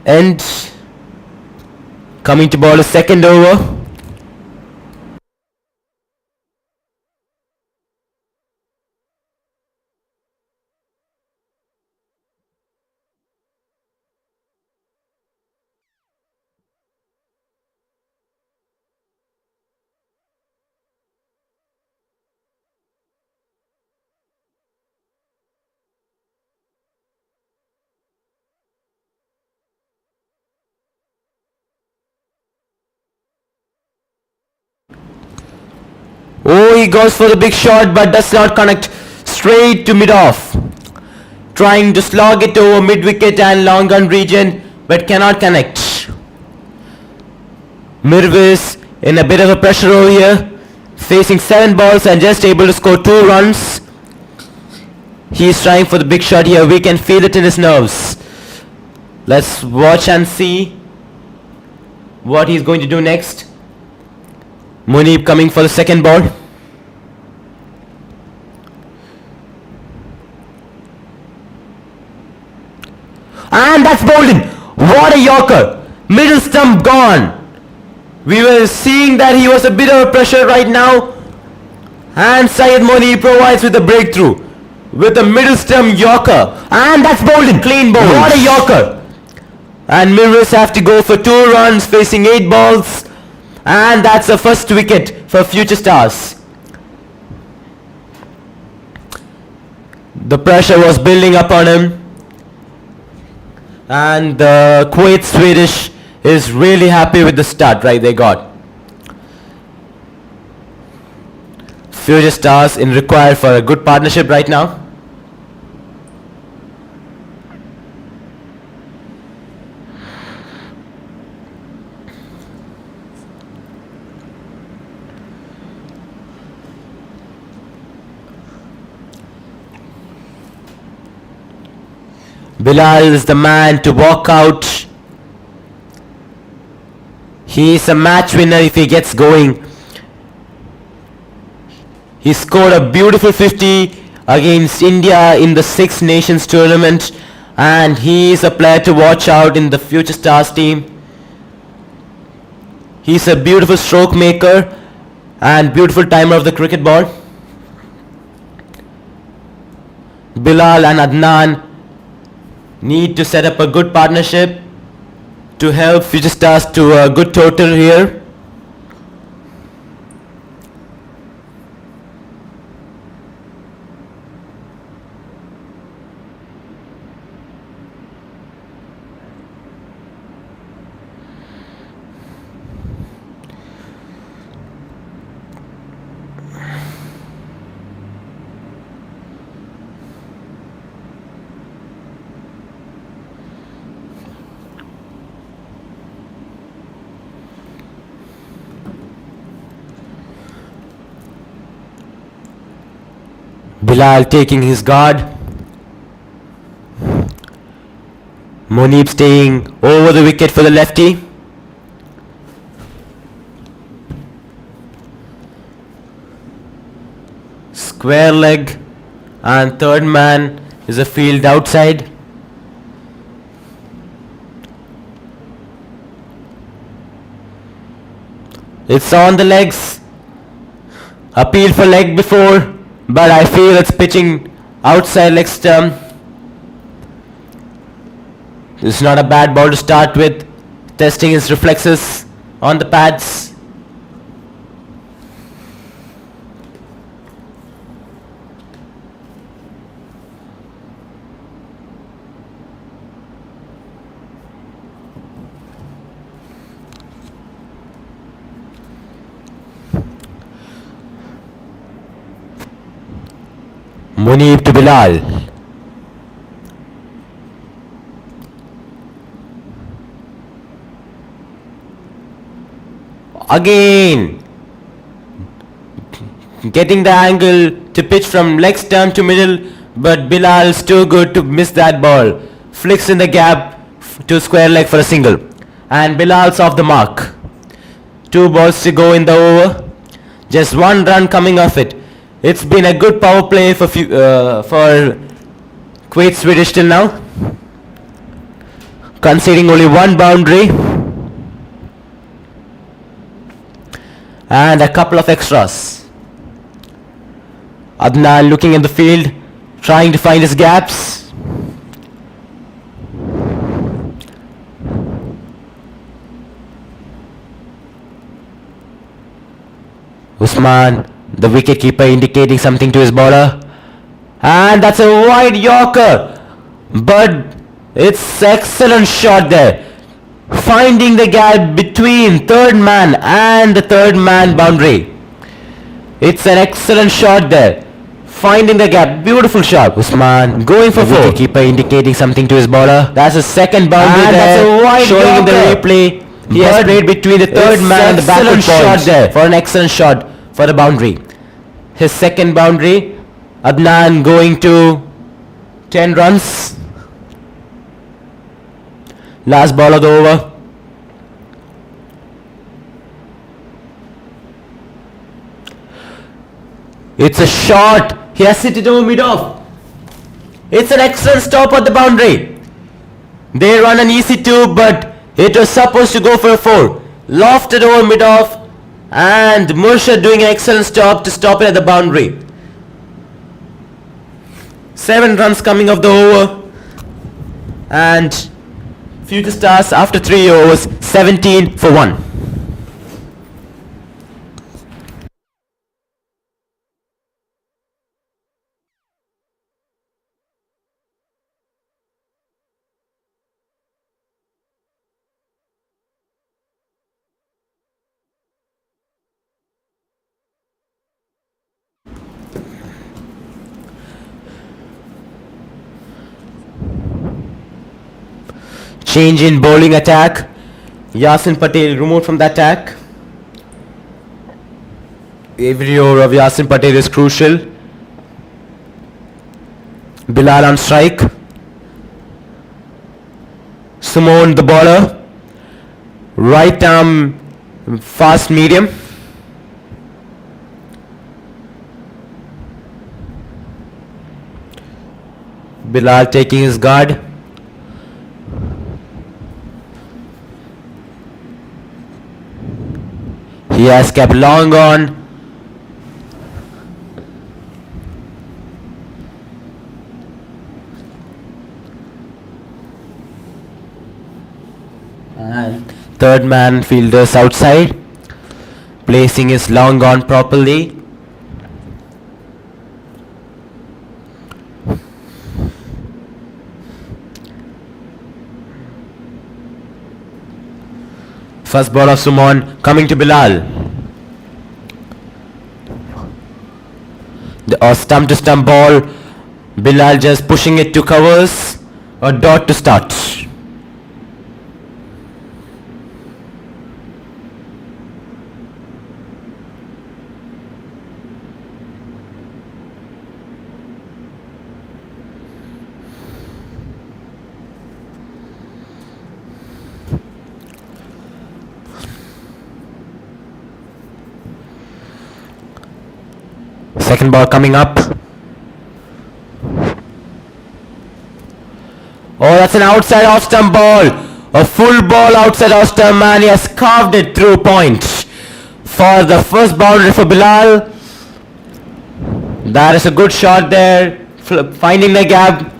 end. Coming to ball a second over. Oh, he goes for the big shot but does not connect. Straight to mid-off. Trying to slog it over mid-wicket and long gun region but cannot connect. Mirvis in a bit of a pressure over here. Facing 7 balls and just able to score 2 runs. He is trying for the big shot here. We can feel it in his nerves. Let's watch and see what he's going to do next. Munib coming for the second ball. And that's bowled in. What a yorker. Middle stump gone. We were seeing that he was a bit of a pressure right now. And Syed Munib provides with a breakthrough. With a middle stump yorker. And that's bowled in. Clean bowl. What a yorker. And Mirvis have to go for 2 runs facing 8 balls. And that's the first wicket for Future Stars. The pressure was building up on him. And the Kuwait Swedish is really happy with the start they got. Future Stars in require for a good partnership right now. Bilal is the man to walk out. He is a match winner if he gets going. He scored a beautiful 50 against India in the Six Nations tournament, and he is a player to watch out in the Future Stars team. He is a beautiful stroke maker and beautiful timer of the cricket ball. Bilal and Adnan need to set up a good partnership to help Future Stars to a good total here. Bilal taking his guard. Munib staying over the wicket for the lefty. Square leg, and third man is a field outside. It's on the legs. Appeal for leg before, but I feel it's pitching outside leg stump. It's not a bad ball to start with. Testing his reflexes on the pads. Munib to Bilal. Again, getting the angle to pitch from leg stump to middle, but Bilal's too good to miss that ball. Flicks in the gap to square leg for a single, and Bilal's off the mark. 2 balls to go in the over. Just 1 run coming off it. It's been a good power play for Kuwait Swedish till now. conceding only one boundary and a couple of extras. Adnan looking in the field, trying to find his gaps. Usman, the wicketkeeper, indicating something to his bowler. And that's a wide Yorker. But it's excellent shot there. Finding the gap between third man and the third man boundary. It's an excellent shot there. Finding the gap. Beautiful shot. Usman going for 4. Wicketkeeper indicating something to his bowler. That's a second boundary and there. That's a wide showing in the replay. He has played between the third man and the backward shot there for an excellent shot for the boundary. His second boundary. Adnan going to 10 runs. Last ball of the over. It's a shot. He has hit it over mid-off. It's an excellent stop at the boundary. They run an easy 2, but it was supposed to go for a 4. Lofted over mid-off. And Murshid doing an excellent stop to stop it at the boundary. 7 runs coming off the over. And Future Stars after 3 overs, 17 for 1. Change in bowling attack. Yasin Patel removed from the attack. Every over of Yasin Patel is crucial. Bilal on strike. Sumon the bowler. Right arm fast medium. Bilal taking his guard. He has kept long on. And third man fielders outside. Placing his long on properly. First ball of Sumon coming to Bilal. A stump to stump ball. Bilal just pushing it to covers. A dot to start. Second ball coming up. Oh, that's an outside off stump ball. A full ball outside off stump, and he has carved it through point for the first boundary for Bilal. That is a good shot there. Finding the gap.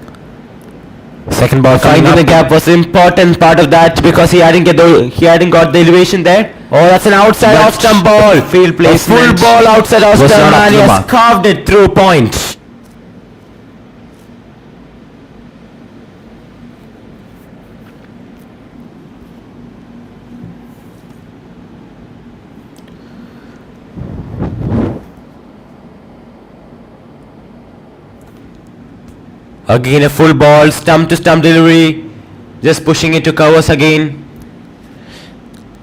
Second ball finding the gap was an important part of that because he hadn't got the elevation there. Oh, that's an outside off stump ball. Field placement. A full ball outside off stump, and he has carved it through point. Again a full ball, stump to stump delivery. Just pushing it to covers again.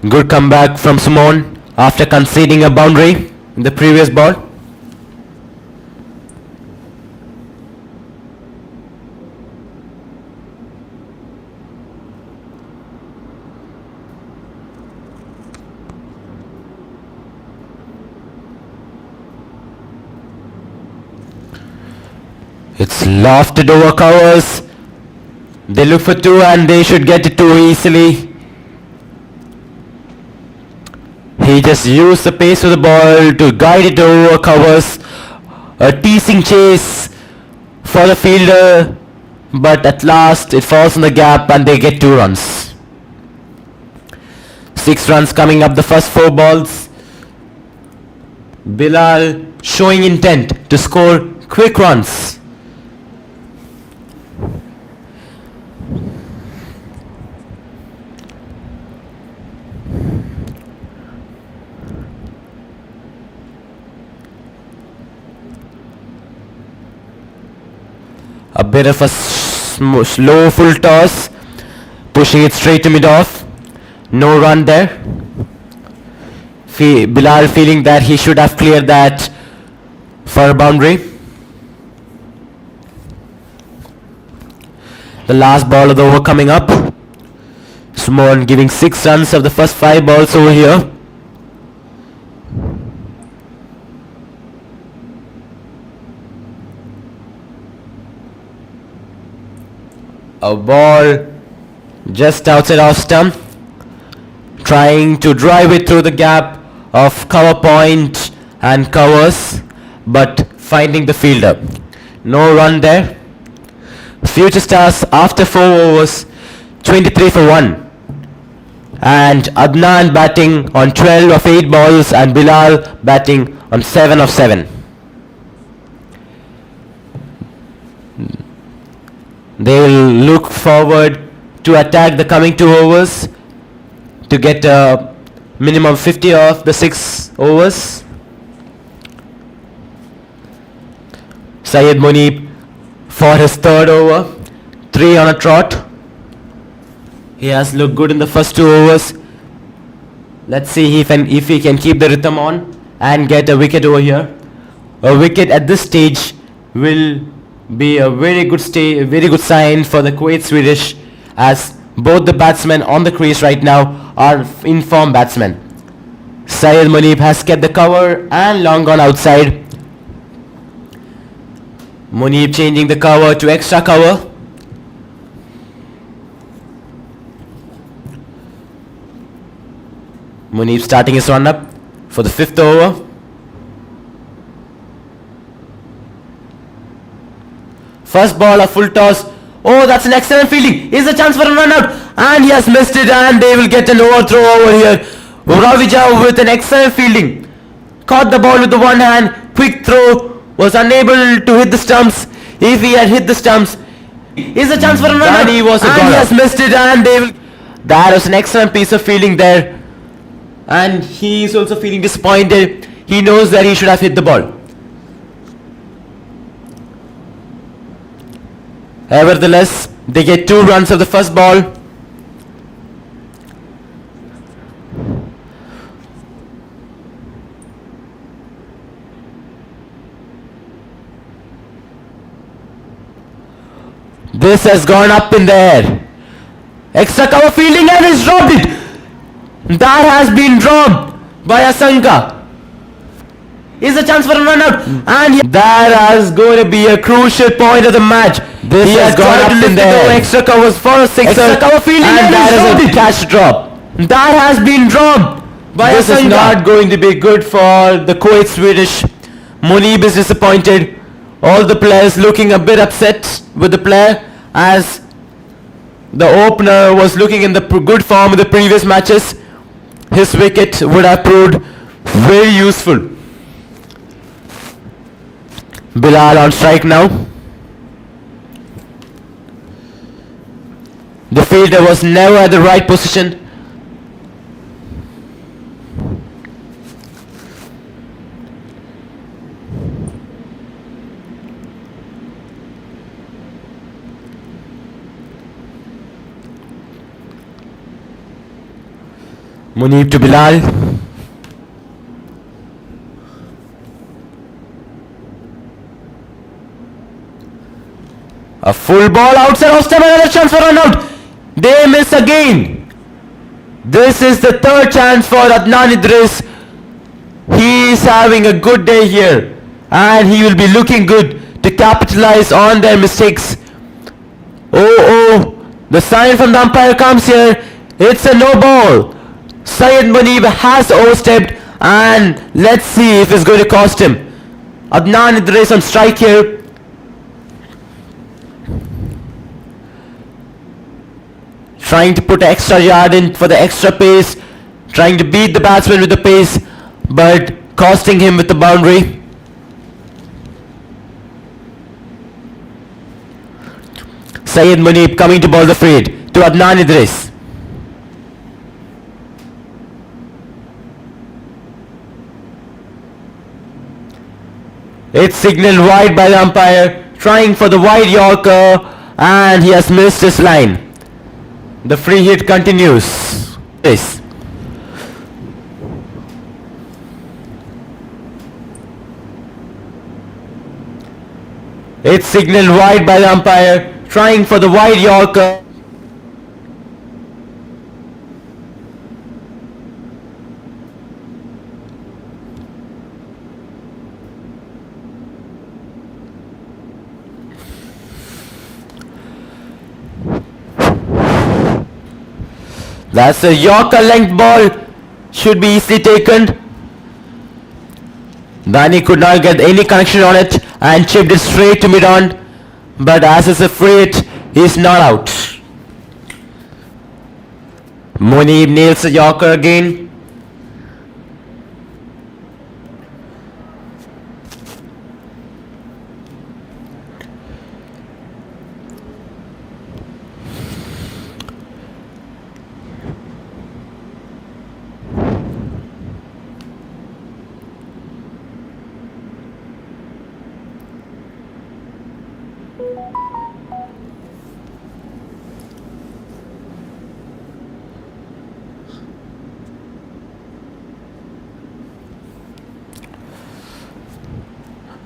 Good comeback from Sumon after conceding a boundary in the previous ball. It's lofted over covers. They look for 2 and they should get it 2 easily. He just used the pace of the ball to guide it over covers. A teasing chase for the fielder, but at last it falls in the gap and they get 2 runs. 6 runs coming up the first 4 balls. Bilal showing intent to score quick runs. A bit of a slow full toss, pushing it straight to mid-off. No run there. Bilal feeling that he should have cleared that for a boundary. The last ball of the over coming up. Small giving 6 runs of the first 5 balls over here. A ball just outside off stump, trying to drive it through the gap of cover point and covers, but finding the fielder. No run there. Future Stars after 4 overs, 23 for 1. And Adnan batting on 12 of 8 balls and Bilal batting on 7 of 7. They will look forward to attack the coming 2 overs to get a minimum 50 of the 6 overs. Syed Munib for his 3rd over, 3 on a trot. He has looked good in the first 2 overs. Let's see if he can keep the rhythm on and get a wicket over here. A wicket at this stage will be a very good sign for the Kuwait Swedish, as both the batsmen on the crease right now are in-form batsmen. Syed Munib has kept the cover and long gone outside. Munib changing the cover to extra cover. Munib starting his run up for the 5th over. First ball, a full toss. Oh, that's an excellent fielding. Here's a chance for a run out. And he has missed it and they will get an overthrow over here. Ravija with an excellent fielding. Caught the ball with the one hand. Quick throw. Was unable to hit the stumps. If he had hit the stumps. Here's a chance for a run out. And he has missed it and they will... That was an excellent piece of fielding there. And he is also feeling disappointed. He knows that he should have hit the ball. Nevertheless, they get 2 runs of the first ball. This has gone up in the air. Extra cover fielding and he's dropped it. That has been dropped by Asanka. Is a chance for a run out, and that is going to be a crucial point of the match. This has gone up in there. Extra covers for a 6er. Extra cover fielding and that is a catch drop. That has been dropped by Asanka. This is not going to be good for the Kuwait Swedish. Munib is disappointed. All the players looking a bit upset with the player, as the opener was looking in the good form of the previous matches. His wicket would have proved very useful. Bilal on strike now. The fielder was never at the right position. Munib to Bilal. A full ball outside of stump, another chance for run out. They miss again. This is the 3rd chance for Adnan Idris. He is having a good day here and he will be looking good to capitalize on their mistakes. Oh, The sign from the umpire comes here. It's a no ball. Syed Munib has overstepped, and let's see if it's going to cost him. Adnan Idris on strike here. Trying to put extra yard in for the extra pace. Trying to beat the batsman with the pace, but costing him with the boundary. Syed Munib coming to bowl the free hit to Adnan Idris. It's signalled wide by the umpire, trying for the wide Yorker, and he has missed his line. The free hit continues. Yes. It's signalled wide by the umpire, trying for the wide Yorker. That's a Yorker length ball. Should be easily taken. Dani could not get any connection on it and chipped it straight to mid-on. But as it's a free hit, he's not out. Munib nails the Yorker again.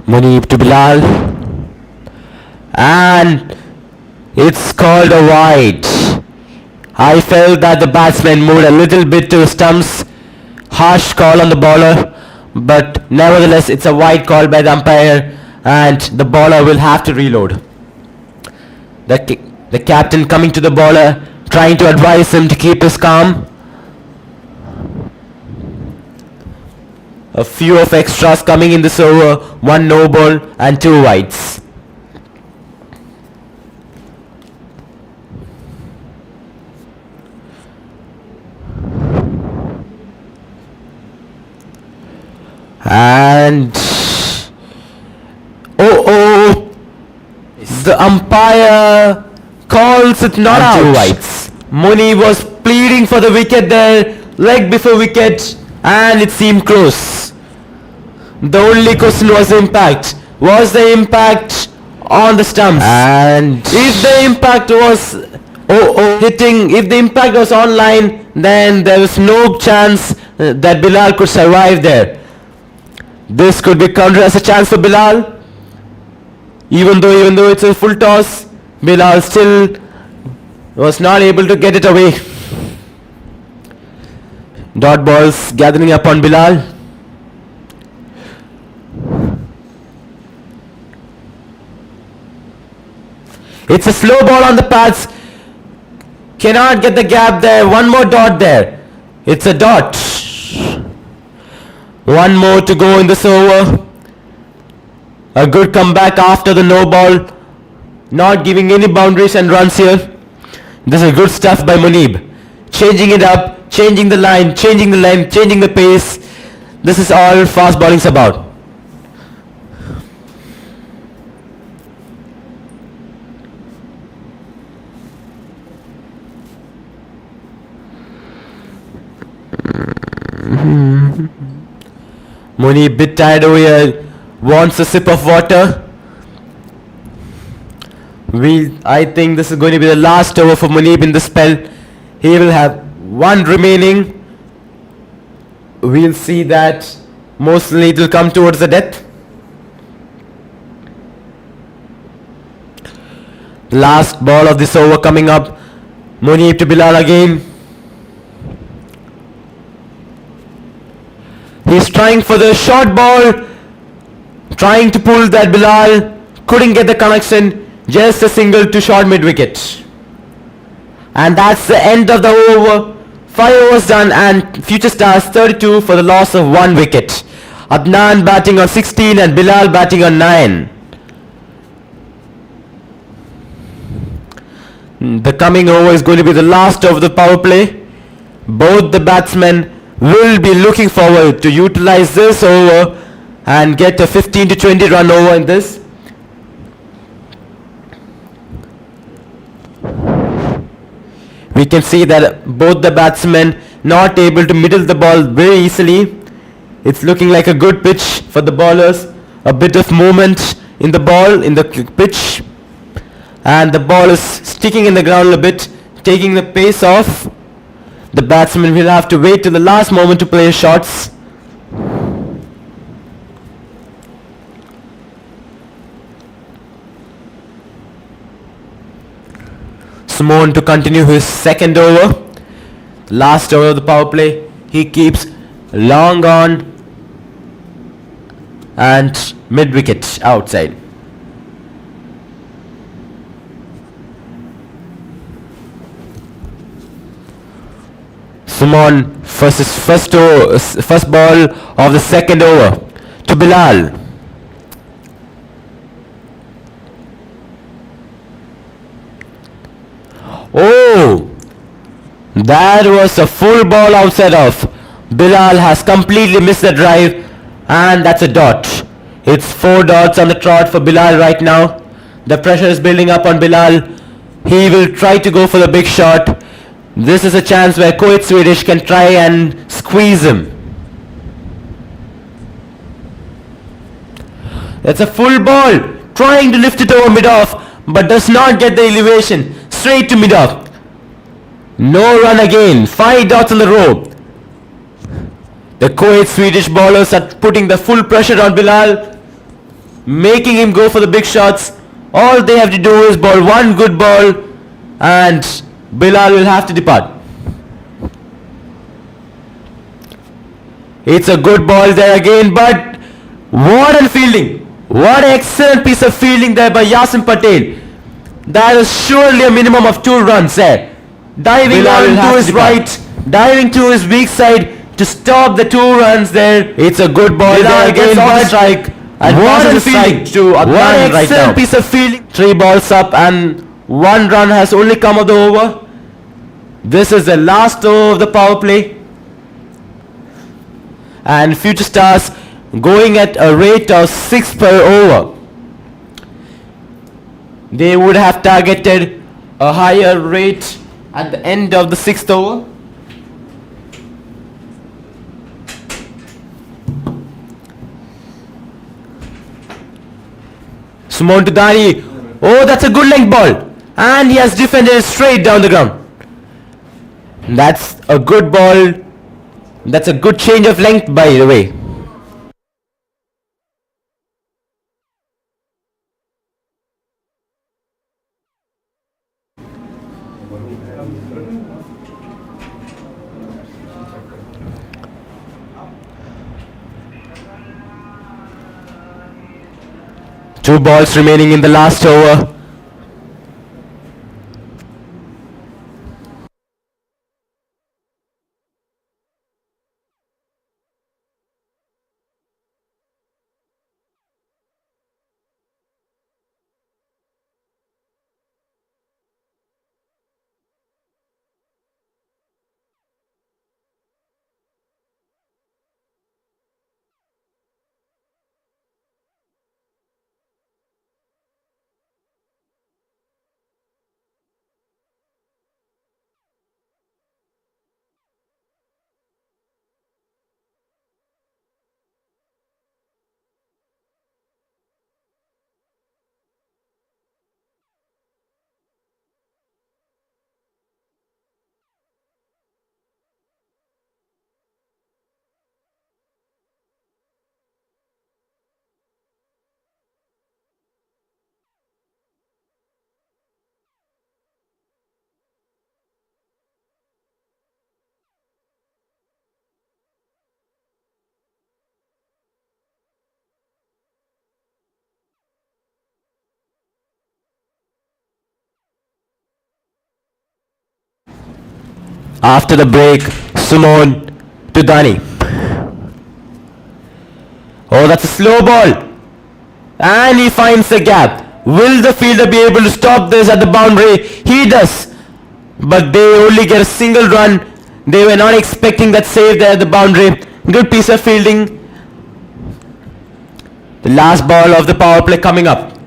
Munib to Bilal, and it's called a wide. I felt that the batsman moved a little bit to the stumps. Harsh call on the bowler, but nevertheless it's a wide call by the umpire, and the bowler will have to reload. The captain coming to the bowler, trying to advise him to keep his calm. A few of extras coming in this over, one no ball and two wides. And the umpire calls it not out. Two wides. Muni was pleading for the wicket there, leg before wicket, and it seemed close. The only question was impact. Was the impact on the stumps? And if the impact was hitting, if the impact was on line, then there was no chance that Bilal could survive there. This could be counted as a chance for Bilal. Even though it's a full toss, Bilal still was not able to get it away. Dot balls gathering up on Bilal. It's a slow ball on the pads. Cannot get the gap there. One more dot there. It's a dot. One more to go in this over. A good comeback after the no ball. Not giving any boundaries and runs here. This is good stuff by Munib. Changing it up, changing the line, changing the length, changing the pace. This is all fast bowling's about. Munib bit tired over here, wants a sip of water. I think this is going to be the last over for Munib in the spell. He will have one remaining. We'll see that mostly it will come towards the death. Last ball of this over coming up. Munib to Bilal again. He's trying for the short ball, trying to pull that Bilal, couldn't get the connection, just a single to short mid wicket. And that's the end of the over. 5 overs done and Future Stars 32 for the loss of 1 wicket. Adnan batting on 16 and Bilal batting on 9. The coming over is going to be the last of the power play. Both the batsmen will be looking forward to utilize this over and get a 15 to 20 run over in this. We can see that both the batsmen not able to middle the ball very easily. It's looking like a good pitch for the bowlers. A bit of movement in the ball, in the pitch. And the ball is sticking in the ground a bit, taking the pace off. The batsman will have to wait till the last moment to play shots. Simon to continue his second over. Last over of the power play. He keeps long on and mid wicket outside. Simon first ball of the second over to Bilal. Oh, that was a full ball outside off. Bilal has completely missed the drive and that's a dot. It's 4 dots on the trot for Bilal right now. The pressure is building up on Bilal. He will try to go for the big shot. This is a chance where Kuwait Swedish can try and squeeze him. That's a full ball, trying to lift it over mid-off, but does not get the elevation. Straight to mid-off. No run again. 5 dots in the row. The Kuwait Swedish bowlers are putting the full pressure on Bilal, making him go for the big shots. All they have to do is bowl one good ball and Bilal will have to depart. It's a good ball there again, but what a fielding. What an excellent piece of fielding there by Yasin Patel. That is surely a minimum of 2 runs there. Diving on to his right, diving to his weak side to stop the 2 runs there. It's a good ball there again, but strike. And what a fielding to Adnan right now. What an excellent piece of fielding. 3 balls up and 1 run has only come of the over. This is the last over of the power play. And Future Stars going at a rate of 6 per over. They would have targeted a higher rate at the end of the 6th over. Sumon to Dani. Oh, that's a good length ball. And he has defended it straight down the ground. That's a good ball. That's a good change of length, by the way. Two balls remaining in the last over. After the break, Sumon to Dani. Oh, that's a slow ball. And he finds the gap. Will the fielder be able to stop this at the boundary? He does. But they only get a single run. They were not expecting that save there at the boundary. Good piece of fielding. The last ball of the power play coming up.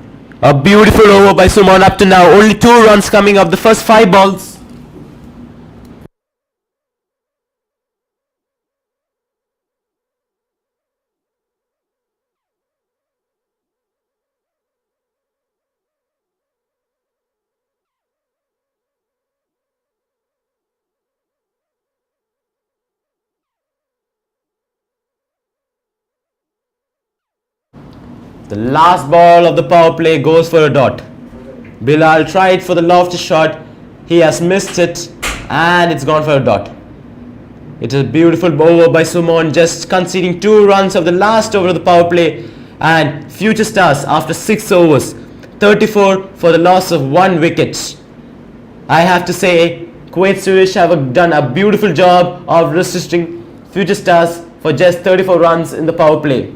A beautiful over by Sumon up to now. Only 2 runs coming up the first 5 balls. The last ball of the power play goes for a dot. Bilal tried for the lofty shot. He has missed it and it's gone for a dot. It is a beautiful over by Sumon, just conceding 2 runs of the last over of the power play, and Future Stars after 6 overs, 34 for the loss of 1 wicket. I have to say, Kuwait Swedish have done a beautiful job of resisting Future Stars for just 34 runs in the power play.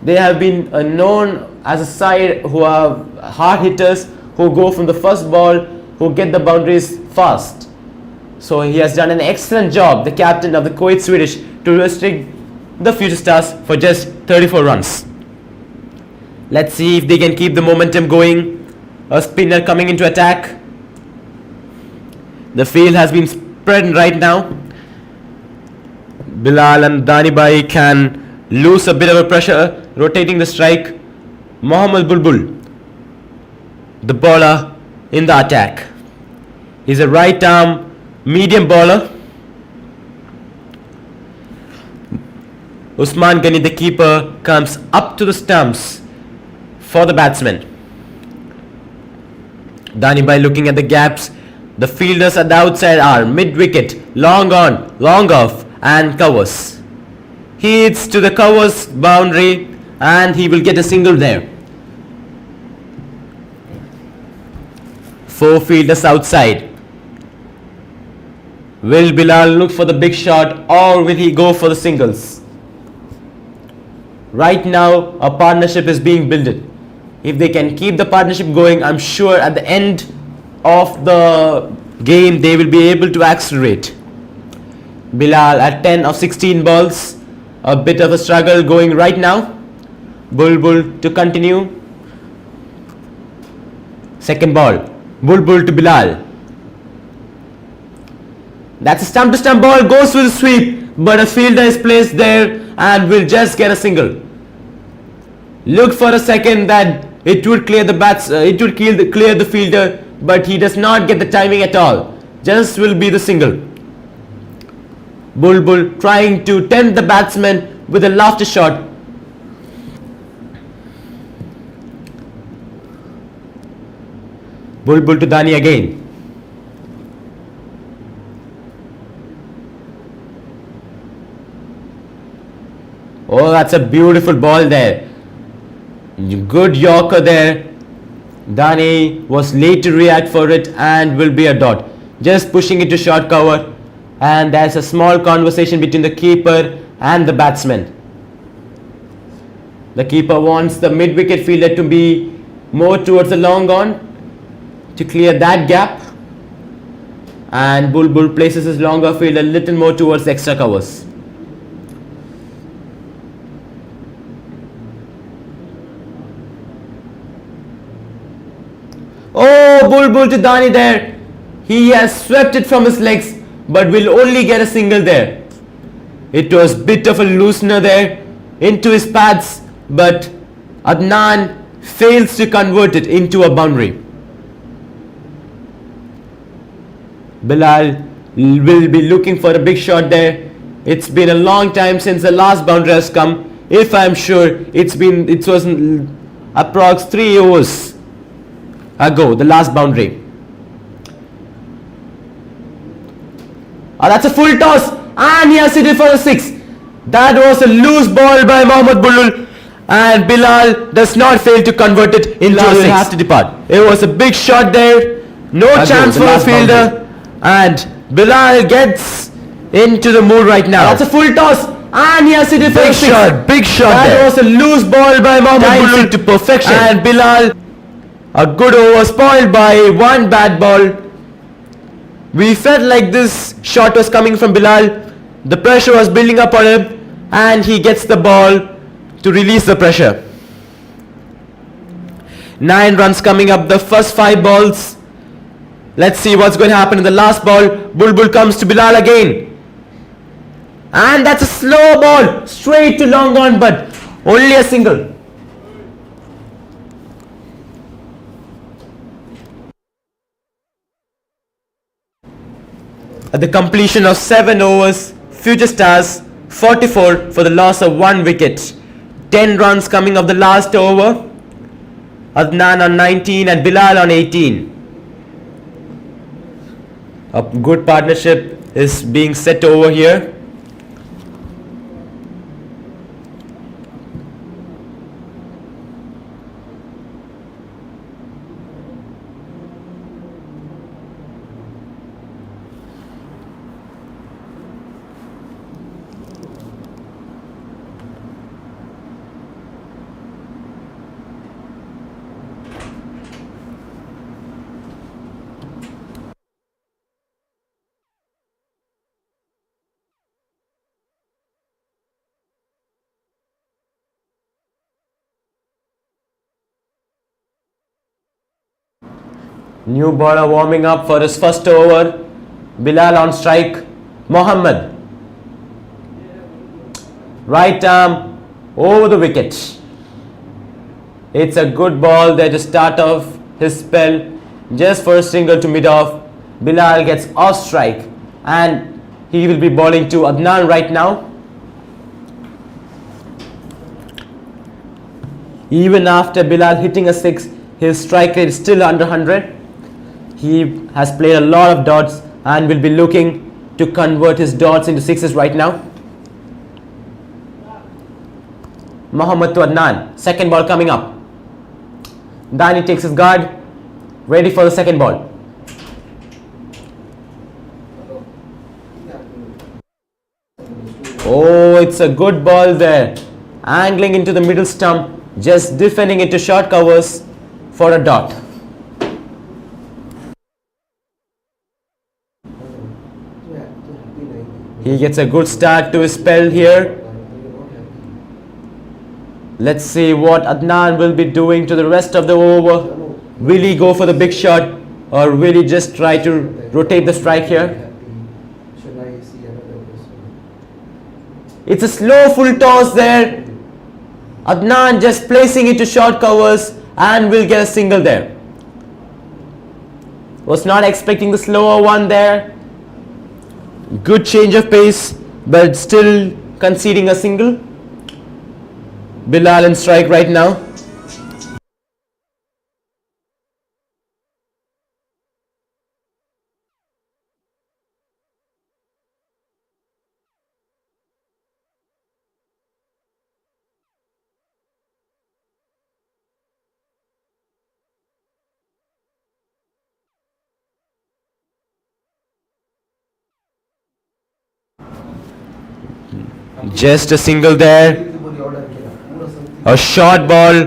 They have been known as a side who are hard hitters, who go from the first ball, who get the boundaries fast. So he has done an excellent job, the captain of the Kuwait Swedish, to restrict the Future Stars for just 34 runs. Let's see if they can keep the momentum going. A spinner coming into attack. The field has been spread right now. Bilal and Dani Bhai can lose a bit of a pressure, rotating the strike. Mohammad Bulbul, the bowler in the attack. He's a right arm medium bowler. Usman Ghani, the keeper, comes up to the stumps for the batsman. Dani Bhai looking at the gaps. The fielders at the outside are mid-wicket, long on, long off, and covers. He hits to the covers boundary and he will get a single there. 4 fielders outside. Will Bilal look for the big shot or will he go for the singles? Right now a partnership is being built. If they can keep the partnership going, I'm sure at the end of the game they will be able to accelerate. Bilal at 10 of 16 balls. A bit of a struggle going right now. Bulbul to continue. Second ball. Bulbul to Bilal. That's a stump to stump ball. Goes with a sweep. But a fielder is placed there and will just get a single. Look for a second that it would clear the clear the fielder, but he does not get the timing at all. Just will be the single. Bulbul trying to tempt the batsman with a lofty shot. Bulbul to Dani again. Oh, that's a beautiful ball there. Good Yorker there. Dani was late to react for it and will be a dot. Just pushing it to short cover. And there's a small conversation between the keeper and the batsman. The keeper wants the mid-wicket fielder to be more towards the long on to clear that gap. And Bulbul places his longer field a little more towards the extra covers. Oh, Bulbul to Dani there. He has swept it from his legs, but will only get a single there. It was a bit of a loosener there into his pads, but Adnan fails to convert it into a boundary. Bilal will be looking for a big shot there. It's been a long time since the last boundary has come. If I'm sure, it was approx 3 overs ago, the last boundary. That's a full toss and he has hit it for a 6. That was a loose ball by Mohammad Bulbul and Bilal does not fail to convert it into a 6. It was a big shot there. No chance for a fielder and Bilal gets into the mood right now. That's a full toss. And he has hit it for Big a six. shot, big shot That there. was a loose ball by Mohamed Times Bulul it to perfection. And Bilal, A good over spoiled by one bad ball. We felt like this shot was coming from Bilal. The pressure was building up on him and he gets the ball to release the pressure. 9 runs coming up the first 5 balls. Let's see what's going to happen in the last ball. Bulbul comes to Bilal again. And that's a slow ball straight to long on, but only a single. At the completion of 7 overs, Future Stars 44 for the loss of 1 wicket. 10 runs coming of the last over. Adnan on 19 and Bilal on 18. A good partnership is being set over here. New bowler warming up for his first over. Bilal on strike. Mohammad. Right arm over the wicket. It's a good ball there to start off his spell. Just for a single to mid off. Bilal gets off strike and he will be bowling to Adnan right now. Even after Bilal hitting a 6, his strike rate is still under 100. He has played a lot of dots and will be looking to convert his dots into 6s right now. Mohammad to Adnan. Second ball coming up. Dani takes his guard. Ready for the second ball. Oh, it's a good ball there. Angling into the middle stump. Just defending it to short covers for a dot. He gets a good start to his spell here. Let's see what Adnan will be doing to the rest of the over. Will he go for the big shot or will he just try to rotate the strike here? It's a slow full toss there. Adnan just placing it to short covers and will get a single there. Was not expecting the slower one there. Good change of pace, but still conceding a single. Bilal in strike right now. Just a single there. A short ball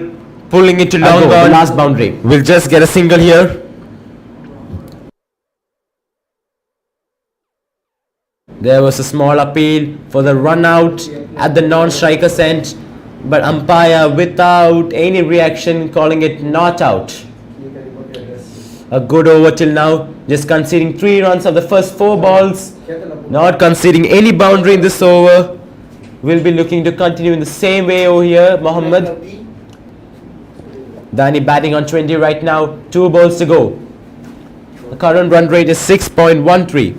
pulling it to long on. The last boundary. We'll just get a single here. There was a small appeal for the run out at the non-striker's end, but umpire without any reaction calling it not out. A good over till now, just conceding 3 runs of the first 4 balls, not conceding any boundary in this over. We'll be looking to continue in the same way over here. Mohammad. Dani batting on 20 right now. 2 balls to go. The current run rate is 6.13.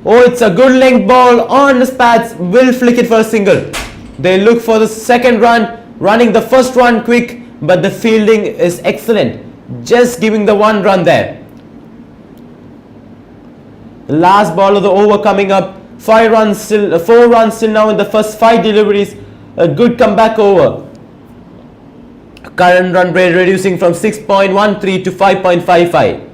Oh, it's a good length ball on the pads. Will flick it for a single. They look for the second run. Running the first run quick. But the fielding is excellent. Just giving the 1 run there. The last ball of the over coming up. 4 runs still now in the first 5 deliveries. A good comeback over. Current run rate reducing from 6.13 to 5.55.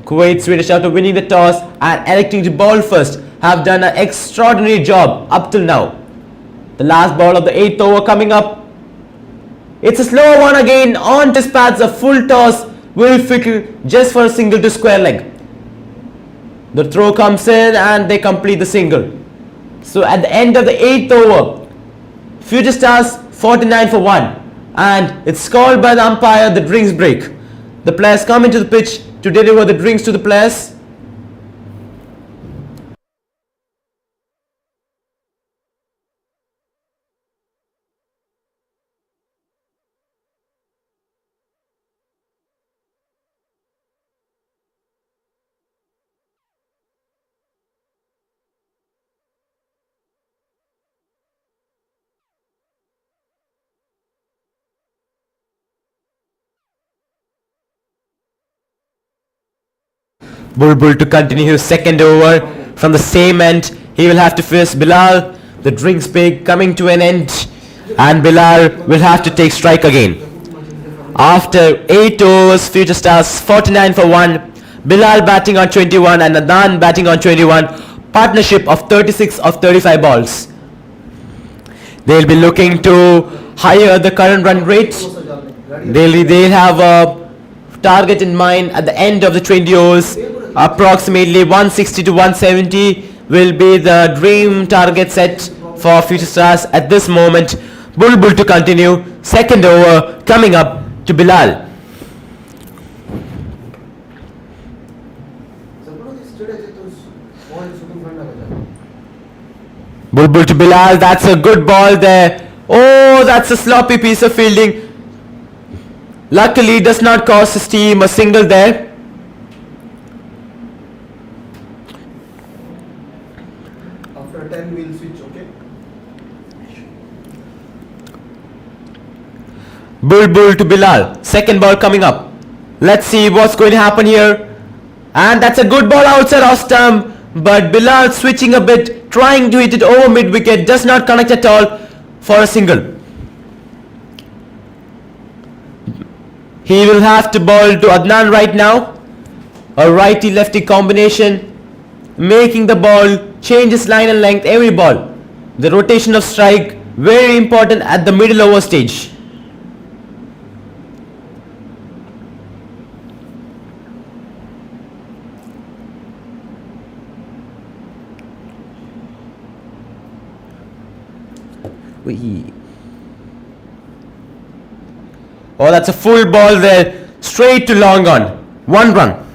Kuwait Swedish, after winning the toss and electing to bowl first, have done an extraordinary job up till now. The last ball of the 8th over coming up. It's a slow one again. On to pads, a full toss will fickle just for a single to square leg. The throw comes in and they complete the single. So at the end of the 8th over, Future Stars 49 for 1, and it's called by the umpire the drinks break. The players come into the pitch to deliver the drinks to the players. Bulbul to continue his second over from the same end. He will have to face Bilal. The drinks break coming to an end, and Bilal will have to take strike again. After 8 overs, Future Stars 49 for 1. Bilal batting on 21 and Adnan batting on 21. Partnership of 36 of 35 balls. They'll be looking to higher the current run rate. They'll have a target in mind at the end of the 20 overs. Approximately 160 to 170 will be the dream target set for Future Stars at this moment. Bulbul to continue. Second over coming up to Bilal. Bulbul to Bilal. That's a good ball there. Oh, that's a sloppy piece of fielding. Luckily does not cost his team a single there. After 10 we'll switch, okay? Bulbul to Bilal. Second ball coming up. Let's see what's going to happen here. And that's a good ball outside off stump. But Bilal switching a bit, trying to hit it over mid wicket, does not connect at all for a single. He will have to bowl to Adnan right now. A righty-lefty combination, making the ball change its line and length every ball. The rotation of strike, very important at the middle over stage. Oh, that's a full ball there, straight to long on. 1 run.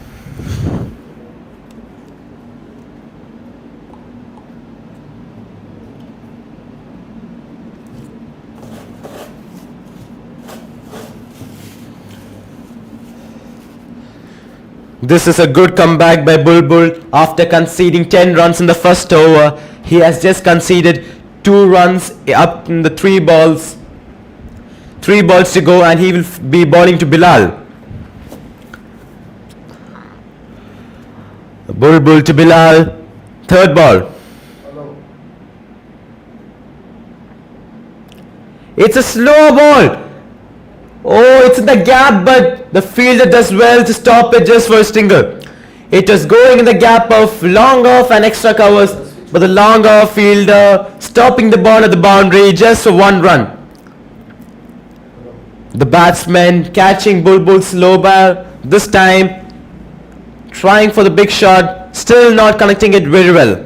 This is a good comeback by Bulbul after conceding 10 runs in the first over. He has just conceded 2 runs up in the 3 balls. 3 balls to go, and he will be bowling to Bilal. Bulbul to Bilal. Third ball. It's a slow ball. Oh, it's in the gap, but the fielder does well to stop it just for a single. It was going in the gap of long off and extra covers, but the long off fielder stopping the ball at the boundary just for 1 run. The batsman catching Bulbul's slow ball this time, trying for the big shot, still not connecting it very well.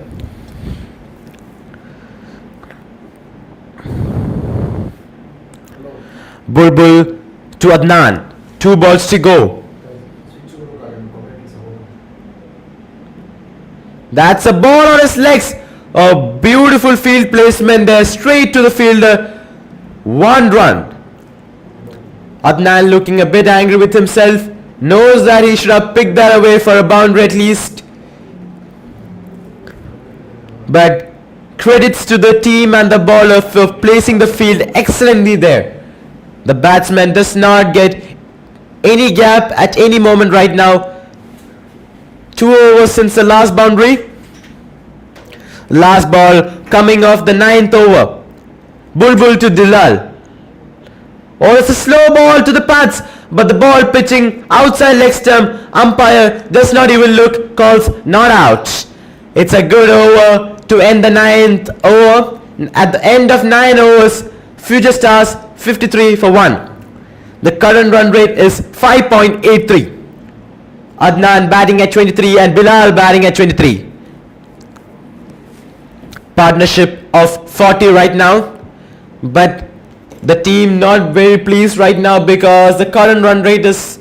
Bulbul to Adnan. 2 balls to go. That's a ball on his legs. A beautiful field placement there, straight to the fielder. 1 run. Adnan looking a bit angry with himself. Knows that he should have picked that away for a boundary at least. But credits to the team and the bowler for placing the field excellently there. The batsman does not get any gap at any moment right now. 2 overs since the last boundary. Last ball coming off the 9th over. Bulbul to Bilal. Oh, it's a slow ball to the pads, but the ball pitching outside leg stump. Umpire does not even look, calls not out. It's a good over to end the 9th over. At the end of 9 overs, Future Stars 53 for 1. The current run rate is 5.83. Adnan batting at 23 and Bilal batting at 23. Partnership of 40 right now, but the team not very pleased right now because the current run rate is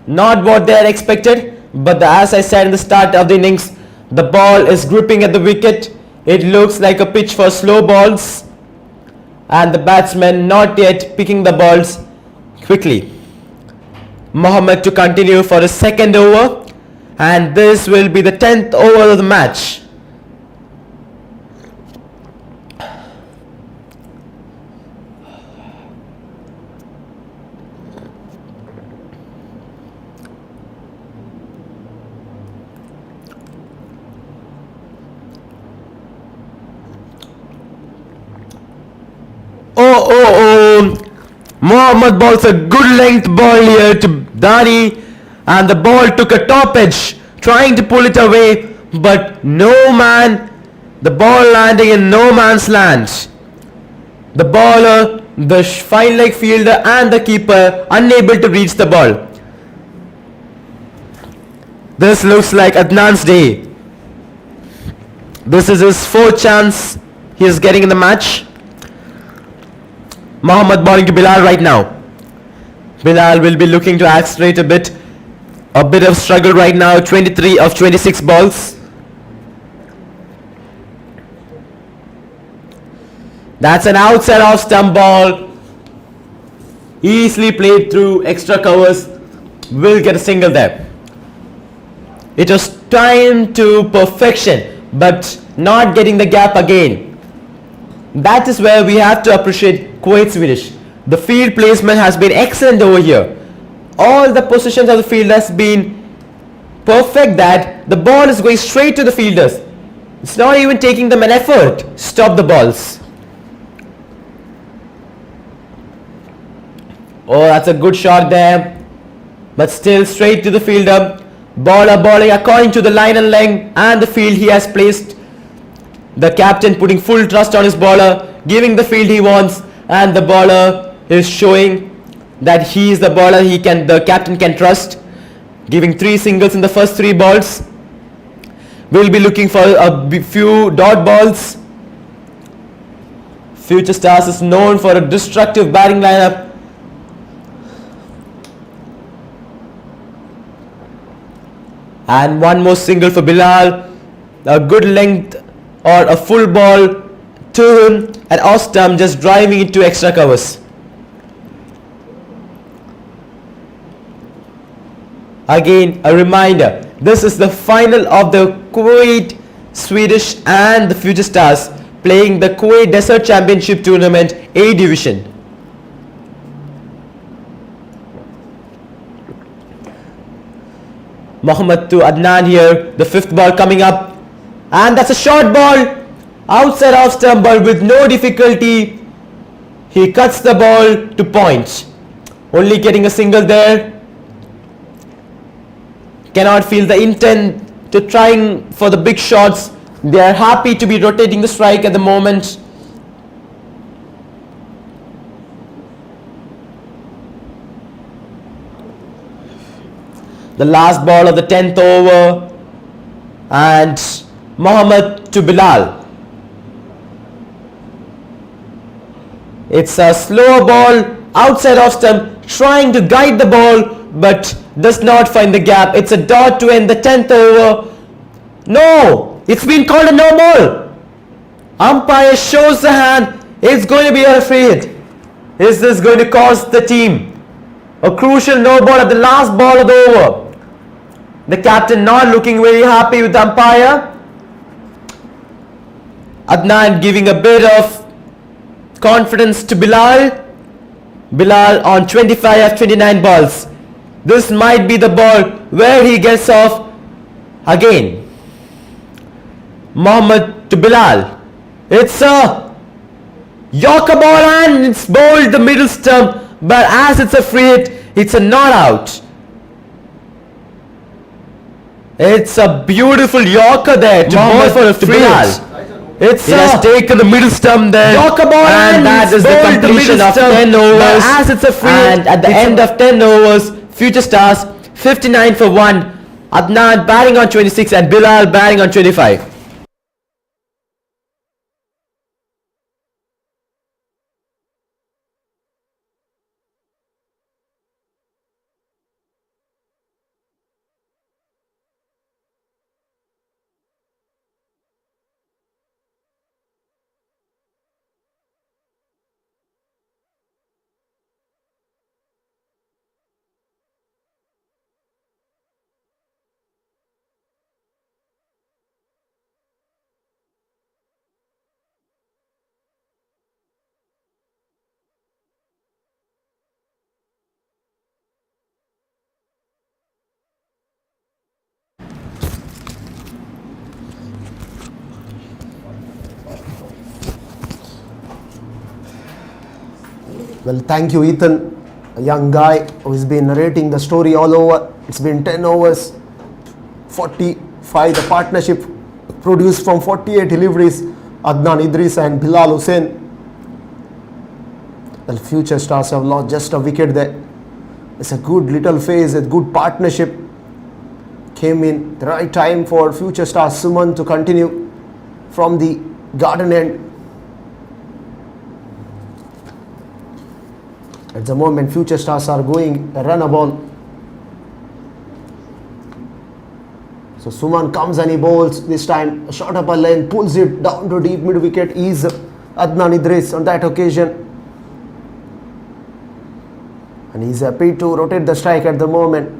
not what they had expected. But as I said in the start of the innings, the ball is gripping at the wicket. It looks like a pitch for slow balls, and the batsmen not yet picking the balls quickly. Mohammed to continue for his second over, and this will be the 10th over of the match. Mohammed bowls a good length ball here to Dani, and the ball took a top edge, trying to pull it away, but no man, the ball landing in no man's land. The bowler, the fine leg fielder and the keeper unable to reach the ball. This looks like Adnan's day. This is his 4th chance he is getting in the match. Mohammed bowling to Bilal right now. Bilal will be looking to accelerate a bit. A bit of struggle right now. 23 of 26 balls. That's an outside off stump ball. Easily played through extra covers. Will get a single there. It was timed to perfection, but not getting the gap again. That is where we have to appreciate Kuwait Swedish. The field placement has been excellent over here. All the positions of the field has been perfect, that the ball is going straight to the fielders. It's not even taking them an effort to stop the balls. Oh, that's a good shot there, but still straight to the fielder. Bowler bowling according to the line and length and the field he has placed. The captain putting full trust on his bowler, giving the field he wants, and the bowler is showing that he is the bowler the captain can trust, giving 3 singles in the first 3 balls. We'll be looking for a few dot balls. Future Stars is known for a destructive batting lineup. And one more single for Bilal. A good length or a full ball to him, and off stump just driving it to extra covers. Again, a reminder, this is the final of the Kuwait Swedish and the Future Stars playing the Kuwait Desert Championship Tournament A Division. Mohammed to Adnan here, the 5th ball coming up, and that's a short ball outside off stump, but with no difficulty he cuts the ball to point, only getting a single there. Cannot feel the intent to trying for the big shots. They are happy to be rotating the strike at the moment. The last ball of the 10th over, and Mohammed to Bilal. It's a slow ball outside off stump, trying to guide the ball but does not find the gap. It's a dot to end the 10th over. No, it's been called a no ball. Umpire shows the hand. It's going to be a free hit. Is this going to cost the team a crucial no ball at the last ball of the over? The captain not looking very happy with the umpire. Adnan giving a bit of confidence to Bilal. Bilal on 25 of 29 balls. This might be the ball where he gets off again. Mohammed to Bilal. It's a Yorker ball and it's bowled the middle stump, but as it's a free hit, It's a not out. It's a beautiful Yorker there to Mohammed bowl for a to free Bilal. hit. It's He has taken the middle stump there. Yorker ball and that is the bowled the completion middle of stump. 10 overs. But as it's a free and hit, at the it's end a- of 10 overs, Future Stars 59 for 1. Adnan batting on 26 and Bilal batting on 25. Well, thank you, Ethan, a young guy who's been narrating the story all over. It's been 10 overs, 45. The partnership produced from 48 deliveries. Adnan Idris and Bilal Hussain. Well, Future Stars have lost just a wicket there. It's a good little phase, a good partnership. Came in the right time for Future Stars Suman to continue from the garden end. At the moment, Future Stars are going a run a ball. So Suman comes and he bowls this time a short upper length, pulls it down to deep mid wicket. Is Adnan Idris on that occasion, and he's happy to rotate the strike at the moment.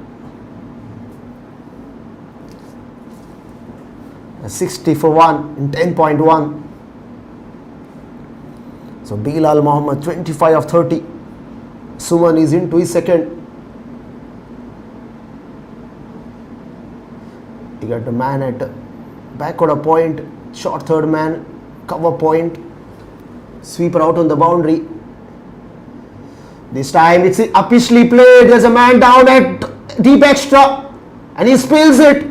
A 60 for 1 in 10.1. So Bilal Muhammad 25 of 30. Suman is into his second. You got the man at back order point, short third man, cover point, sweeper out on the boundary. This time it's uppishly played. There's a man down at deep extra and he spills it.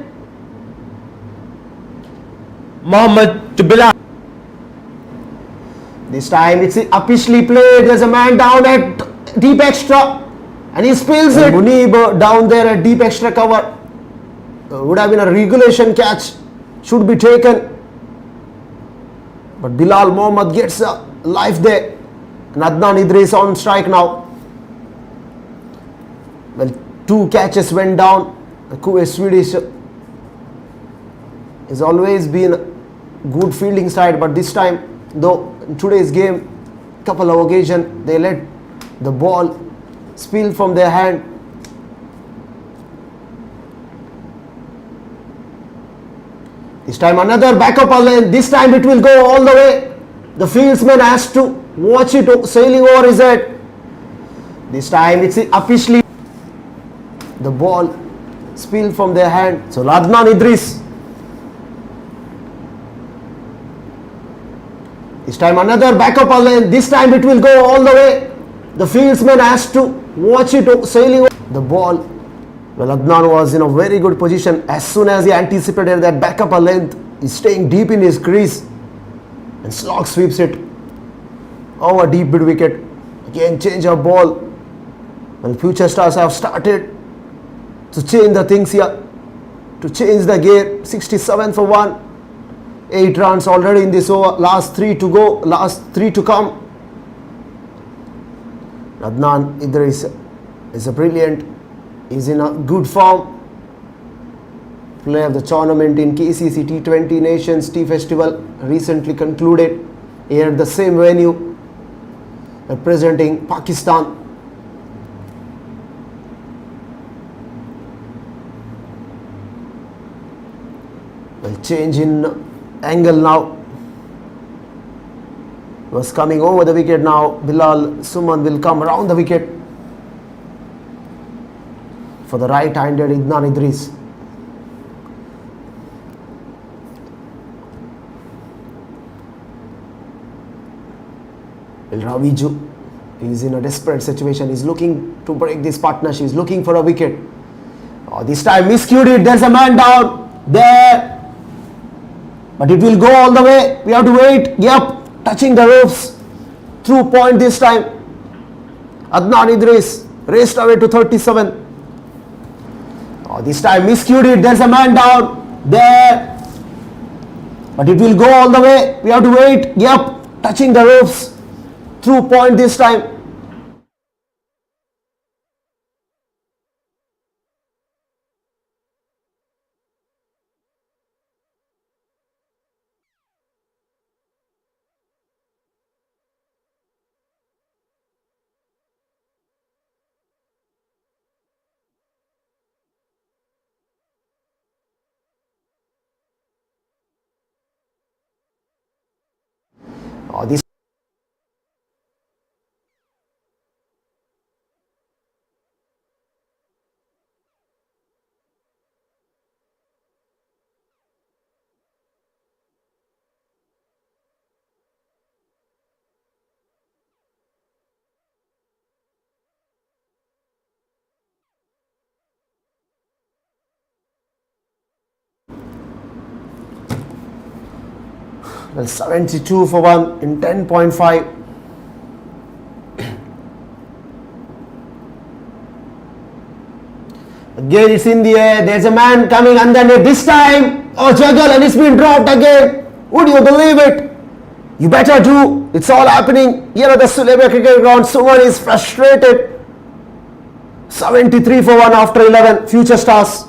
Mohammed to Bilal. This time it's uppishly played. There's a man down at deep extra and he spills it. Munib down there at deep extra cover. Would have been a regulation catch, should be taken, but Bilal Mohammad gets a life there, and Adnan Idris on strike now. Well, 2 catches went down. The Kuwait Swedish has always been a good fielding side, but this time, though, in today's game, couple of occasions they let the ball spill from their hand. This time another backup lane. This time it will go all the way. The fieldsman has to watch it sailing over his head. This time it's officially the ball spilled from their hand. So Adnan Idris. This time another backup lane. This time it will go all the way. The fieldsman has to watch it sailing over the ball. Well, Adnan was in a very good position. As soon as he anticipated that backup a length, he's staying deep in his crease and slog sweeps it over deep mid wicket. Again, change of ball. Well, Future Stars have started to change the things here, to change the gear. 67 for 1, 8 runs already in this over. Last 3 to go, last 3 to come. Adnan Idris is a brilliant. Is in a good form. Player of the tournament in KCC T20 Nations Tea Festival recently concluded here at the same venue, representing Pakistan. Well, change in angle now. Was coming over the wicket now. Bilal Suman will come around the wicket for the right-handed Adnan Idris. Raviju He's in a desperate situation. He's looking to break this partnership. He's looking for a wicket. This time miscued it. There's a man down there. But it will go all the way. We have to wait. Yep. Touching the ropes. Through point this time. Adnan Idris raced away to 37. This time miscued it. There's a man down there. But it will go all the way. We have to wait. Yep. Touching the ropes. Through point this time. This well, 72 for 1 in 10.5. Again it's in the air. There's a man coming underneath. This time, juggle, and it's been dropped again. Would you believe it? You better do. It's all happening here at the Sulaibiya cricket ground. Someone is frustrated. 73 for 1 after 11. Future stars.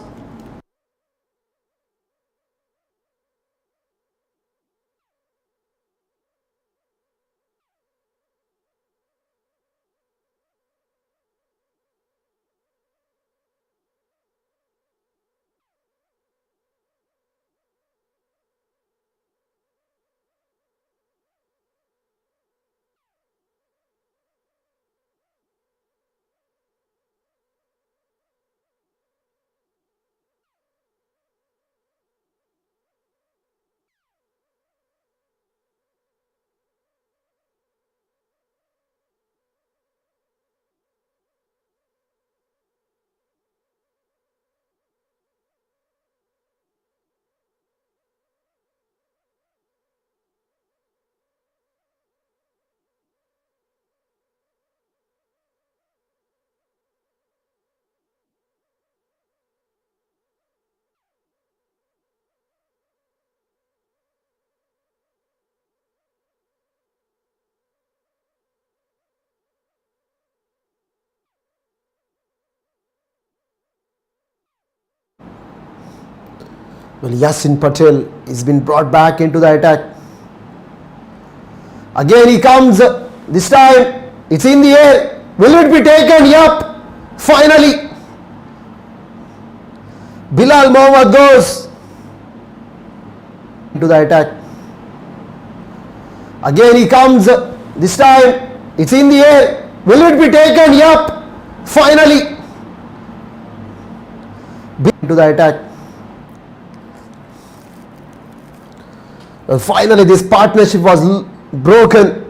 Well, Yasin Patel has been brought back into the attack. Again he comes. This time it's in the air. Will it be taken? Yup. Finally. Bilal Mohammad goes into the attack. Again he comes. This time it's in the air. Will it be taken? Yup. Finally. Into the attack. Well, finally this partnership was broken.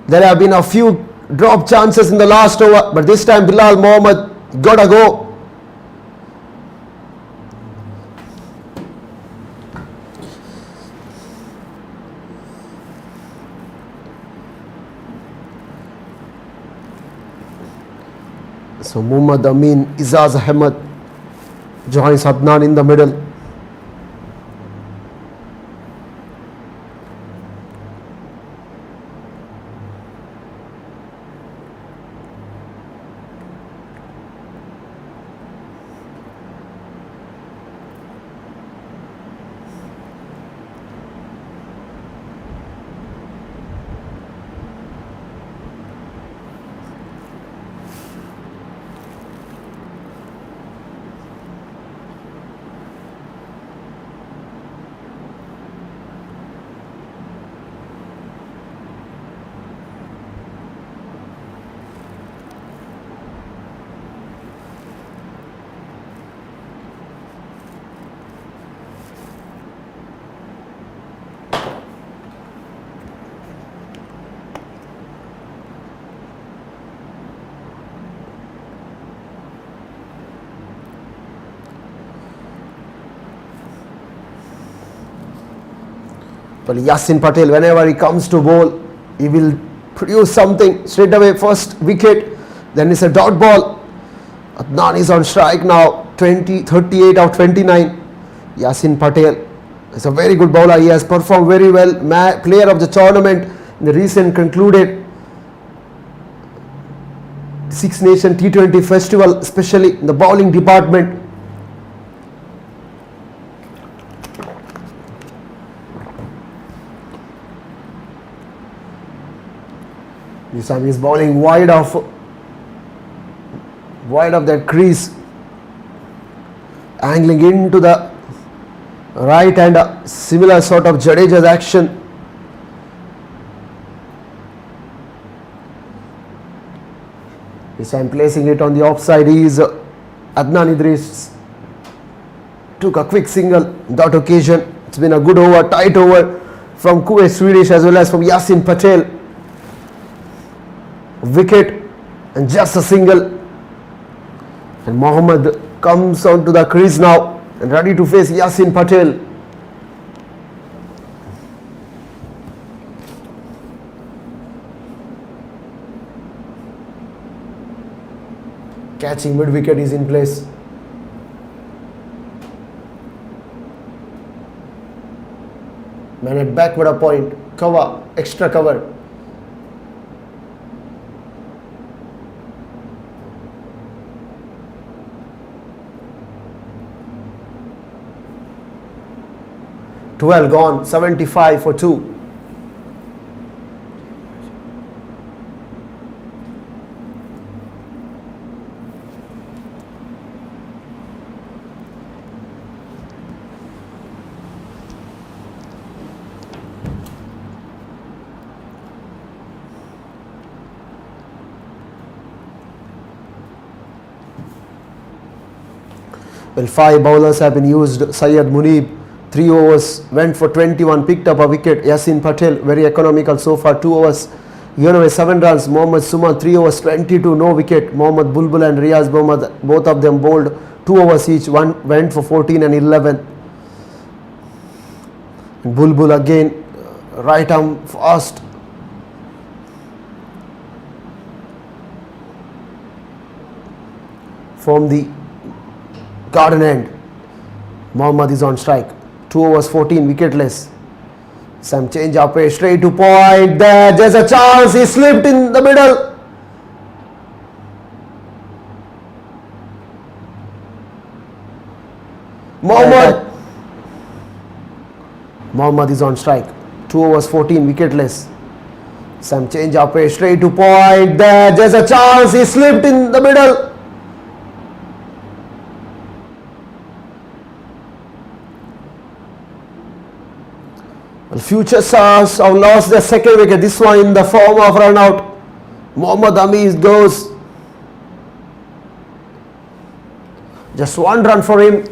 There have been a few drop chances in the last over, but this time Bilal Mohammad gotta go. So Muhammad Amin Izaz Ahmed joins Adnan in the middle. Well, Yasin Patel, whenever he comes to bowl, he will produce something straight away. First wicket, then it's a dot ball. Adnan is on strike now, 38 of 29. Yasin Patel is a very good bowler. He has performed very well. Player of the tournament in the recent concluded Six Nation T20 Festival, especially in the bowling department. This time he is bowling wide of that crease, angling into the right, and a similar sort of Jadeja's action. This time placing it on the offside is Adnan Idris. Took a quick single on that occasion. It's been a good over, tight over from Kuwait Swedish as well as from Yasin Patel. Wicket and just a single. And Mohammad comes onto the crease now and ready to face Yasin Patel. Catching mid wicket is in place. Man at backward a point. Cover, extra cover. Well gone, 75 for 2. Well, 5 bowlers have been used. Syed Munib, 3 overs, went for 21, picked up a wicket. Yasin Patel, very economical so far, 2 overs, given away 7 runs. Mohammad Suman, 3 overs, 22, no wicket. Mohammad Bulbul and Riaz Mohammad, both of them bowled 2 overs each. One went for 14 and 11. And Bulbul again, right arm fast. From the garden end, Mohammad is on strike. 2 overs, 14, wicketless. Some change up, straight to point. There's a chance. He slipped in the middle. Mohammad is on strike. 2 overs, 14, wicketless. Some change up, straight to point. There's a chance. He slipped in the middle. Well, Future Stars have lost their second wicket, this one in the form of run out. Mohammad Amis goes. Just 1 run for him.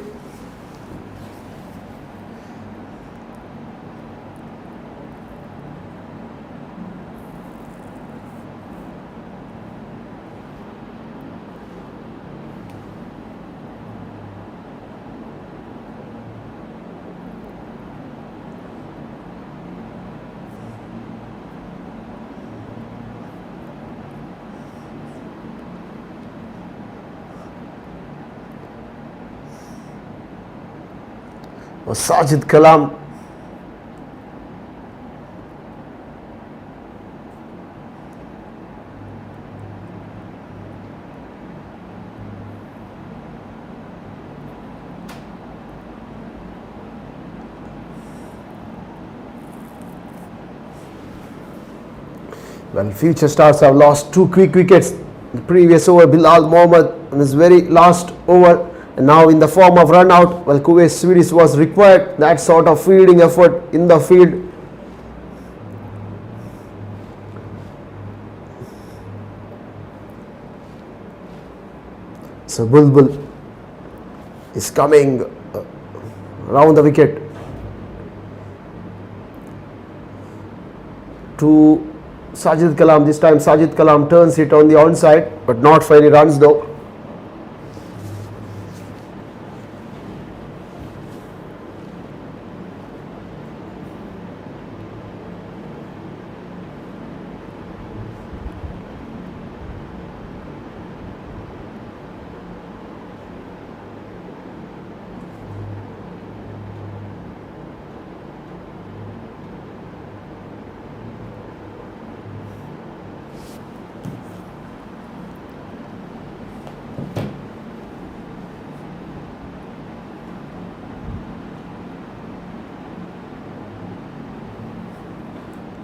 Sajid Kalam. Well, Future Stars have lost 2 quick wickets. The previous over, Bilal Mohammad on his very last over. And now in the form of run out, well, Kuwait Swedish was required that sort of fielding effort in the field. So Bulbul is coming round the wicket to Sajid Kalam. This time Sajid Kalam turns it on the onside, but not for any runs though.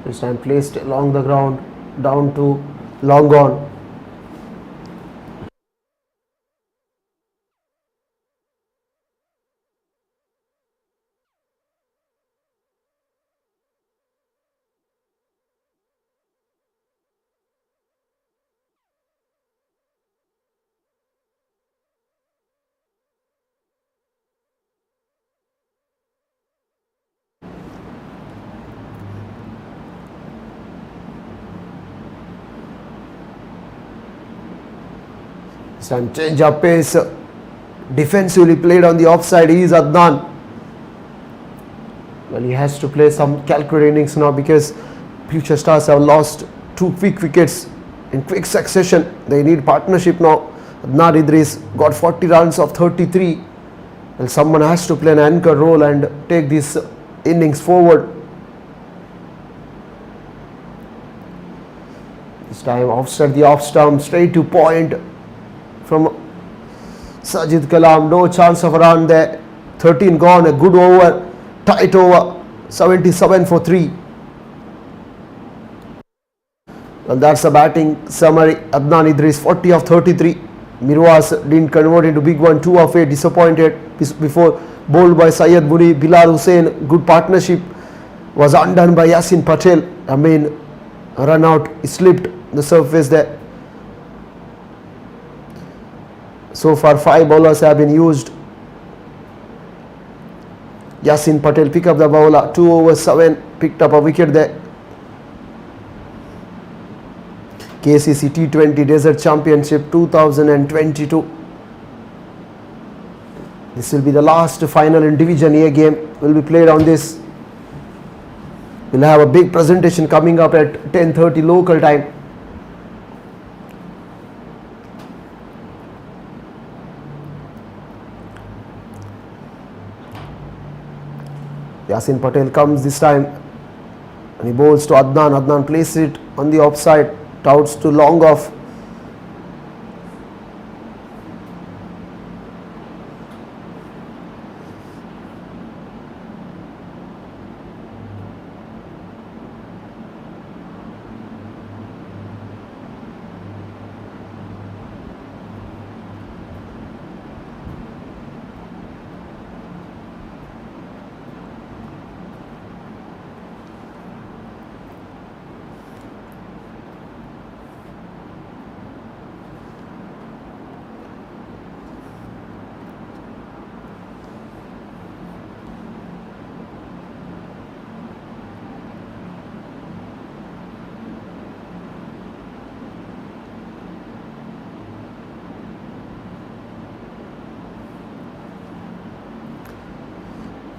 This time placed along the ground, down to long on. Some change of pace, defensively played on the offside. He is Adnan. Well, he has to play some calculated innings now because Future Stars have lost 2 quick wickets in quick succession. They need partnership now. Adnan Idris got 40 runs of 33. Well, someone has to play an anchor role and take this innings forward. This time offset the off stump, straight to point from Sajid Kalam. No chance of a run there. 13 gone, a good over, tight over, 77 for 3. Well, that's the batting summary. Adnan Idris 40 of 33. Mirwas didn't convert into big one, 2 of 8, disappointed before bowled by Syed Muri. Bilal Hussain, good partnership, was undone by Yasin Patel. I mean, run out, slipped the surface there. So far 5 bowlers have been used. Yasin Patel pick up the bowler, 2 overs 7, picked up a wicket there. KCC T20 Desert Championship 2022. This will be the last final in Division A game. Will be played on this. We'll have a big presentation coming up at 10:30 local time. Yasin Patel comes this time and he bowls to Adnan. Adnan places it on the offside, touts to long off.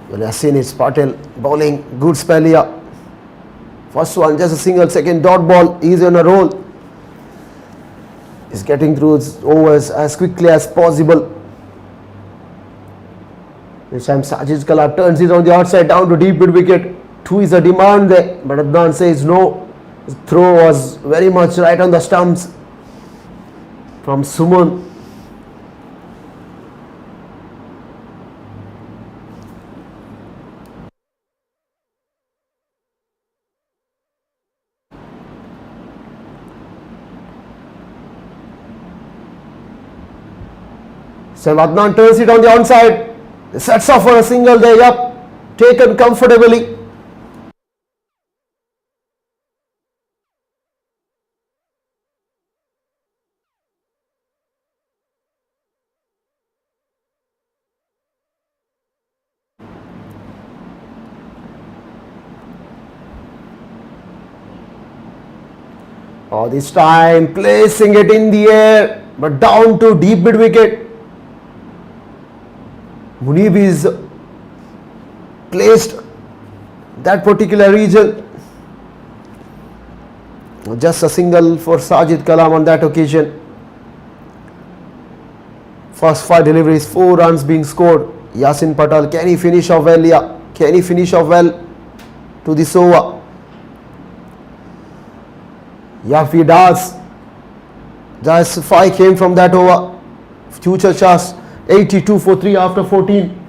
Well, Yasin is Patel bowling, good spell here. First one just a single, second dot ball, he's on a roll. He's getting through his overs as quickly as possible. This time Sajid Kala turns it on the outside down to deep mid wicket. 2 is a demand there, but Adnan says no. His throw was very much right on the stumps from Suman. So Adnan turns it on the onside, sets off for a single there, yup, taken comfortably. Oh, this time placing it in the air, but down to deep mid wicket. Munib is placed that particular region. Just a single for Sajid Kalam on that occasion. First 5 deliveries, 4 runs being scored. Yasin Patel, can he finish off well? Yeah, can he finish off well to this over? Yeah, he does. Just 5 came from that over. Future Stars 82 for 3 after 14.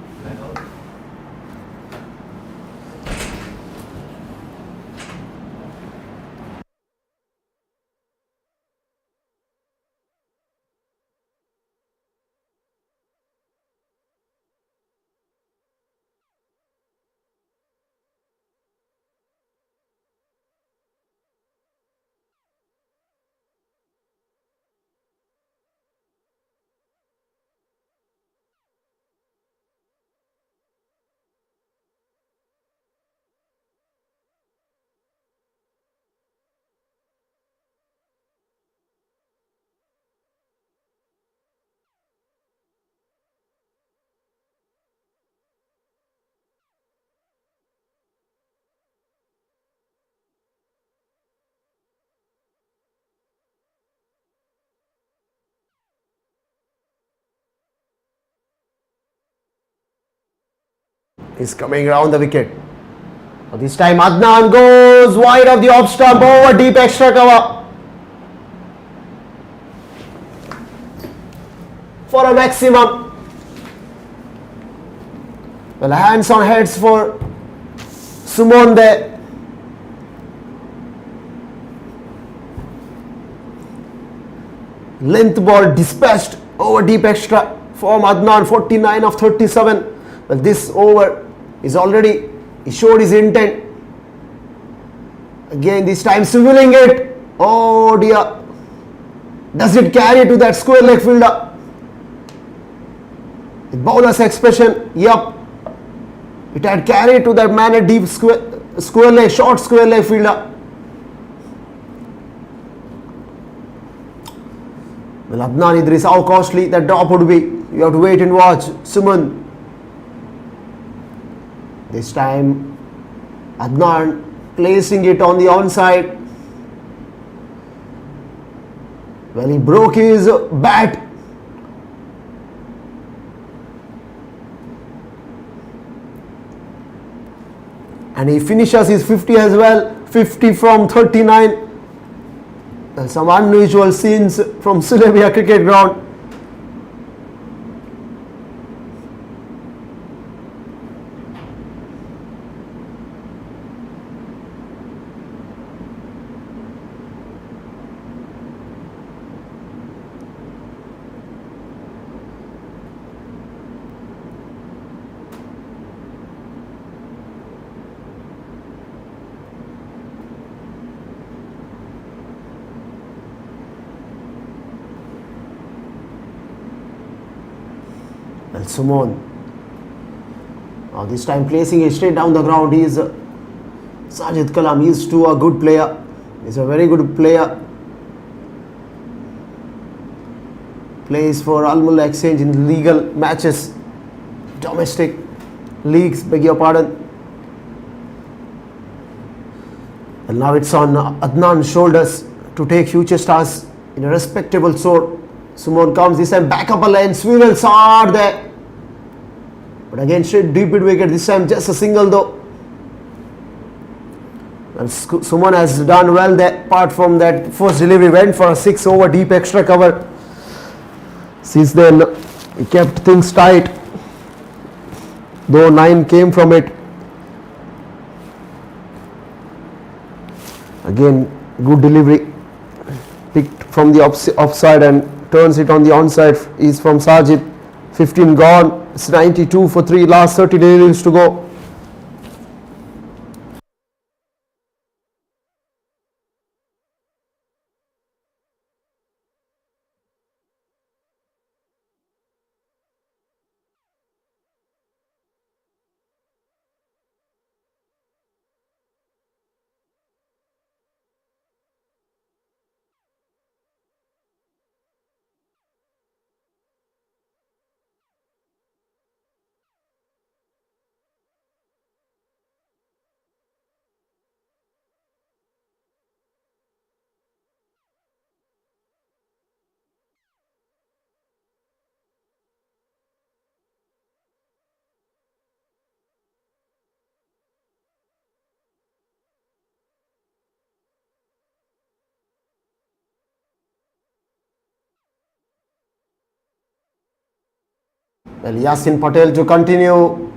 is coming around the wicket. This time Adnan goes wide of the off stump over deep extra cover for a maximum. Well, hands on heads for Sumon there. Length ball dispatched over deep extra from Adnan, 49 of 37. Well, this over is already, he showed his intent. Again, this time swiveling it. Oh dear. Does it carry to that square leg fielder? The bowler's expression, yup. It had carried to that man at deep square leg, short square leg fielder. Well, Adnan Idris, how costly that drop would be. You have to wait and watch. Suman. This time, Adnan placing it on the onside. Well, he broke his bat. And he finishes his 50 as well. 50 from 39. Some unusual scenes from Sulaibiya cricket ground. Well, Sumon. Now this time placing it straight down the ground. He is Sajid Kalam. He is too a good player. He's a very good player. Plays for Al Mulla Exchange in legal matches, domestic leagues, beg your pardon. And now it's on Adnan's shoulders to take future stars in a respectable sort. Sumon comes this time back up a line, swivels hard there. But again straight deep mid wicket, this time just a single though. And Sumon has done well there, apart from that first delivery, went for a 6 over deep extra cover. Since then he kept things tight, though 9 came from it. Again good delivery, picked from the offside and turns it on the onside. Is from Sajid. 15 gone. It's 92 for 3. Last 30 deliveries to go. Well, Yasin Patel to continue.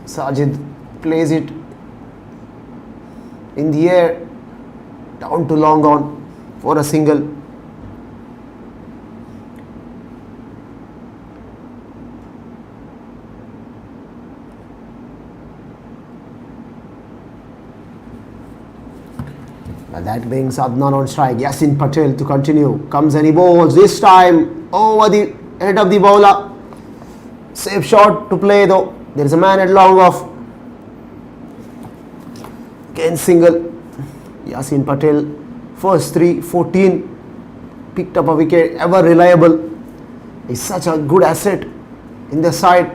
Sajid plays it in the air, down to long on for a single. Well, that brings Adnan on strike. Yasin Patel to continue. Comes and he bowls. This time over the head of the bowler. Safe shot to play though. There is a man at long off. Again single. Yasin Patel, first 3, 14. Picked up a wicket, ever reliable. He's such a good asset in the side.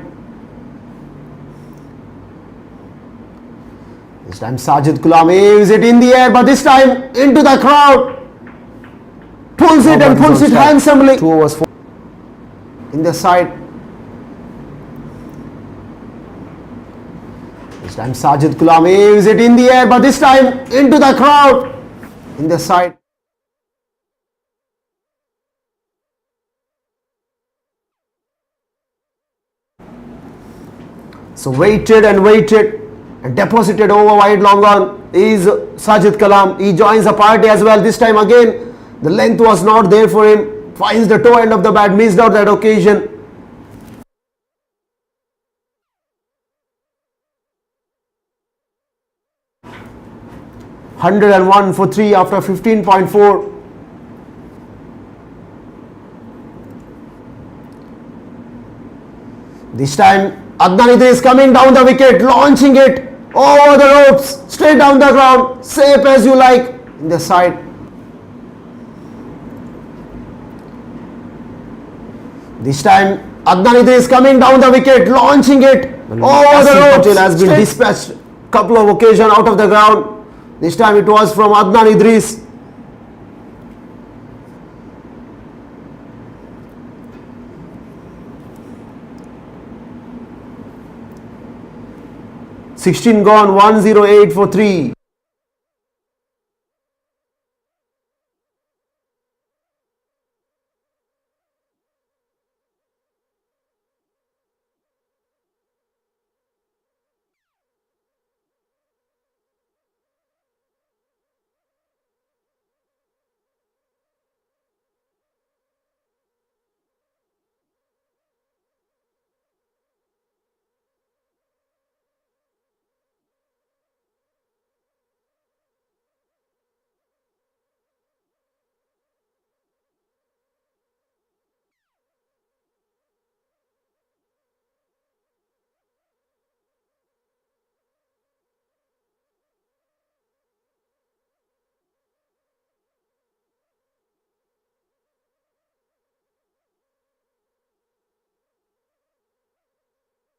This time Sajid Kalam aims it in the air, but this time into the crowd. Pulls it and pulls it handsomely. 2 overs 4 in the side. This time Sajid Kulam aims it in the air, but this time into the crowd in the side. So waited and waited and deposited over wide long on is Sajid Kalam. He joins the party as well. This time again the length was not there for him. Finds the toe end of the bat, missed out that occasion. (101 for 3 after 15.4). This time Adnan Idris coming down the wicket, launching it over the ropes, straight down the ground, safe as you like in the side. This time Adnan Idris coming down the wicket, launching it over the ropes. Patel has been dispatched couple of occasions out of the ground. This time it was from Adnan Idris. (16 gone, 108 for 3).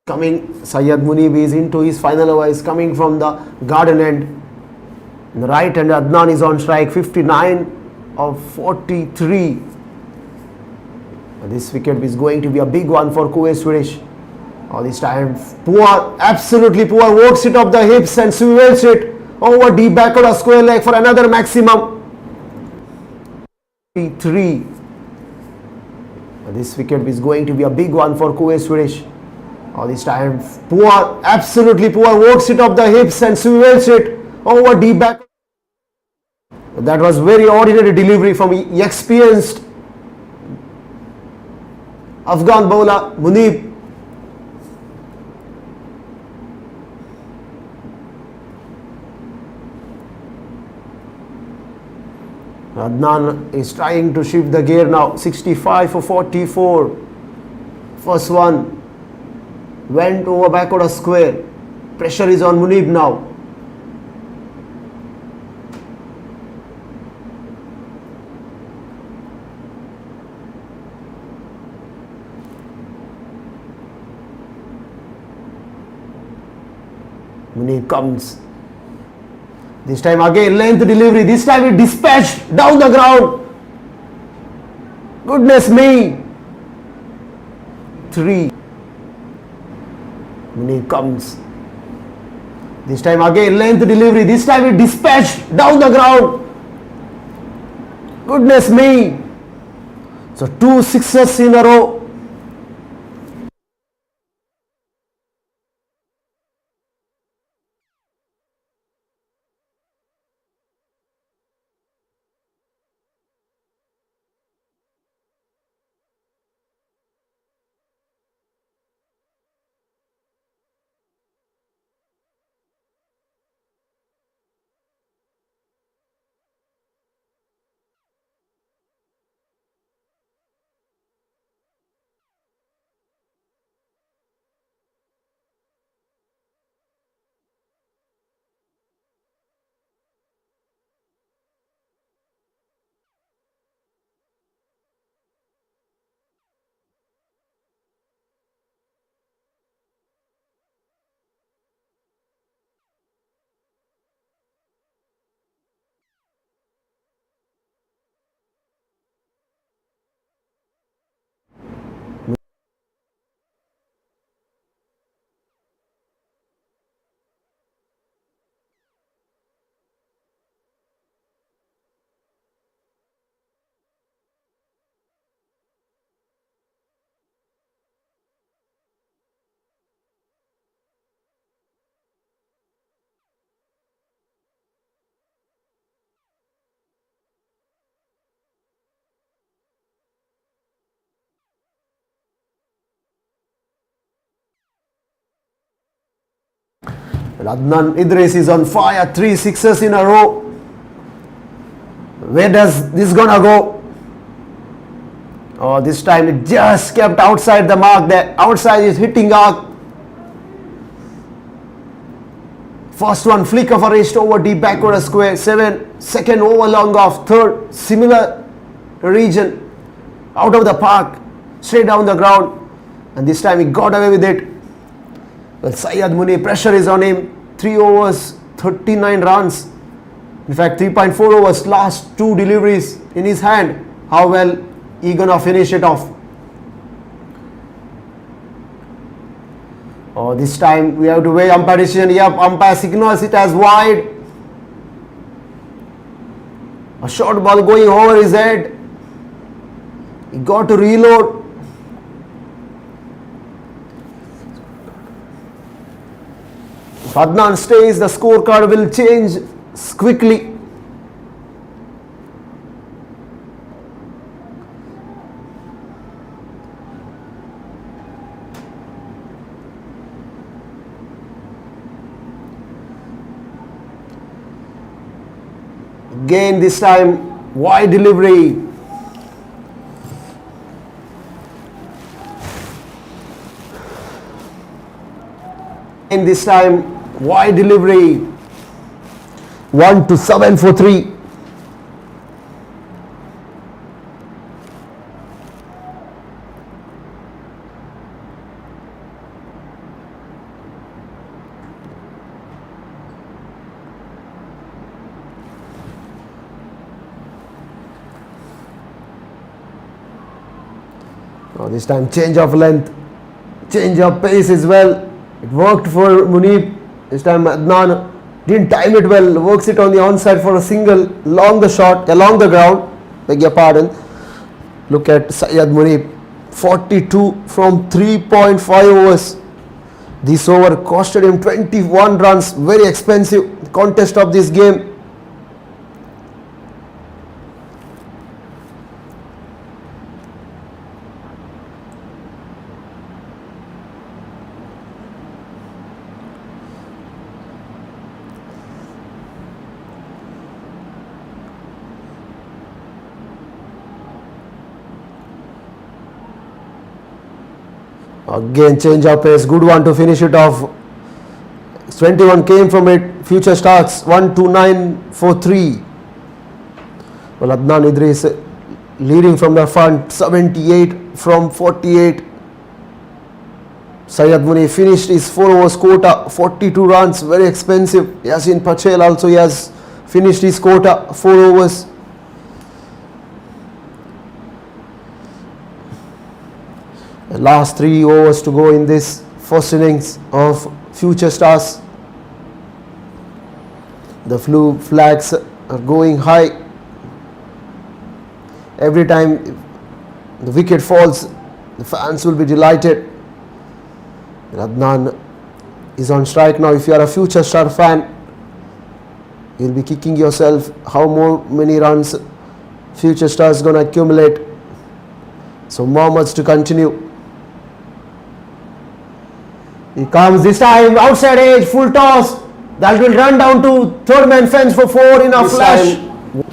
Coming, Syed Munib is into his final over, is coming from the garden end. In the right hand, Adnan is on strike, 59 of 43. This wicket is going to be a big one for Kuwait Swedish. All this time, poor, absolutely poor, works it off the hips and swivels it over deep backward a square leg for another maximum. 3. This wicket is going to be a big one for Kuwait Swedish. All this time, poor, absolutely poor, works it off the hips and swivels it over deep back. That was very ordinary delivery from experienced Afghan bowler Munib. Adnan is trying to shift the gear now. 65 for 44. First one went over backward a square. Pressure is on Munib now. Munib comes. This time again length delivery. This time it dispatched down the ground. Goodness me. 3. Munib comes. This time again length delivery. This time it dispatched down the ground. Goodness me. So 2 sixes in a row. Well, Adnan Idris is on fire. 3 sixes in a row. Where does this gonna go? Oh, this time it just kept outside the mark. The outside is hitting arc. First one flick of a wrist over deep backward a square. 7. Second over long off. Third similar region. Out of the park. Straight down the ground. And this time he got away with it. Well, Syed Munib, pressure is on him. 3 overs, 39 runs. In fact, 3.4 overs, last 2 deliveries in his hand. How well he gonna finish it off? Oh, this time we have to weigh umpire decision. Yep, umpire signals it as wide. A short ball going over his head. He got to reload. If Adnan stays, the scorecard will change quickly. Again, this time wide delivery. And this time wide delivery. 1 to 7 for 3. Now this time change of length, change of pace as well. It worked for Munib. This time Adnan didn't time it well. Works it on the onside for a single along the shot, along the ground. Beg your pardon. Look at Syed Munib. 42 from 3.5 overs. This over costed him 21 runs. Very expensive contest of this game. Again change of pace, good one to finish it off. 21 came from it. Future starts 1 to 9 for 3. Well, Adnan Idris leading from the front, 78 from 48. Syed Munib finished his 4 overs quota, 42 runs, very expensive. Yasin Patel also he has finished his quota, 4 overs. The last 3 overs to go in this first innings of Future Stars. The blue flags are going high. Every time the wicket falls, the fans will be delighted. Adnan is on strike now. If you are a Future Star fan, you'll be kicking yourself how many runs Future Star is going to accumulate. So Mohammed's to continue. He comes this time, outside edge, full toss. That will run down to third man fence for 4 in a This flash. time-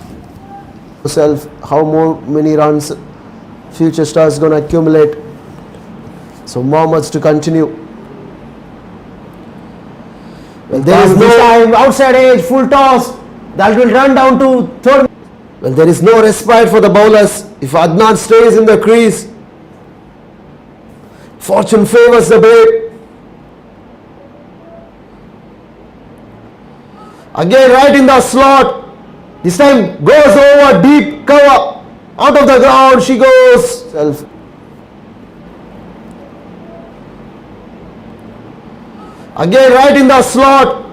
Yourself how many runs Future Star is going to accumulate. So Mohammed's to continue. Well, there is no time, outside edge, full toss. That will run down to third. Well, there is no respite for the bowlers. If Adnan stays in the crease, fortune favors the brave. Again right in the slot. This time goes over deep cover. Out of the ground she goes. Again right in the slot.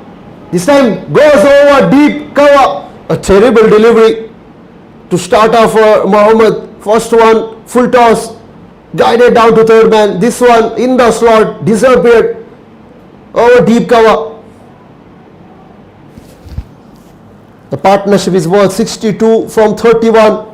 This time goes over deep cover. A terrible delivery to start off for Mohammed. First one full toss. Guided down to third man. This one in the slot. Disappeared. Over deep cover. The partnership is worth 62 from 31.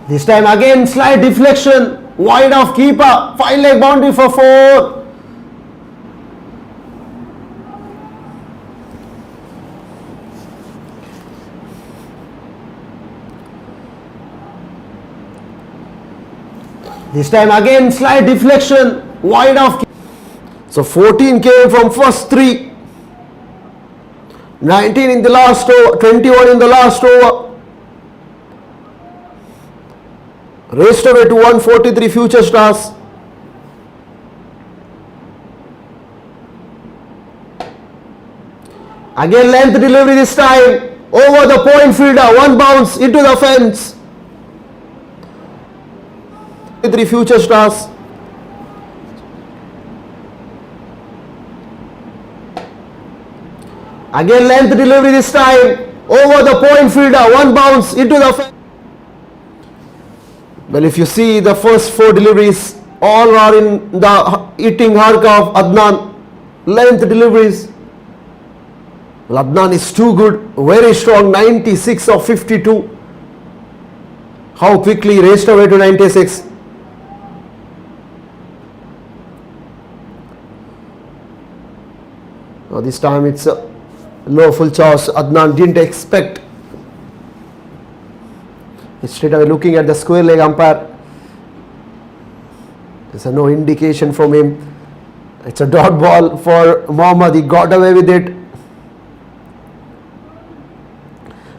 This time again slight deflection, wide of keeper, 5-leg boundary for 4. This time again slight deflection, wide of. So 14 came from first 3. 19 in the last over, 21 in the last over. Raced away to 143 Future Stars. Again length delivery this time. Over the point fielder, one bounce into the fence. 3 Future Stars. Again length delivery this time. Over the point fielder, one bounce into the fence. Well, if you see the first 4 deliveries, all are in the hitting arc of Adnan. Length deliveries. Well, Adnan is too good, very strong, 96 of 52. How quickly he raced away to 96. Now this time it's a low full toss. Adnan didn't expect. He's straight away looking at the square leg umpire. There's no indication from him. It's a dot ball for Mohammad. He got away with it.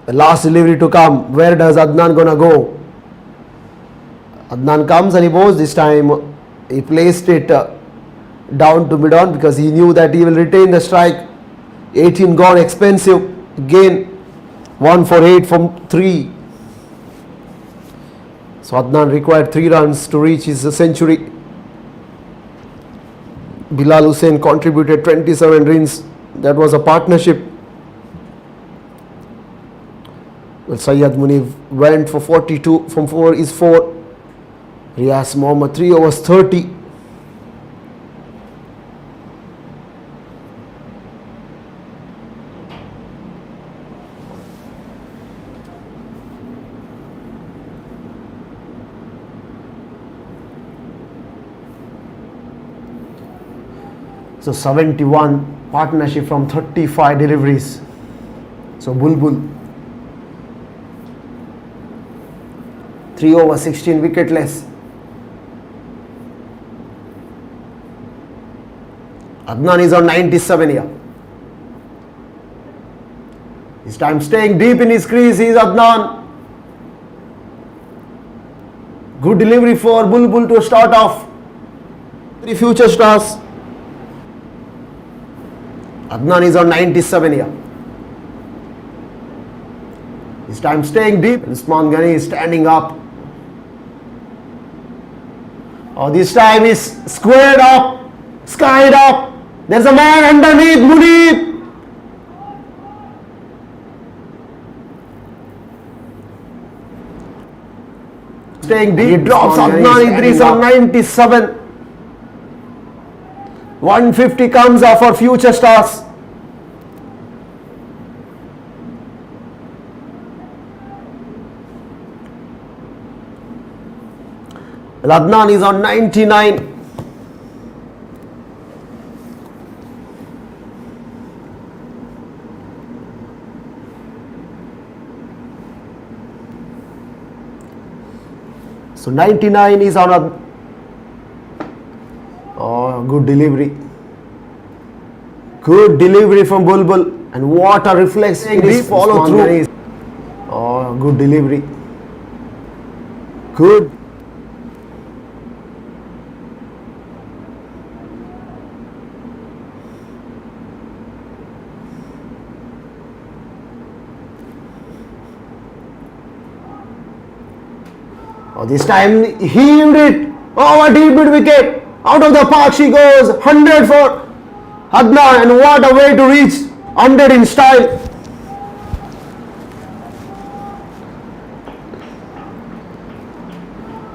The last delivery to come. Where does Adnan gonna go? Adnan comes and he bows. This time he placed it down to mid-on because he knew that he will retain the strike. 18 gone, expensive. Again 1 for 8 from 3. So Adnan required 3 runs to reach his century. Bilal Hussain contributed 27 runs. That was a partnership. Well, Syed Munif went for 42 from 4 is 4. Riyas Mohammad 3 overs 30. So 71 partnership from 35 deliveries. So Bulbul 3 over 16 wicketless. Adnan is on 97 here. This time staying deep in his crease is Adnan. Good delivery for Bulbul to start off. 3 Future Stars. Adnan is on 97 here. This time staying deep. Usman Ghani is standing up. Oh, this time is squared up, skied up. There's a man underneath Munib. Staying deep. He drops Adnan Idris on 97. 150 comes off for Future Stars. Adnan is on 99. So 99 is on a good delivery. Good delivery from Bulbul. And what a reflex in his follow through. Oh, good delivery. Good. Oh, this time he heaved it. Oh, a deep mid wicket. Out of the park she goes. 100 for Adnan. And what a way to reach 100 in style.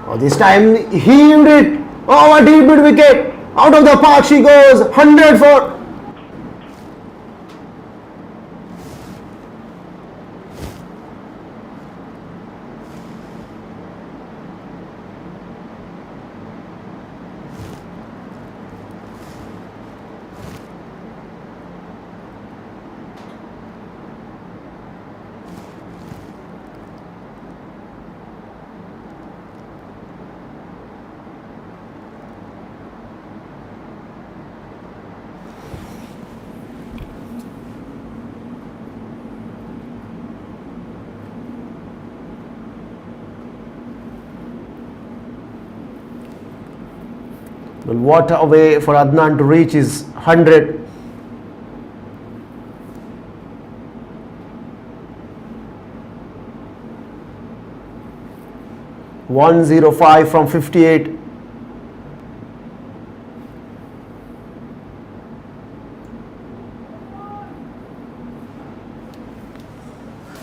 Oh, this time he heaved it. Oh, a deep mid wicket. Out of the park she goes. 100 for. Well, what a way for Adnan to reach his 100. .105 from 58.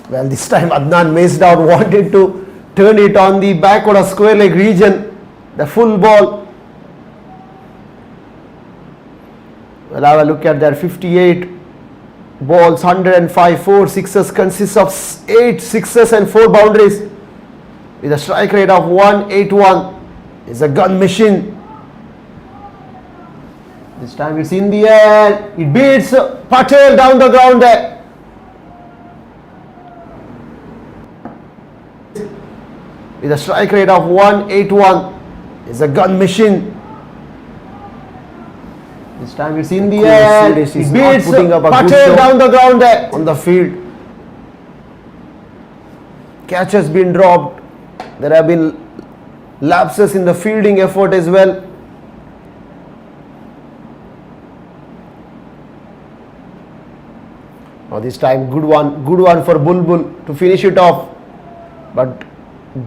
Well, this time Adnan missed out, wanted to turn it on the backward or square leg region, the full ball. Well, have a look at that. 58 balls, 105, 4 sixes, consists of 8 sixes and 4 boundaries, with a strike rate of 181. It's a gun machine. This time it's in the air. It beats Patel down the ground there. With a strike rate of 181. It's a gun machine. This time it's in the air. Swedish is not putting up a good show down the ground there on the field. Catch has been dropped. There have been lapses in the fielding effort as well. Now this time good one for Bulbul to finish it off. But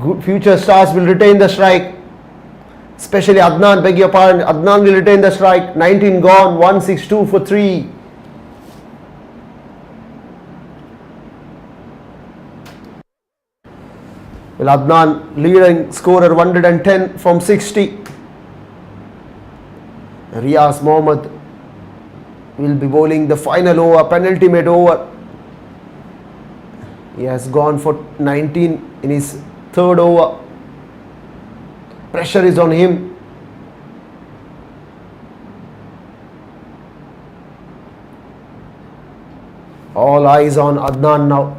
good future stars will retain the strike. Especially Adnan, beg your pardon. Adnan will retain the strike. 19 gone, 162 for 3. Well, Adnan leading scorer 110 from 60. Riaz Mohammed will be bowling the final over, penultimate over. He has gone for 19 in his third over. Pressure is on him. All eyes on Adnan now.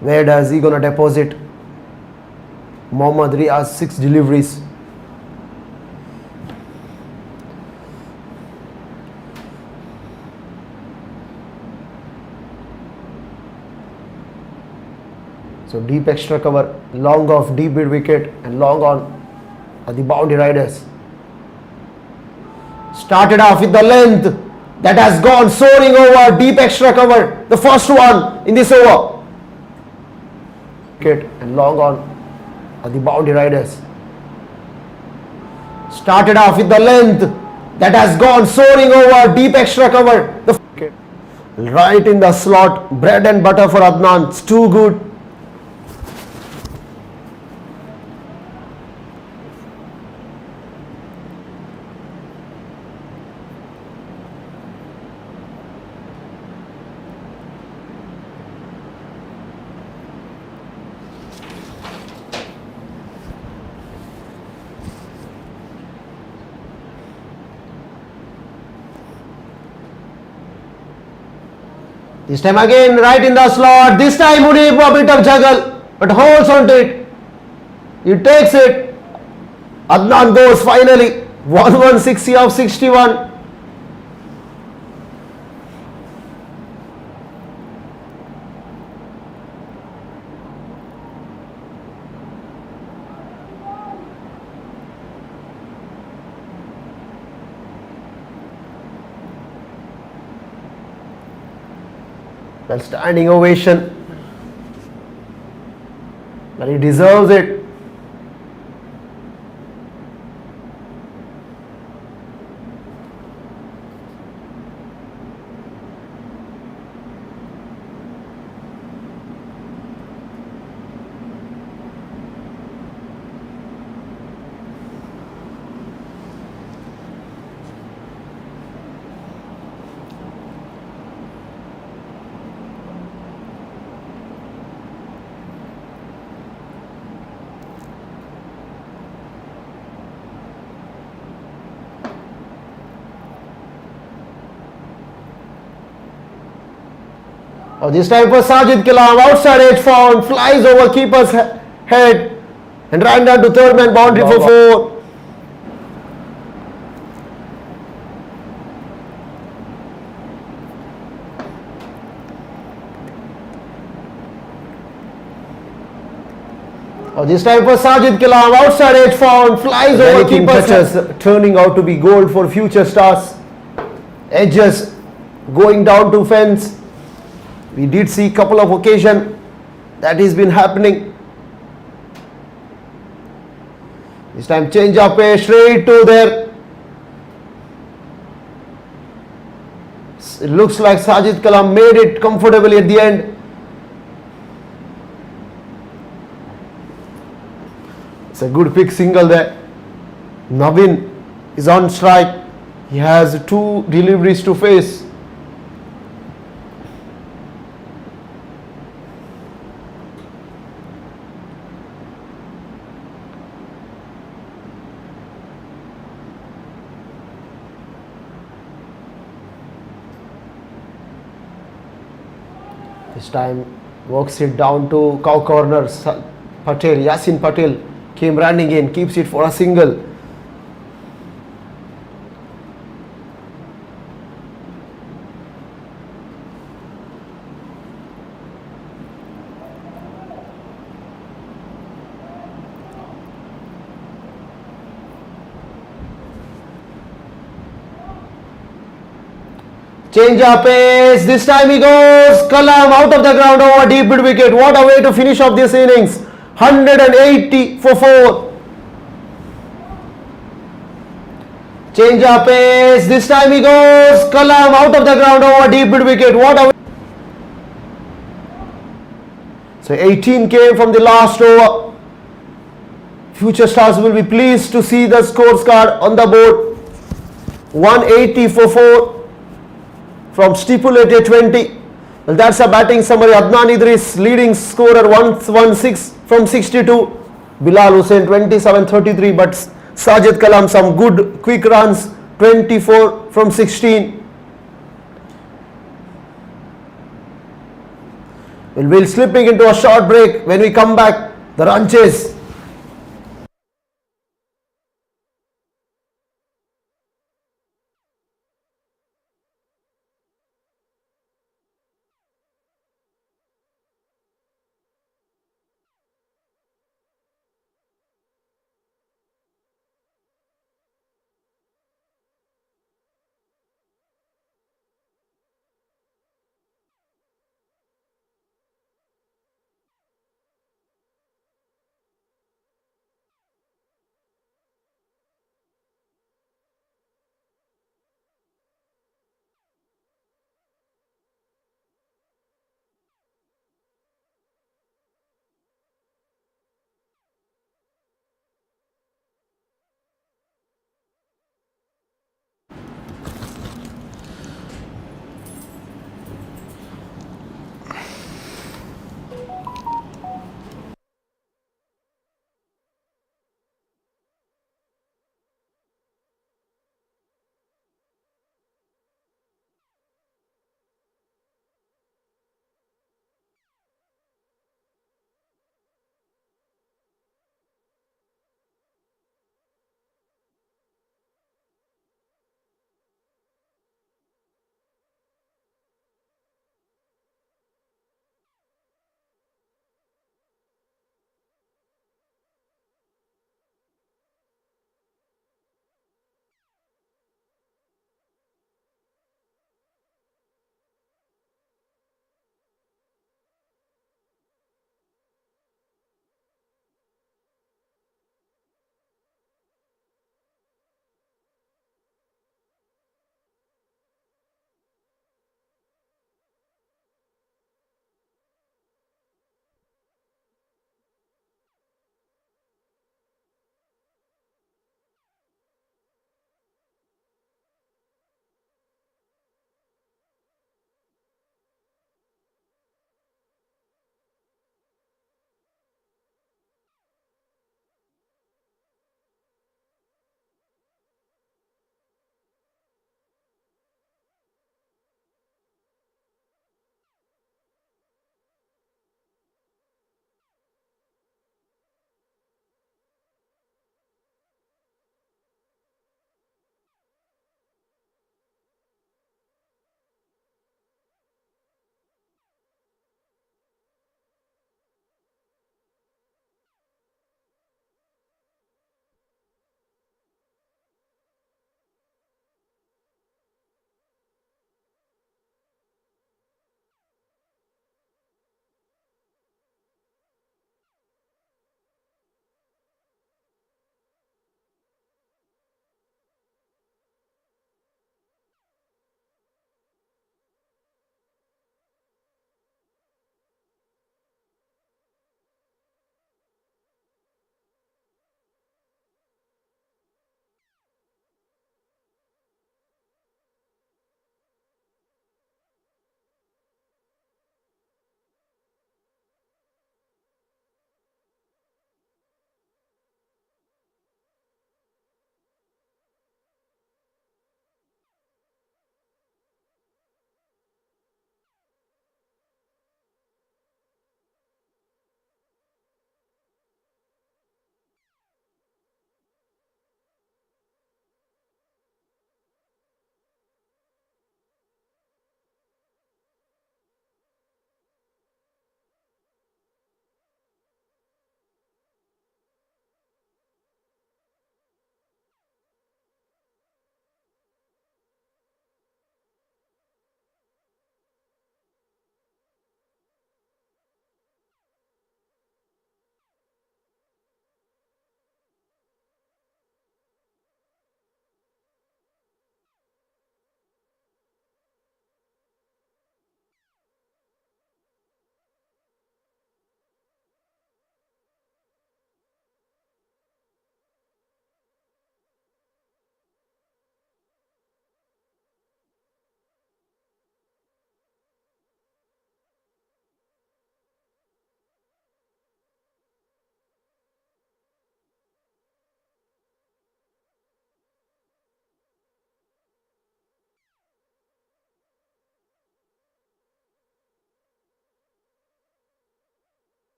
Where does he gonna deposit? Mohammad Riaz 6 deliveries. So deep extra cover, long off deep mid wicket and long on the boundary riders. Started off with the length that has gone soaring over deep extra cover. The first one in this over. Wicket and long on the boundary riders. Started off with the length that has gone soaring over deep extra cover. The wicket right in the slot. Bread and butter for Adnan. It's too good. This time again right in the slot. This time Munib a bit of juggle, but holds on to it. He takes it. Adnan goes finally. 160 of 61. Well, standing ovation. But he deserves it. Oh, this time for Sajid Kalam, outside edge found, flies over keeper's head and ran down to third man boundary for 4. Oh, this time for Sajid Kalam, outside edge found, flies over keeper's touches, turning out to be gold for future stars. Edges going down to fence. We did see couple of occasions that has been happening. This time change up pace straight to there. It looks like Sajid Kalam made it comfortably at the end. It's a good pick single there. Navin is on strike. He has 2 deliveries to face. This time works it down to cow corner. Patel, Yasin Patel came running in, keeps it for a single. Change up pace. This time he goes. Kalam out of the ground over deep mid wicket. What a way to finish off this innings. 180 for 4. Change up pace. This time he goes. Kalam out of the ground over deep mid wicket. What a way. So 18 came from the last over. Future stars will be pleased to see the scores card on the board. 180 for 4. From stipulated 20. Well, that's a batting summary. Adnan Idris leading scorer 116 from 62. Bilal Hussain 27-33, but Sajid Kalam some good quick runs 24 from 16. Well, we'll slipping into a short break. When we come back, the run chase.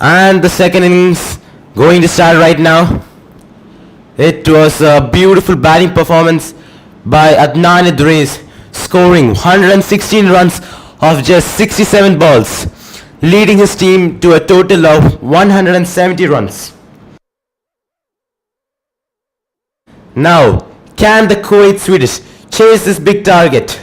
And the second innings going to start right now. It was a beautiful batting performance by Adnan Idris, scoring 116 runs of just 67 balls, leading his team to a total of 170 runs. Now, can the Kuwait Swedish chase this big target?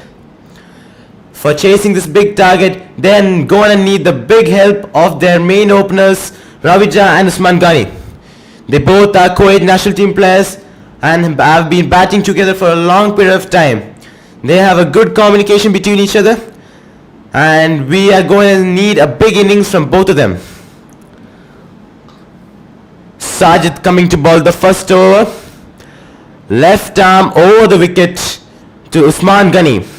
For chasing this big target, they're gonna need the big help of their main openers, Ravija and Usman Ghani. They both are Kuwait national team players and have been batting together for a long period of time. They have a good communication between each other, and we are going to need a big innings from both of them. Sajid coming to bowl the first over. Left arm over the wicket to Usman Ghani.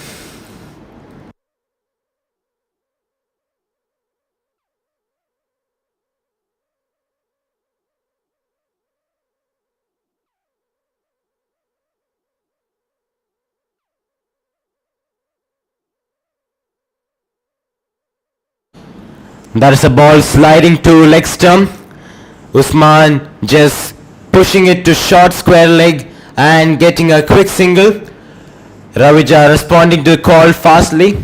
That is a ball sliding to leg stump. Usman just pushing it to short square leg and getting a quick single. Ravija responding to the call fastly.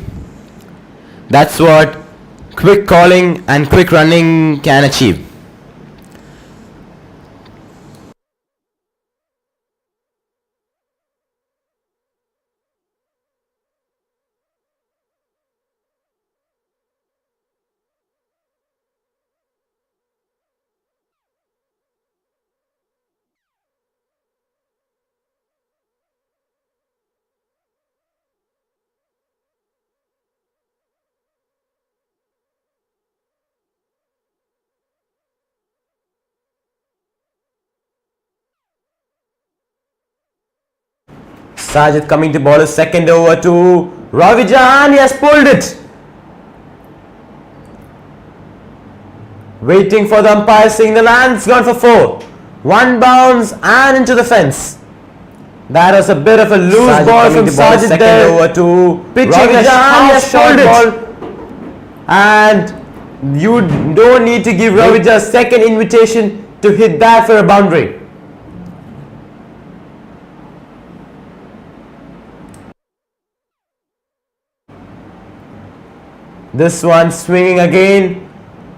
That's what quick calling and quick running can achieve. Sajid coming to bowl his second over to Ravija, and he has pulled it. Waiting for the umpire signal, and it's gone for 4. One bounce and into the fence. That was a bit of a loose ball from Sajid there. Over to pitching a short ball. And you don't need to give Ravija a second invitation to hit that for a boundary. This one swinging again,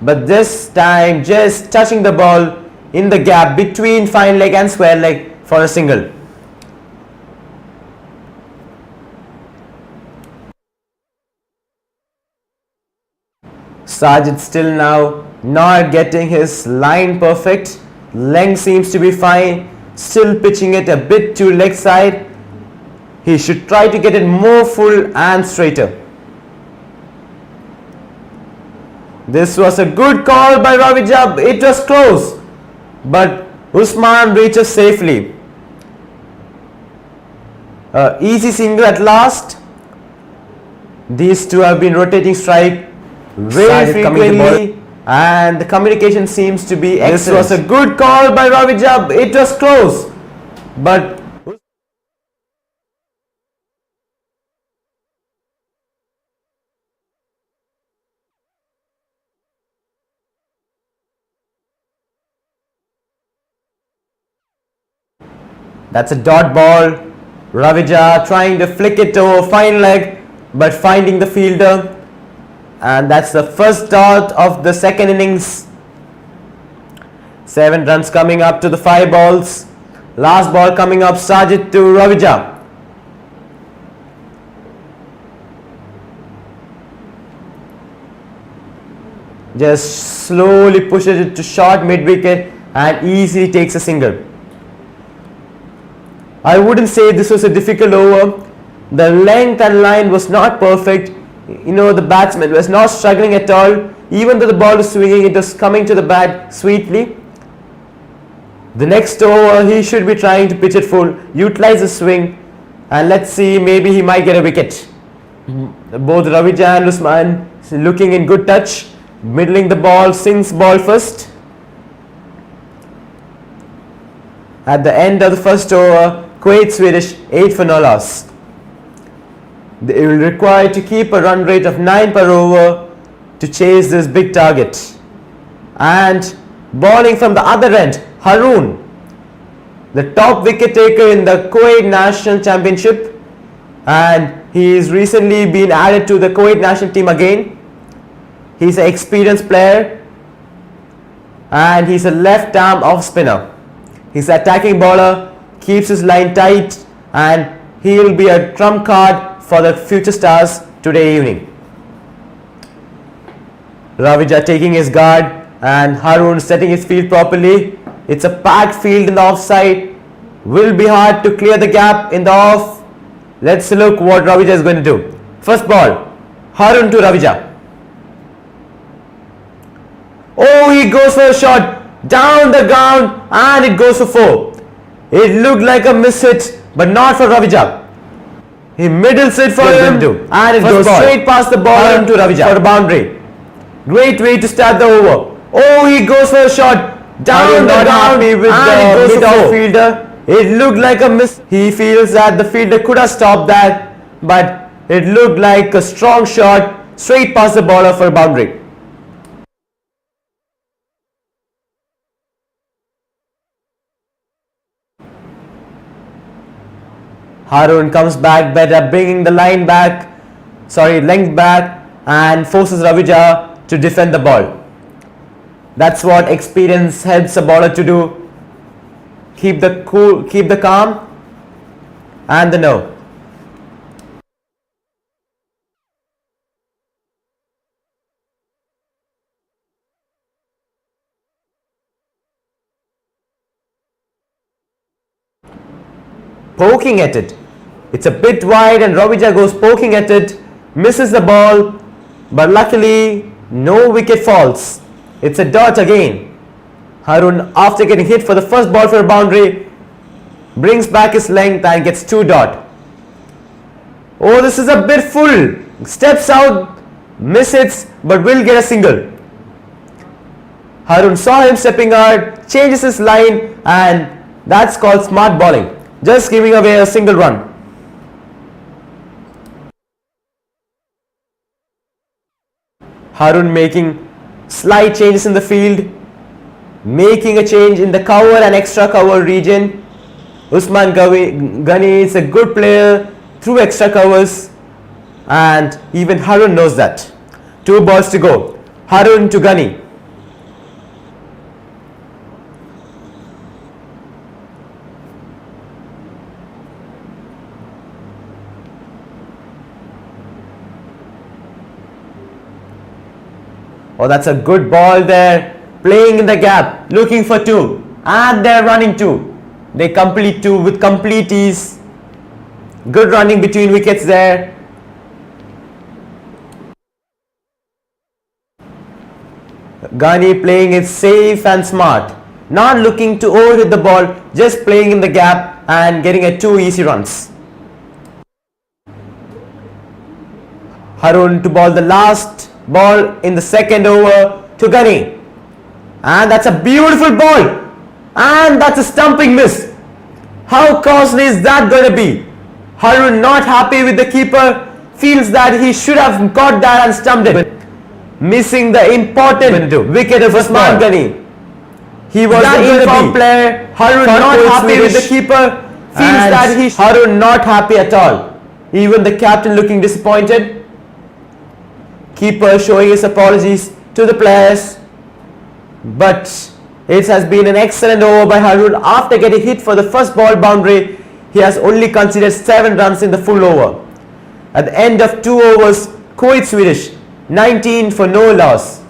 but this time just touching the ball in the gap between fine leg and square leg for a single. Sajid still now not getting his line perfect. Length seems to be fine. Still pitching it a bit to leg side. He should try to get it more full and straighter. This was a good call by Ravija. It was close, but Usman reaches safely. Easy single at last. These two have been rotating strike very frequently, and the communication seems to be excellent. This was a good call by Ravija. It was close, but that's a dot ball. Ravija trying to flick it over fine leg, but finding the fielder. And that's the first dot of the second innings. 7 runs coming up to the 5 balls. Last ball coming up, Sajid to Ravija. Just slowly pushes it to short mid wicket and easily takes a single. I wouldn't say this was a difficult over. The length and line was not perfect. You know, the batsman was not struggling at all. Even though the ball was swinging, it was coming to the bat sweetly. The next over, he should be trying to pitch it full, utilize the swing, and let's see, maybe he might get a wicket. Both Ravija and Usman looking in good touch, middling the ball, sinks ball first. At the end of the first over, Kuwait Swedish 8 for no loss. They will require to keep a run rate of 9 per over to chase this big target. And bowling from the other end, Haroon, the top wicket taker in the Kuwait National Championship, and he is recently been added to the Kuwait national team again. He's an experienced player and he's a left arm off spinner. He's an attacking bowler, keeps his line tight, and he will be a trump card for the future stars today evening. Ravija taking his guard and Haroon setting his field properly. It's a packed field in the offside. Will be hard to clear the gap in the off. Let's look what Ravija is going to do. First ball, Haroon to Ravija. Oh, he goes for a shot down the ground and it goes for 4. It looked like a miss hit, but not for Ravija. He middles it for him and it goes straight past the ball to Ravija for a boundary. Great way to start the over. Oh, he goes for a shot down the ground with the mid-off fielder. It looked like a miss. He feels that the fielder could have stopped that, but it looked like a strong shot straight past the bowler for a boundary. Haroon comes back better, bringing the length back, and forces Ravija to defend the ball. That's what experience helps a bowler to do. Keep the cool, keep the calm, and the no. Poking at it. It's a bit wide and Ravija goes poking at it, misses the ball, but luckily no wicket falls. It's a dot again. Haroon, after getting hit for the first ball for a boundary, brings back his length and gets 2 dot. Oh, this is a bit full. Steps out, misses, but will get a single. Haroon saw him stepping out, changes his line, and that's called smart bowling. Just giving away a single run. Haroon making slight changes in the field, making a change in the cover and extra cover region. Usman Ghani is a good player through extra covers, and even Haroon knows that. 2 balls to go. Haroon to Ghani. Oh, that's a good ball there. Playing in the gap, looking for 2. And they're running 2. They complete 2 with complete ease. Good running between wickets there. Ghani playing it safe and smart. Not looking to overhit the ball, just playing in the gap and getting a 2 easy runs. Haroon to bowl the last ball in the second over to Ghani, and that's a beautiful ball, and that's a stumping miss. How costly is that going to be? Haroon not happy with the keeper, feels that he should have got that and stumped it, missing the important wicket of Usman Ghani. He was the informed player. Haroon not happy with the keeper, feels that Haroon not happy at all. Even the captain looking disappointed. Keeper showing his apologies to the players, but it has been an excellent over by Haroon. After getting hit for the first ball boundary, he has only considered 7 runs in the full over. At the end of 2 overs, Kuwait Swedish 19 for no loss.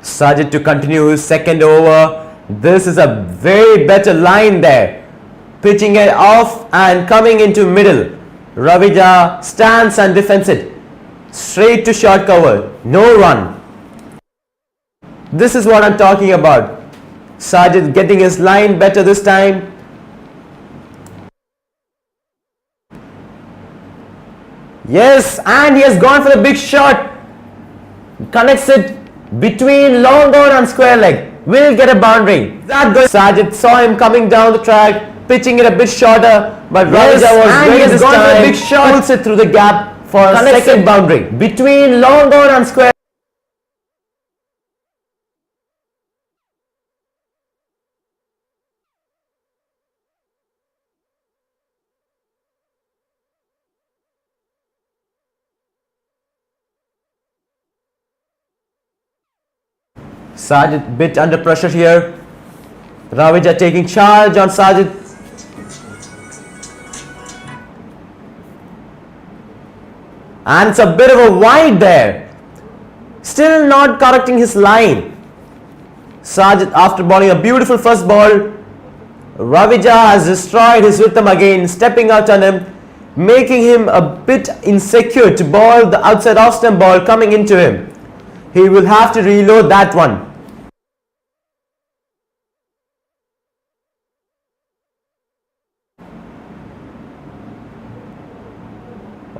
Sajid to continue his second over. This is a very better line there. Pitching it off and coming into middle. Ravija stands and defends it. Straight to short cover. No run. This is what I'm talking about. Sajid getting his line better this time. Yes, and he has gone for the big shot. Connects it between long on and square leg. Will get a boundary. That goes. Sajid saw him coming down the track, pitching it a bit shorter, but Yes, Ravija was and ready he has this gone for a time. big shot. Pulls it through the gap for a Connects second it boundary between long on and square. Sajid bit under pressure here. Ravija taking charge on Sajid. And it's a bit of a wide there. Still not correcting his line. Sajid, after bowling a beautiful first ball, Ravija has destroyed his rhythm again, stepping out on him, making him a bit insecure to bowl the outside off stump ball coming into him. He will have to reload that one.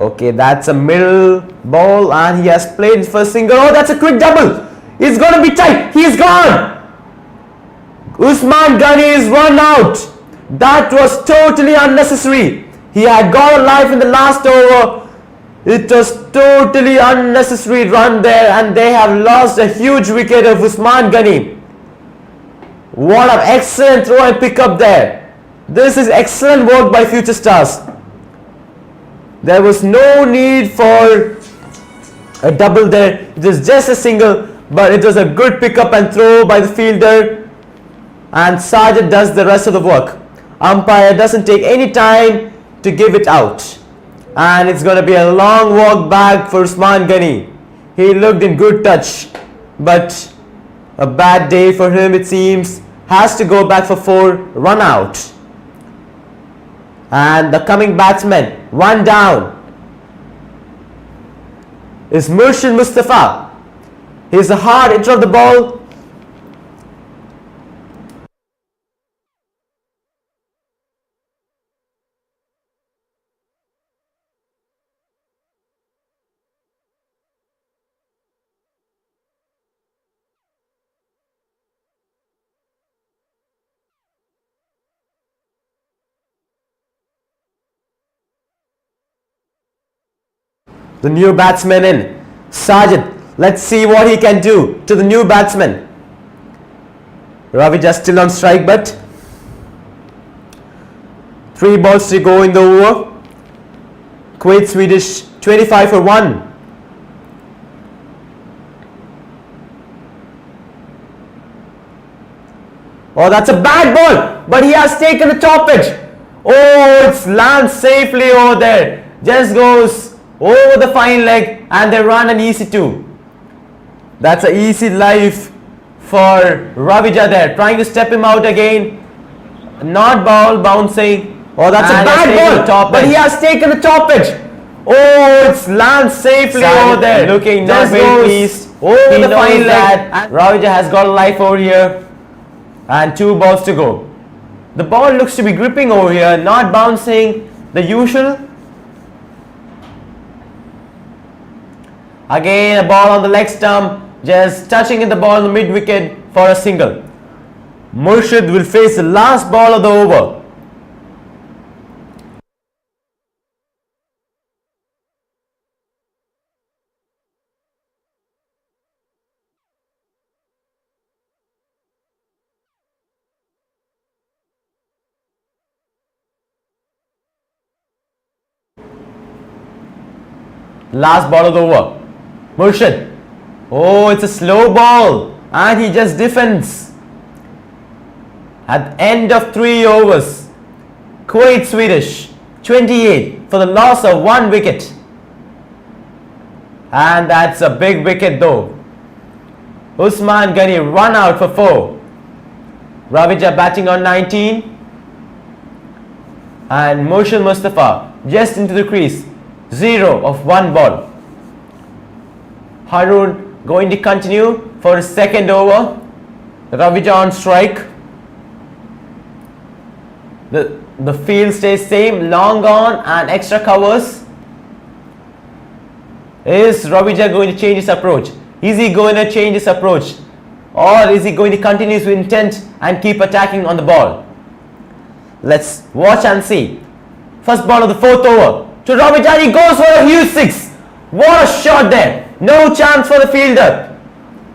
Okay, that's a middle ball and he has played his first single. Oh, that's a quick double. It's going to be tight. He's gone. Usman Ghani is run out. That was totally unnecessary. He had got a life in the last over. It was totally unnecessary run there and they have lost a huge wicket of Usman Ghani. What an excellent throw and pick up there. This is excellent work by Future Stars. There was no need for a double there. It was just a single, but it was a good pick up and throw by the fielder. And Sajid does the rest of the work. Umpire doesn't take any time to give it out. And it's going to be a long walk back for Usman Ghani. He looked in good touch, but a bad day for him it seems. Has to go back for 4, run out. And the coming batsman, one down, is Murshid Mustafa. He's a hard hitter of the ball. The new batsman in. Sajid, let's see what he can do to the new batsman. Ravija still on strike, but 3 balls to go in the over. Kuwait Swedish 25 for 1. Oh, that's a bad ball, but he has taken the top edge. Oh, it's lands safely over there. Just goes over the fine leg and they run an easy 2. That's an easy life for Ravija there. Trying to step him out again. Not ball bouncing. Oh, that's a bad ball, but he has taken the top edge. Oh, it's lands safely over there. Looking not very pleased. Over the fine leg. Ravija has got a life over here. And 2 balls to go. The ball looks to be gripping over here, not bouncing the usual. Again a ball on the leg stump, just touching in the ball in the mid wicket for a single. Murshid will face the last ball of the over. Last ball of the over. Murshid. Oh, it's a slow ball and he just defends. At the end of 3 overs, Kuwait Swedish 28 for the loss of 1 wicket. And that's a big wicket though. Usman Ghani run out for 4. Ravija batting on 19. And Murshid Mustafa just into the crease. 0 of 1 ball. Harun going to continue for his second over. Ravija on strike. The field stays same, long on and extra covers. Is Ravija going to change his approach? Is he going to change his approach? Or is he going to continue his intent and keep attacking on the ball? Let's watch and see. First ball of the 4th over to Ravija. He goes for a huge 6. What a shot there. No chance for the fielder.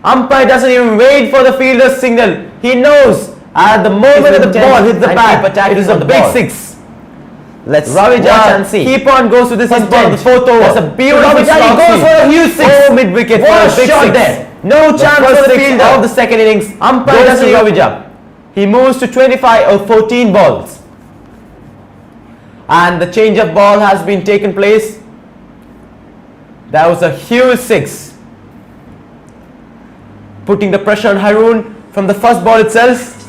Umpire doesn't even wait for the fielder's signal. He knows at the moment the ball hits the bat, it is a big 6. Let's watch and see. Keep on goes to this intent. The 4th over. That's a beautiful Ravija. He goes for a huge 6. Oh, mid wicket. What a big shot there. No chance for the fielder of the second innings. Umpire doesn't Ravija. He moves to 25 or 14 balls. And the change of ball has been taken place. That was a huge 6. Putting the pressure on Haroon from the first ball itself.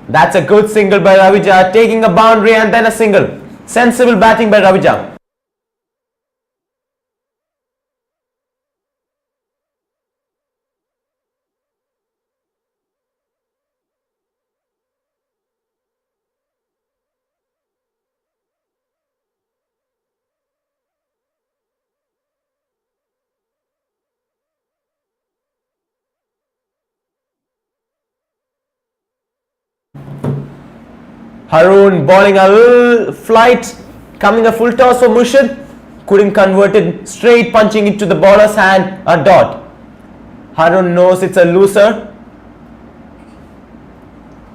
That's a good single by Ravija, taking a boundary and then a single. Sensible batting by Ravija. Haroon bowling a little flight, coming a full toss for Murshid. Couldn't convert it, straight punching it to the bowler's hand, a dot. Haroon knows it's a loser.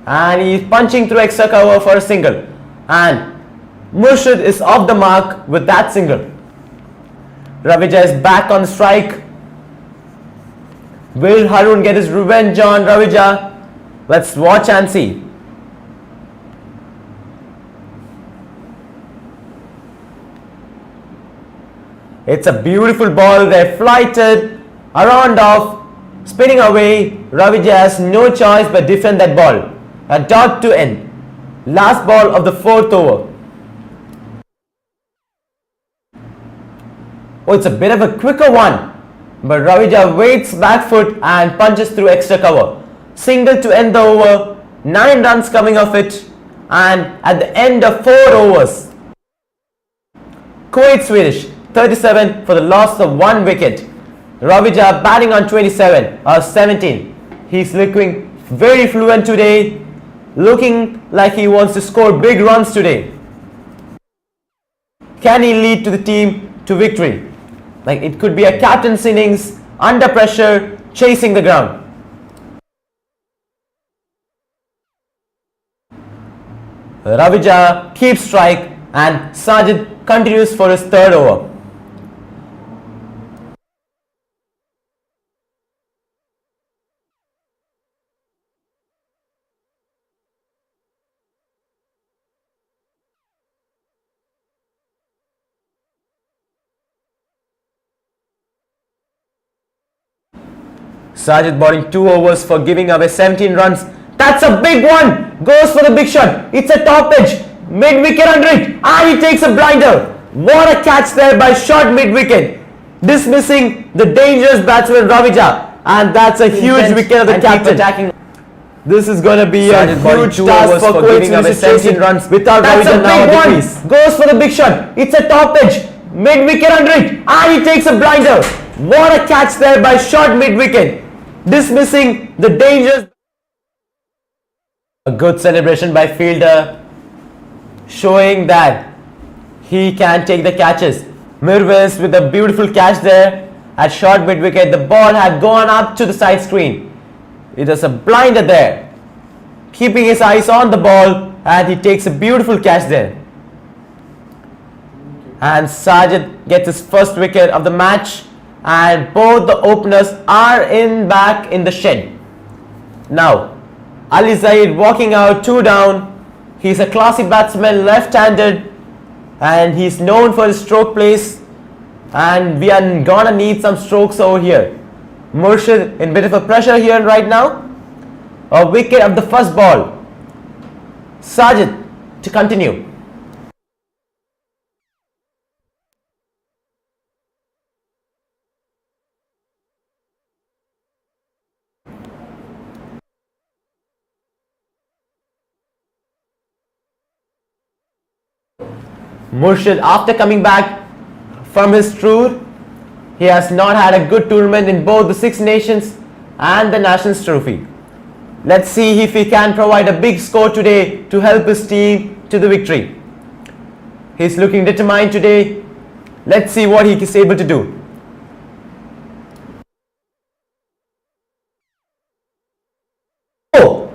And he's punching through extra cover for a single. And Murshid is off the mark with that single. Ravija is back on strike. Will Haroon get his revenge on Ravija? Let's watch and see. It's a beautiful ball. They're flighted, around off, spinning away. Ravija has no choice but defend that ball. A dot to end. Last ball of the 4th over. Oh, it's a bit of a quicker one. But Ravija waits back foot and punches through extra cover. Single to end the over. 9 runs coming off it. And at the end of 4 overs, Kuwait Swedish 37 for the loss of 1 wicket. Ravija batting on 27 or 17. He's looking very fluent today. Looking like he wants to score big runs today. Can he lead to the team to victory? Like it could be a captain's innings, under pressure, chasing the ground. Ravija keeps strike and Sajid continues for his 3rd over. Sajid bowling 2 overs for giving away 17 runs. That's a big one. Goes for the big shot. It's a top edge. Mid wicket under it. And he takes a blinder. What a catch there by short mid wicket. Dismissing the dangerous batsman Ravija. And that's a huge wicket of the captain. This is going to be a huge task for giving away 17 runs without Ravija now at the crease. Goes for the big shot. It's a top edge. Mid wicket under it. And he takes a blinder. What a catch there by short mid wicket. Dismissing the dangerous. A good celebration by fielder, showing that he can take the catches. Mirwais with a beautiful catch there at short mid wicket. The ball had gone up to the side screen. It was a blinder there. Keeping his eyes on the ball, and he takes a beautiful catch there. And Sajid gets his first wicket of the match. And both the openers are back in the shed. Now, Ali Zaid walking out 2 down. He's a classy batsman, left-handed, and he's known for his stroke plays. And we are gonna need some strokes over here. Murshid in bit of a pressure here right now. A wicket of the first ball. Sajid to continue. Murshid, after coming back from his tour, he has not had a good tournament in both the Six Nations and the Nations Trophy. Let's see if he can provide a big score today to help his team to the victory. He's looking determined today. Let's see what he is able to do. Oh,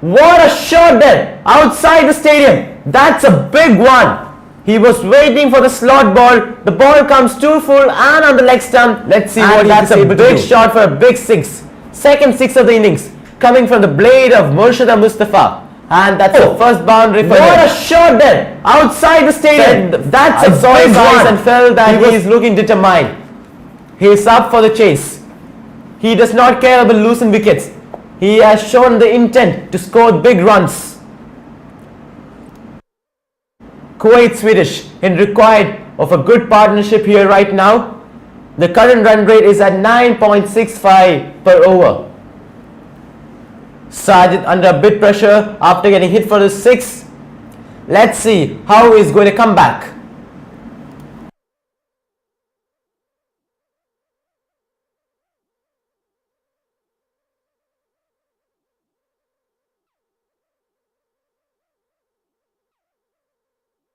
what a shot there outside the stadium. That's a big one. He was waiting for the slot ball. The ball comes too full and on the leg stump. Let's see what he is able to do. That's a big shot for a big six. Second six of the innings coming from the blade of Murshid Mustafa. And that's the first boundary for him. What a shot there outside the stadium. That's a big one. And felt that he is looking determined. He is up for the chase. He does not care about losing wickets. He has shown the intent to score big runs. Kuwait Swedish in required of a good partnership here right now. The current run rate is at 9.65 per over. Sajid under a bit pressure after getting hit for the six. Let's see how he's going to come back.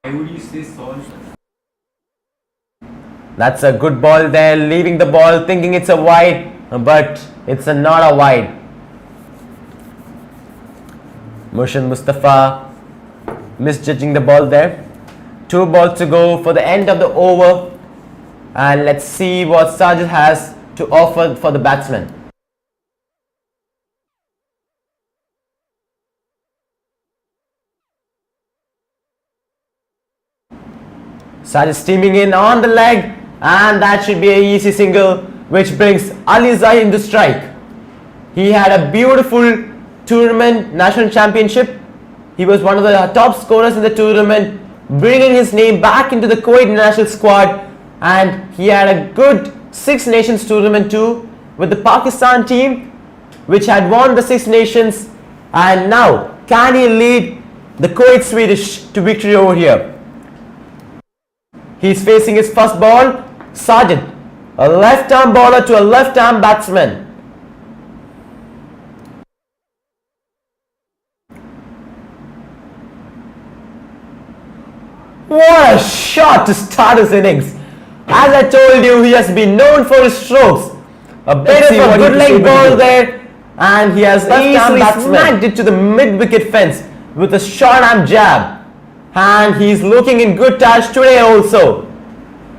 Why would you say salt? That's a good ball there, leaving the ball thinking it's a wide, but it's not a wide. Murshid Mustafa misjudging the ball there. 2 balls to go for the end of the over, and let's see what Sajid has to offer for the batsman. Sajid steaming in on the leg, and that should be an easy single, which brings Ali Zahid into strike. He had a beautiful tournament, national championship. He was one of the top scorers in the tournament, bringing his name back into the Kuwait national squad, and he had a good Six Nations tournament too with the Pakistan team, which had won the Six Nations. And now, can he lead the Kuwait Swedish to victory over here? He's facing his first ball. Sajid, a left-arm bowler to a left-arm batsman. What a shot to start his innings. As I told you, he has been known for his strokes. A bit of a good leg ball there, and he has easily smacked it to the mid-wicket fence with a short-arm jab. And he's looking in good touch today also.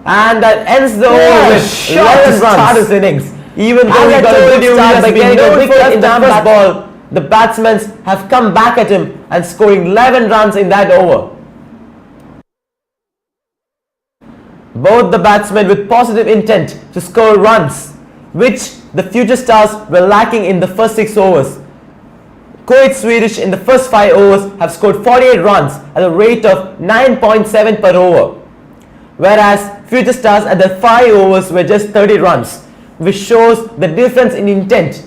And that ends the over with 11 runs. His innings. Even though he got a good start by getting a wicket in the first ball, the batsmen have come back at him and scoring 11 runs in that over. Both the batsmen with positive intent to score runs, which the future stars were lacking in the first 6 overs. Kuwait Swedish in the first 5 overs have scored 48 runs at a rate of 9.7 per over, whereas future stars at the 5 overs were just 30 runs, which shows the difference in intent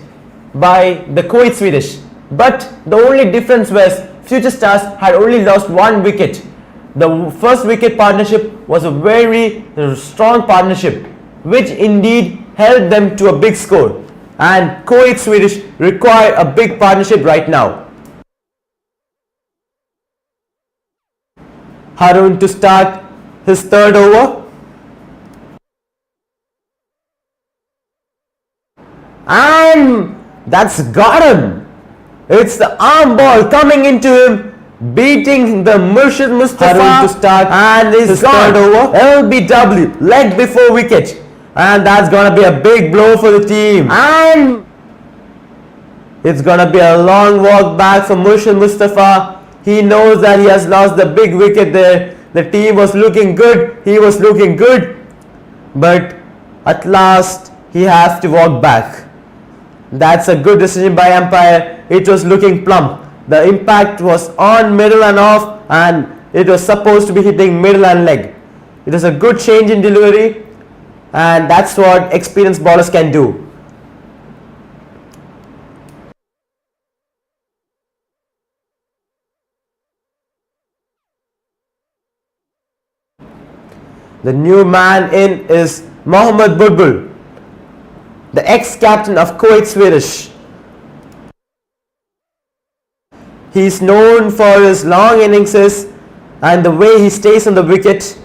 by the Kuwait Swedish. But the only difference was future stars had only lost 1 wicket. The first wicket partnership was a very strong partnership, which indeed helped them to a big score. And Kuwait Swedish require a big partnership right now. Harun to start his 3rd over. And that's got him. It's the arm ball coming into him, beating the Murshid Mustafa. Harun to start, and his 3rd over. LBW, leg before wicket. And that's gonna be a big blow for the team. And it's gonna be a long walk back for Murshid Mustafa. He knows that he has lost the big wicket there. The team was looking good. He was looking good. But at last, he has to walk back. That's a good decision by umpire. It was looking plump. The impact was on middle and off, and it was supposed to be hitting middle and leg. It was a good change in delivery, and that's what experienced bowlers can do. The new man in is Mohammad Bulbul, the ex-captain of Kuwait Swedish. He is known for his long innings and the way he stays on the wicket.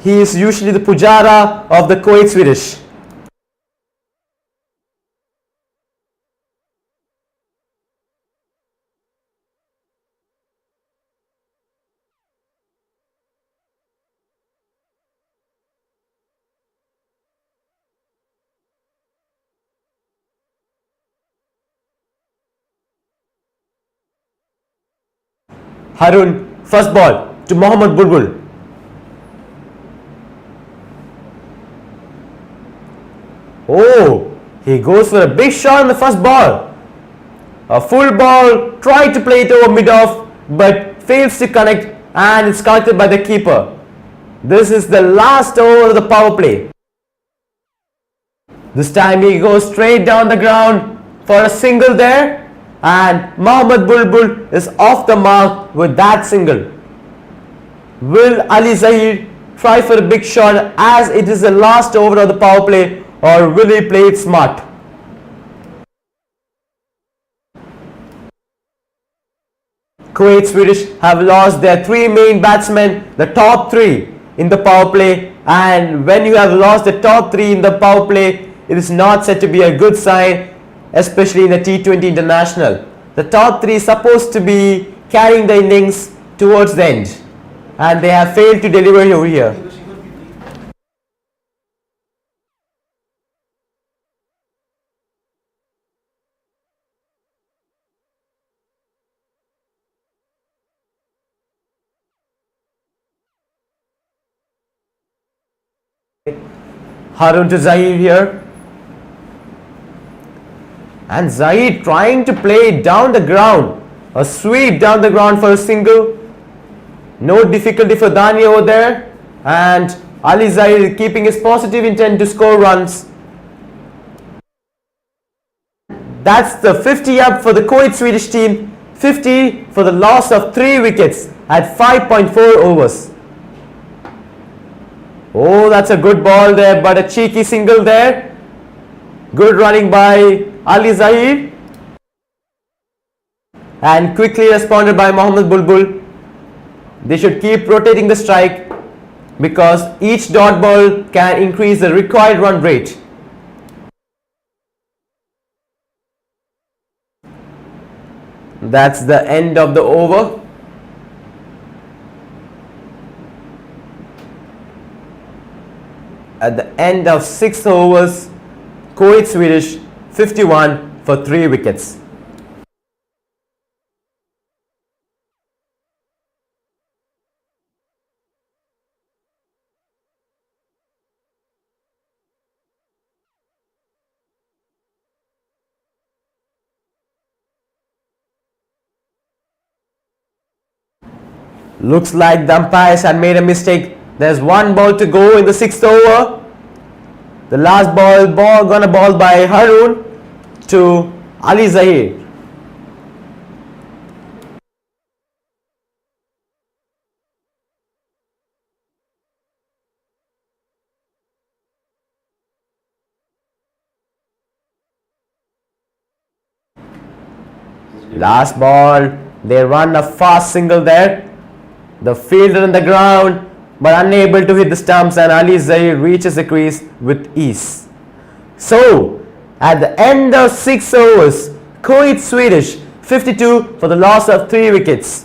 He is usually the Pujara of the Kuwait Swedish. Harun, first ball to Mohammad Bulbul. Oh, he goes for a big shot on the first ball. A full ball, tried to play it over mid-off, but fails to connect, and it's connected by the keeper. This is the last over of the power play. This time he goes straight down the ground for a single there, and Mohammad Bulbul is off the mark with that single. Will Ali Zahir try for a big shot as it is the last over of the power play, or will he play it smart? Kuwait Swedish have lost their three main batsmen, the top three in the power play, and when you have lost the top three in the power play, it is not said to be a good sign, especially in the T20 international. The top three is supposed to be carrying the innings towards the end, and they have failed to deliver over here. Harun to Zahir here, and Zahir trying to play down the ground, a sweep down the ground for a single. No difficulty for Dani over there, and Ali Zahir keeping his positive intent to score runs. That's the 50 up for the Kuwait Swedish team, 50 for the loss of 3 wickets at 5.4 overs. Oh, that's a good ball there, but a cheeky single there. Good running by Ali Zahir, and quickly responded by Mohammad Bulbul. They should keep rotating the strike because each dot ball can increase the required run rate. That's the end of the over. At the end of 6 overs, Kuwait Swedish 51 for 3 wickets. Looks like the umpires had made a mistake. There's 1 ball to go in the 6th over. The last ball gonna ball by Harun to Ali Zahir. Last ball, they run a fast single there. The fielder on the ground, but unable to hit the stumps, and Ali Zahir reaches the crease with ease. So, at the end of 6 overs, Kuwait Swedish 52 for the loss of 3 wickets.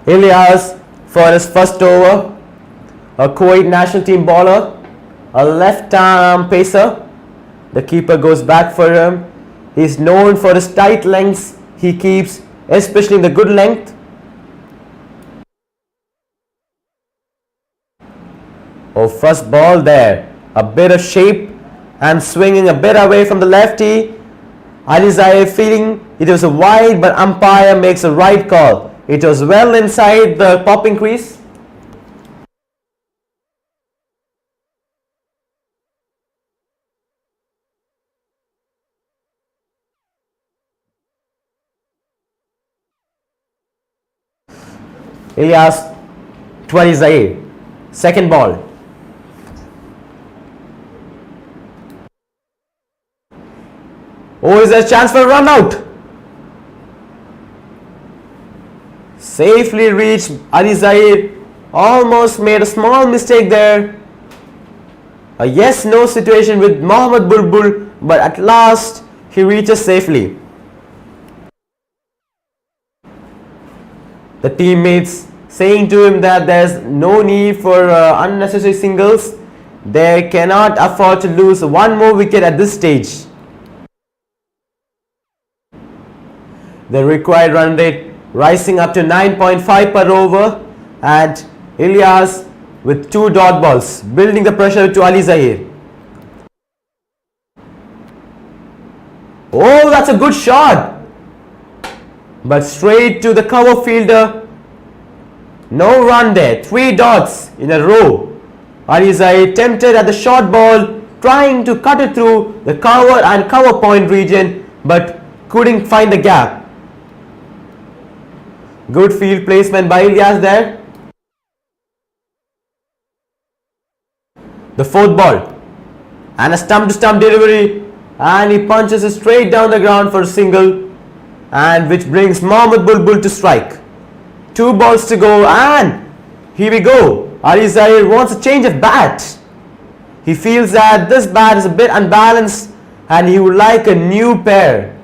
Ilyas for his first over, a Kuwait national team bowler, a left arm pacer. The keeper goes back for him. He is known for his tight lengths he keeps, especially in the good length. Oh, first ball there, a bit of shape and swinging a bit away from the lefty. Ali Zahir feeling it was a wide, but umpire makes a right call. It was well inside the popping crease. Ilyas to Ali Zahir. Second ball. Oh, is there a chance for a run out? Safely reached. Ali Zahir almost made a small mistake there. A yes-no situation with Mohammad Bulbul, but at last he reaches safely. The teammates saying to him that there's no need for unnecessary singles. They cannot afford to lose one more wicket at this stage. The required run rate rising up to 9.5 per over, and Ilyas with 2 dot balls building the pressure to Ali Zahir. Oh, that's a good shot, but straight to the cover fielder. No run there. 3 dots in a row. Ali Zahir tempted at the short ball, trying to cut it through the cover and cover point region, but couldn't find the gap. Good field placement by Ilyas there. The 4th ball and a stump to stump delivery, and he punches it straight down the ground for a single, and which brings Mohammad Bulbul to strike. 2 balls to go, and here we go. Ali Zahir wants a change of bat. He feels that this bat is a bit unbalanced and he would like a new pair.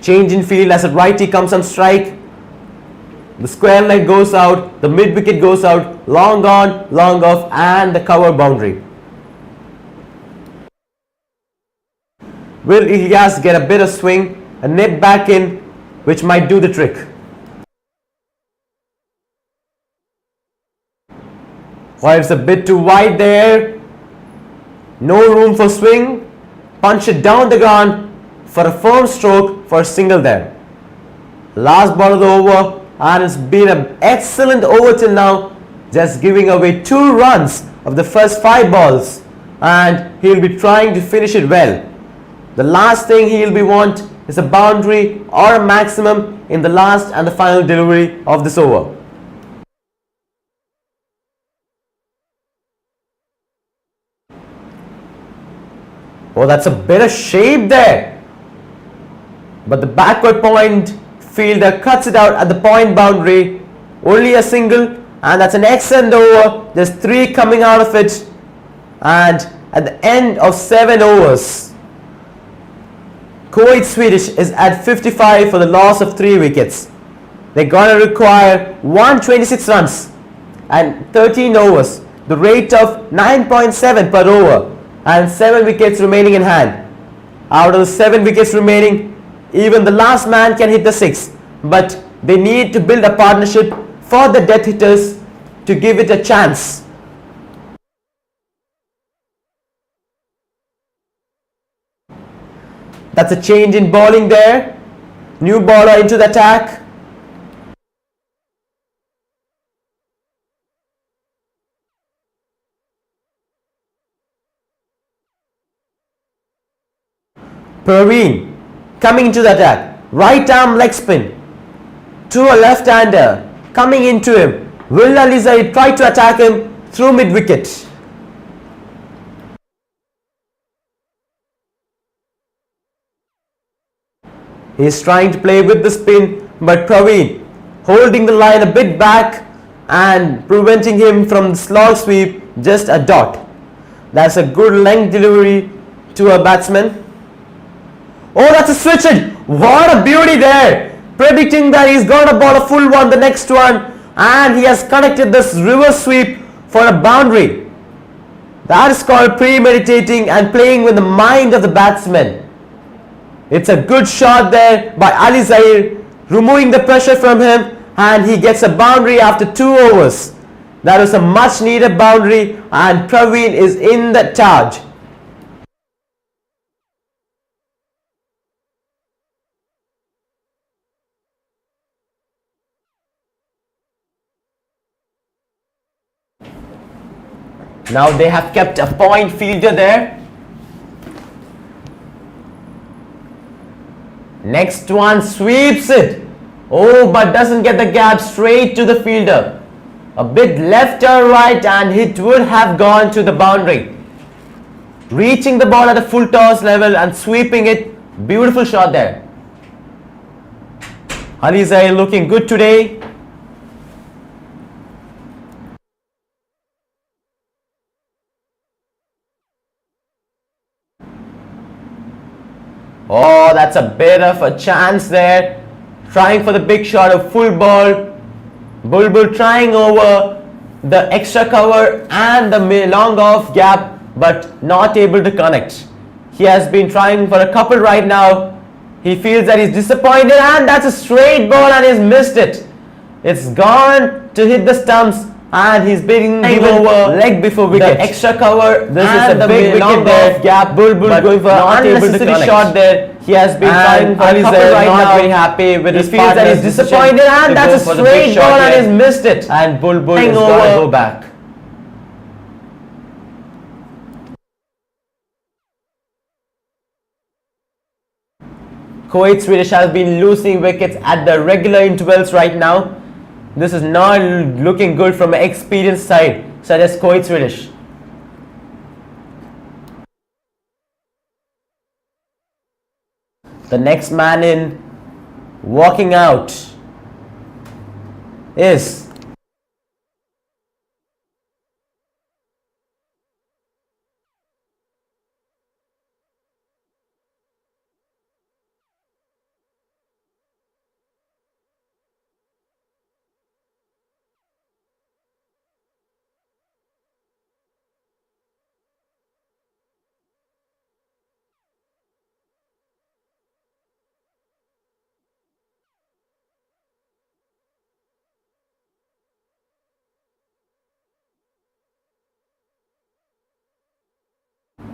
Change in field as a righty comes on strike. The square leg goes out, the mid wicket goes out, long on, long off, and the cover boundary. Will Ilyas get a bit of swing, a nip back in, which might do the trick? Or it's a bit too wide there. No room for swing. Punch it down the ground for a firm stroke for a single there. Last ball of the over, and it's been an excellent over till now, just giving away 2 runs of the first 5 balls, and he'll be trying to finish it well. The last thing he'll be want is a boundary or a maximum in the last and the final delivery of this over. Oh, that's a bit of shape there, but the backward point fielder cuts it out at the point boundary. Only a single, and that's an excellent over. There's 3 coming out of it, and at the end of 7 overs, Kuwait Swedish is at 55 for the loss of 3 wickets. They're going to require 126 runs and 13 overs, the rate of 9.7 per over, and 7 wickets remaining in hand. Out of the 7 wickets remaining, even the last man can hit the 6, but they need to build a partnership for the death hitters to give it a chance. That's a change in bowling there. New bowler into the attack. Praveen coming into the attack. Right arm leg spin to a left-hander coming into him. Will Ali Zahir try to attack him through mid-wicket? He's trying to play with the spin, but Praveen holding the line a bit back and preventing him from the slog sweep, just a dot. That's a good length delivery to a batsman. Oh, that's a switch in. What a beauty there. Predicting that he's going to bowl a full one, the next one, and he has connected this reverse sweep for a boundary. That is called premeditating and playing with the mind of the batsman. It's a good shot there by Ali Zahir, removing the pressure from him, and he gets a boundary after 2 overs. That was a much needed boundary, and Praveen is in the charge. Now they have kept a point fielder there. Next one sweeps it. Oh, but doesn't get the gap, straight to the fielder. A bit left or right, and it would have gone to the boundary. Reaching the ball at the full toss level and sweeping it. Beautiful shot there. Ali Zahir looking good today. Oh, that's a bit of a chance there. Trying for the big shot of full ball. Bulbul trying over the extra cover and the long off gap, but not able to connect. He has been trying for a couple right now. He feels that he's disappointed, and that's a straight ball and he's missed it. It's gone to hit the stumps, and he's being given over leg before wicket. The extra cover. This is a big wicket there. Gap. Bulbul going for an unnecessary shot there. He has been trying for a couple right now. Not very happy with his feels that he's disappointed, and that's a straight ball and he's missed it. And Bulbul is going to go back. Kuwait Swedish has been losing wickets at the regular intervals right now. This is not looking good from an experienced side such as Kuwait Swedish. The next man in walking out is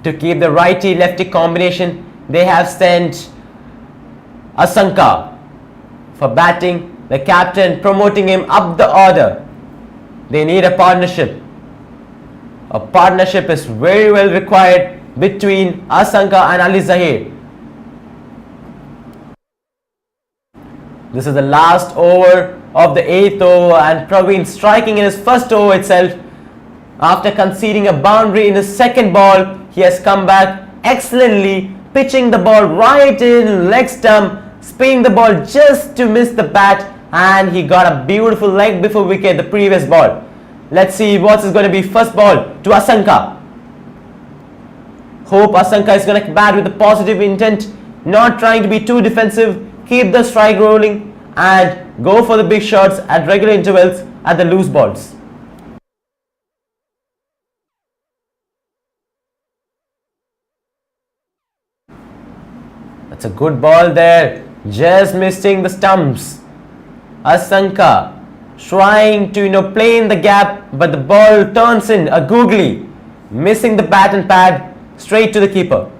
to keep the righty-lefty combination. They have sent Asanka for batting. The captain promoting him up the order. They need a partnership. A partnership is very well required between Asanka and Ali Zahir. This is the last over of the 8th over, and Praveen striking in his first over itself. After conceding a boundary in his second ball, he has come back excellently, pitching the ball right in leg stump, spinning the ball just to miss the bat, and he got a beautiful leg before wicket the previous ball. Let's see what is going to be first ball to Asanka. Hope Asanka is going to bat with a positive intent, not trying to be too defensive, keep the strike rolling and go for the big shots at regular intervals at the loose balls. That's a good ball there, just missing the stumps. Asanka trying to play in the gap, but the ball turns in a googly, missing the bat and pad straight to the keeper.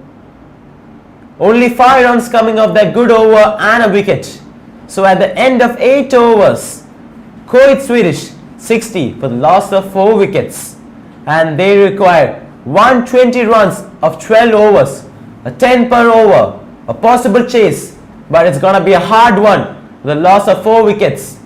Only 5 runs coming off that good over and a wicket. So at the end of 8 overs, Kuwait Swedish 60 for the loss of 4 wickets, and they require 120 runs of 12 overs, a 10 per over, a possible chase, but it's gonna be a hard one with the loss of 4 wickets.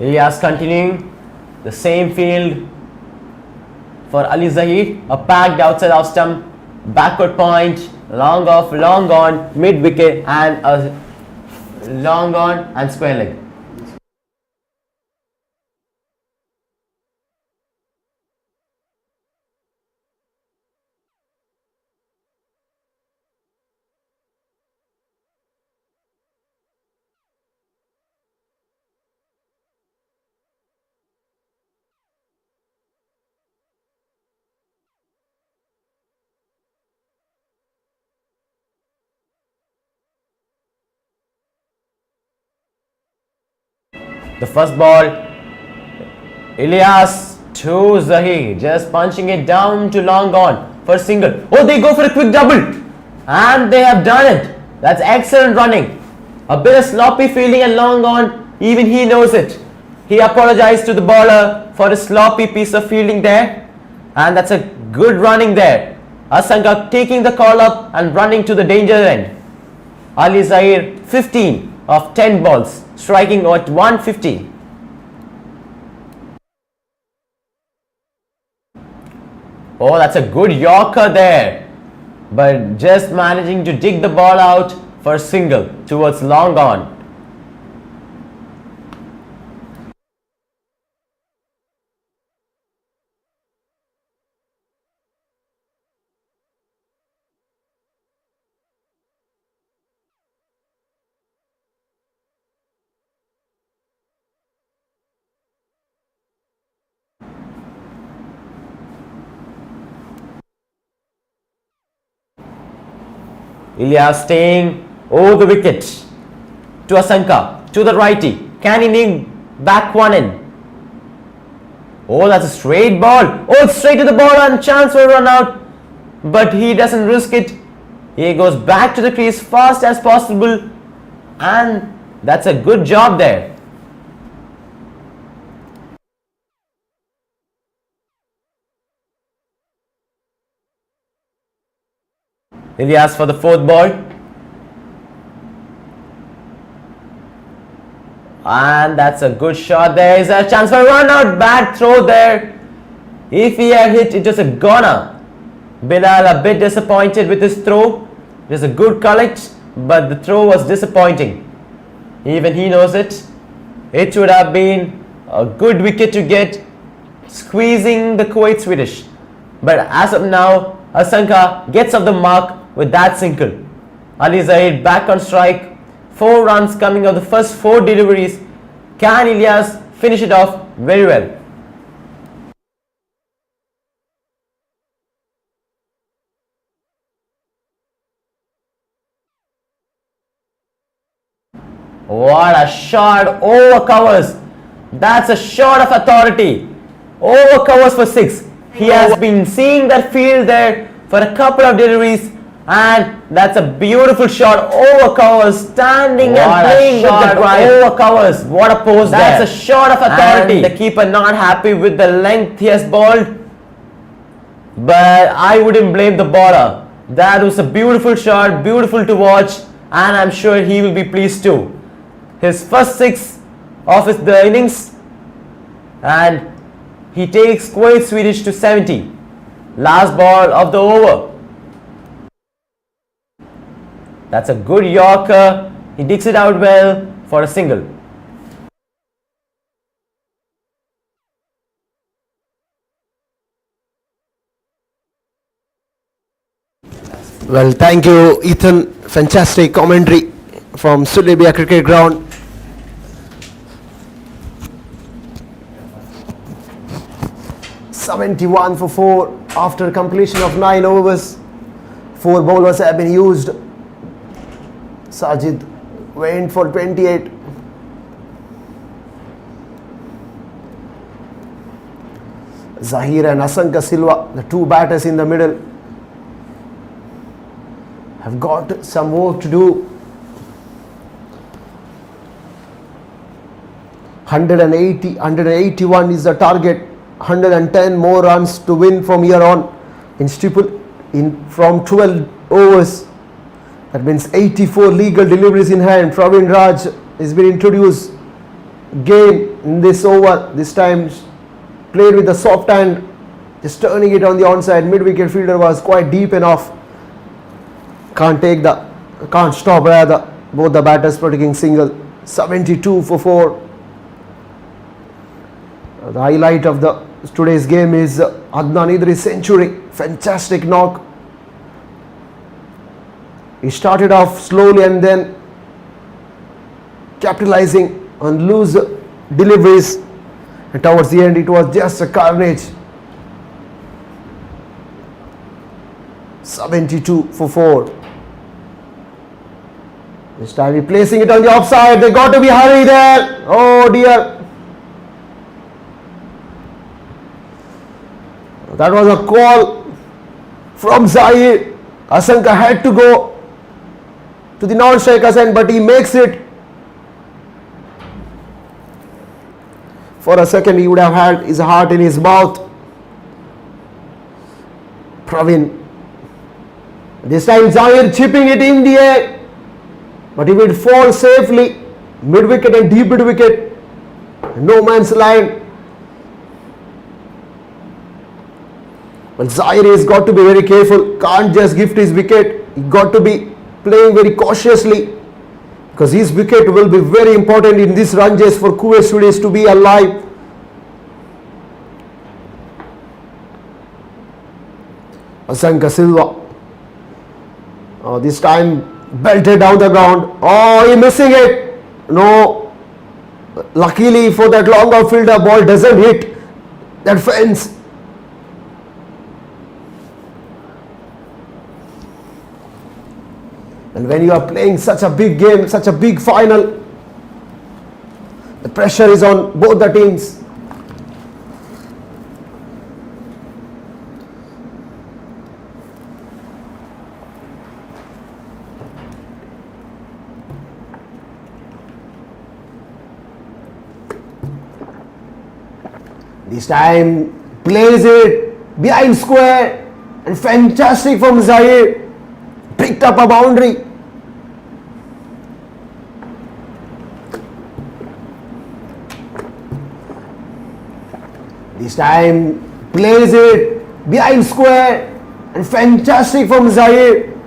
Ilyas continuing the same field for Ali Zahir, a packed outside off stump, backward point, long off, long on, mid wicket, and a long on and square leg. The first ball, Ilyas to Zahir, just punching it down to long on for a single. Oh, they go for a quick double, and they have done it. That's excellent running. A bit of sloppy fielding and long on, even he knows it. He apologized to the bowler for a sloppy piece of fielding there, and that's a good running there. Asanka taking the call up and running to the danger end. Ali Zahir 15 of 10 balls, striking at 150. Oh, that's a good Yorker there, but just managing to dig the ball out for a single towards long on. Ilyas staying over the wicket to Asanka, to the righty. Can he ning back one in? Oh, that's a straight ball. Oh, it's straight to the ball and chance for a run out. But he doesn't risk it. He goes back to the crease fast as possible. And that's a good job there. Ilyas for the fourth ball. And that's a good shot. There is a chance for a run out. Bad throw there. If he had hit, it was a goner. Bilal a bit disappointed with his throw. It was a good collect, but the throw was disappointing. Even he knows it. It would have been a good wicket to get, squeezing the Kuwait Swedish. But as of now, Asanka gets off the mark with that single. Ali Zahid back on strike. 4 runs coming of the first 4 deliveries. Can Ilyas finish it off very well? What a shot over covers. That's a shot of authority. Over covers for 6. He has been seeing that field there for a couple of deliveries, and that's a beautiful shot over covers, standing and playing with the drive. Over covers. What a pose there. That's a shot of authority. And the keeper not happy with the length he has bowled, but I wouldn't blame the bowler. That was a beautiful shot, beautiful to watch, and I'm sure he will be pleased too. His first 6 of the innings, and he takes Kuwait Swedish to 70. Last ball of the over. That's a good Yorker. He digs it out well for a single. Well, thank you, Ethan. Fantastic commentary from Sulaibiya cricket ground. "71 for 4 after completion of 9 overs. 4 bowlers have been used. Sajid went for 28. Zahir and Asanka Silva, the 2 batters in the middle, have got some work to do. 181 is the target. 110 more runs to win from here on from 12 overs. That means 84 legal deliveries in hand. Praveen Raj has been introduced again in this over. This time played with the soft hand, just turning it on the onside. Mid-wicket fielder was quite deep enough. Can't stop rather. Both the batters protecting single. 72 for 4. The highlight of today's game is Adnan Idris' century. Fantastic knock. He started off slowly and then capitalizing on loose deliveries, and towards the end it was just a carnage. 72 for 4. This time replacing it on the offside. They got to be hurry there. Oh dear. That was a call from Zahir. Asanka had to go to the non-striker's end, but he makes it. For a second he would have had his heart in his mouth. Praveen. This time Zahir chipping it in the air, but he will fall safely. Mid-wicket and deep mid-wicket. No man's line. Well, Zahir has got to be very careful. Can't just gift his wicket. He got to be playing very cautiously, because his wicket will be very important in this run chase for Kuwait Swedish to be alive. Asanka Silva. Oh, this time belted down the ground. Oh, he missing it. No. Luckily for that long outfielder, ball doesn't hit that fence. And when you are playing such a big game, such a big final, the pressure is on both the teams. This time plays it behind square, and fantastic from Zahir. Picked up a boundary. This time plays it behind square, and fantastic from Zahir.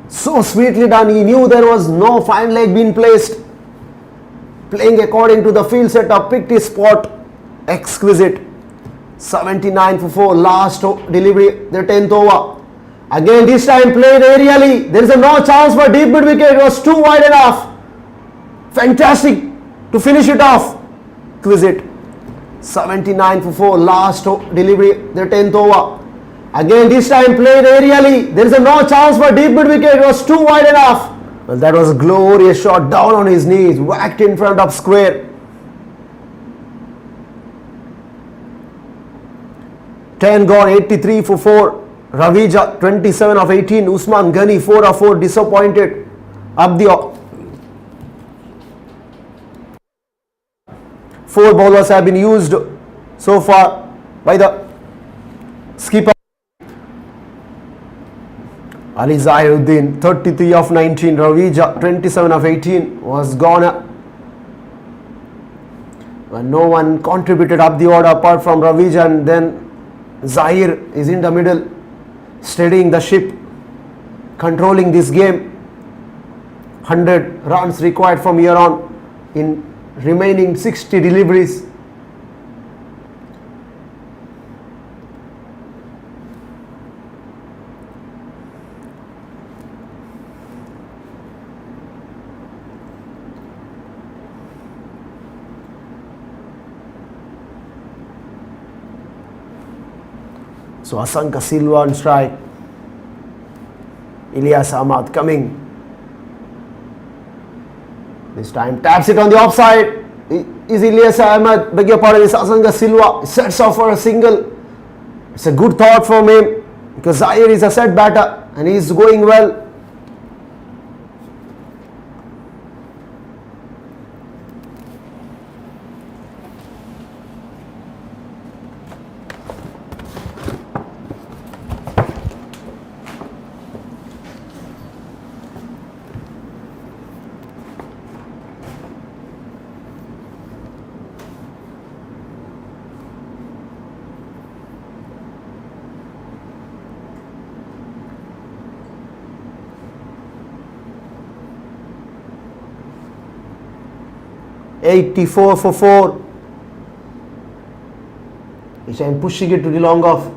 So sweetly done. He knew there was no fine leg being placed. Playing according to the field setup, picked his spot. Exquisite. 79 for 4. Last delivery, the 10th over. Again, this time played aerially. There is no chance for deep mid wicket. It was too wide enough. Fantastic to finish it off. Exquisite. 79 for 4. Last delivery, the 10th over. Again, this time played aerially. There is no chance for deep mid wicket. It was too wide enough. Well, that was a glorious shot down on his knees. Whacked in front of square. 10 gone, 83 for 4. Ravija 27 of 18. Usman Ghani 4 of 4. Disappointed. Up the 4 bowlers have been used so far by the skipper. Ali Zahiruddin 33 of 19. Ravija 27 of 18 was gone. Well, no one contributed up the order apart from Ravija, and then Zahir is in the middle, steadying the ship, controlling this game. 100 runs required from here on in remaining 60 deliveries. So Asanka Silva on strike. Ilyas Ahmad coming. This time taps it on the offside. Is Ilyas Ahmad, beg your pardon, is Asanka Silva. Sets off for a single. It's a good thought from him, because Zahir is a set batter and he is going well. $84 for 4. Which I'm pushing it to the long off.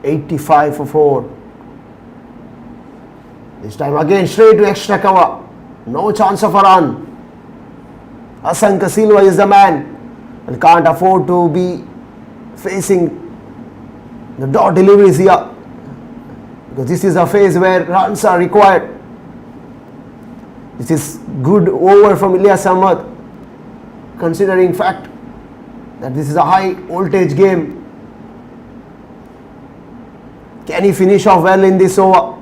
85 for 4. This time again straight to extra cover. No chance of a run. Asanka Silva is the man and can't afford to be facing the dot deliveries here, because this is a phase where runs are required. This is good over from Ilyas Ahmed, considering fact that this is a high voltage game. Can he finish off well in this over?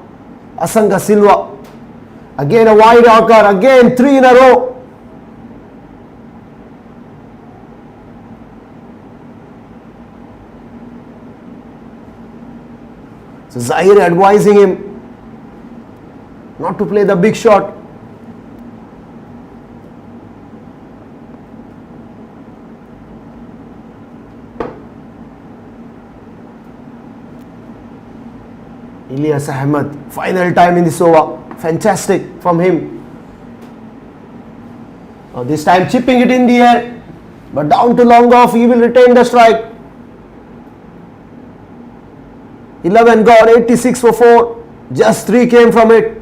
Asanka Silva, again a wide Yorker, again 3 in a row. So Zahir advising him not to play the big shot. Ilyas Ahmed, final time in this over. Fantastic from him. This time chipping it in the air, but down to long off, he will retain the strike. 11 gone, 86 for 4. Just 3 came from it.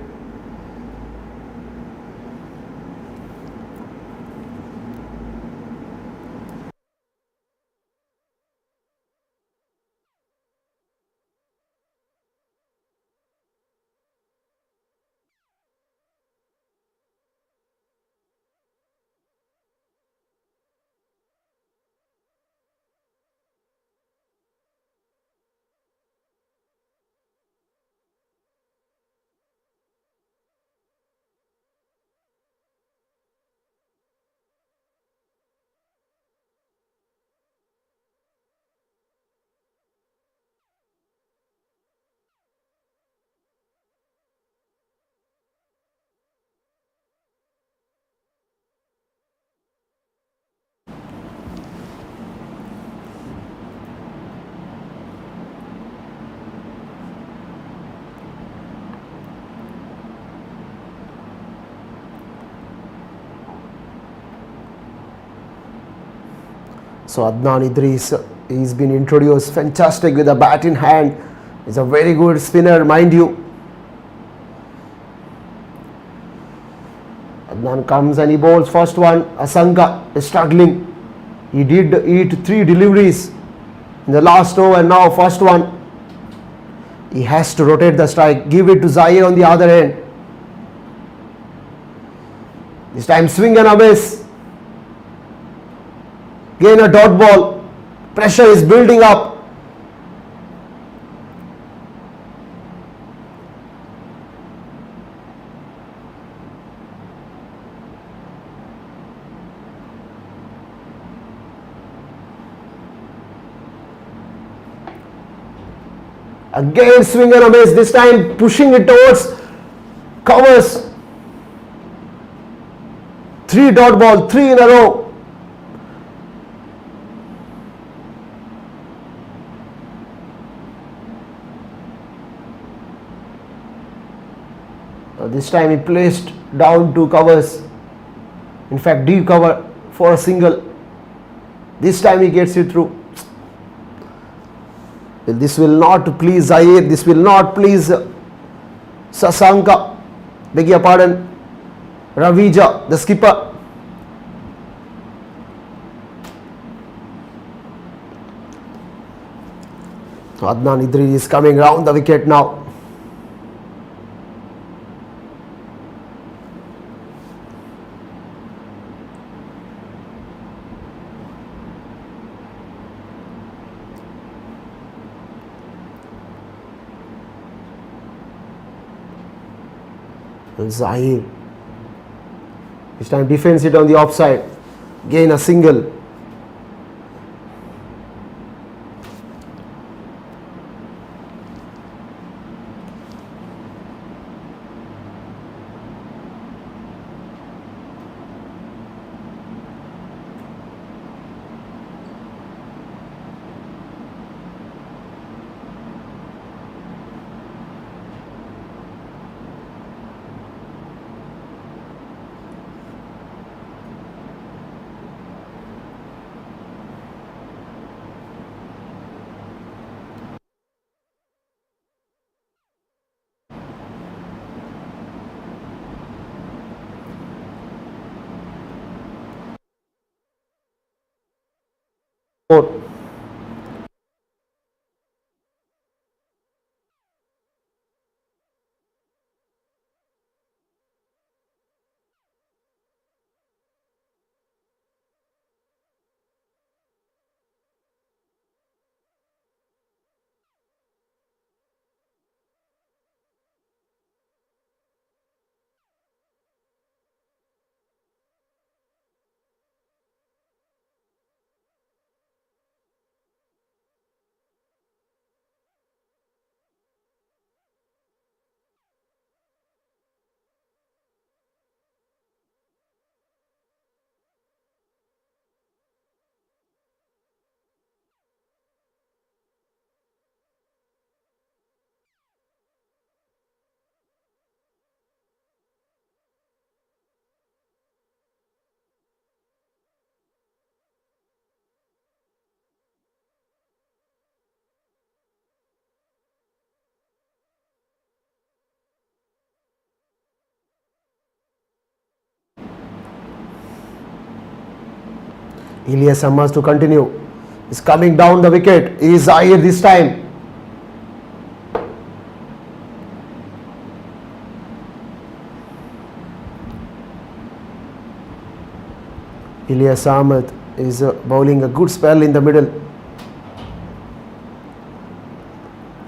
So Adnan Idris, he's been introduced, fantastic with a bat in hand. He's a very good spinner, mind you. Adnan comes and he bowls first one. Asanka is struggling. He did eat 3 deliveries in the last over, and now first one. He has to rotate the strike, give it to Zahir on the other end. This time swing and a miss. Again a dot ball. Pressure is building up. Again swing and a miss. This time pushing it towards covers. 3 dot ball, 3 in a row. This time he placed down 2 covers. In fact, deep cover for a single. This time he gets it through. Well, this will not please Zahir. This will not please Sasanka. Beg your pardon. Ravija, the skipper. Adnan Idris is coming round the wicket now. Zahir. This time defends it on the offside. Gain a single. Ilyas Ahmad to continue. Is coming down the wicket. Is Zahir this time. Ilyas Ahmad is bowling a good spell in the middle.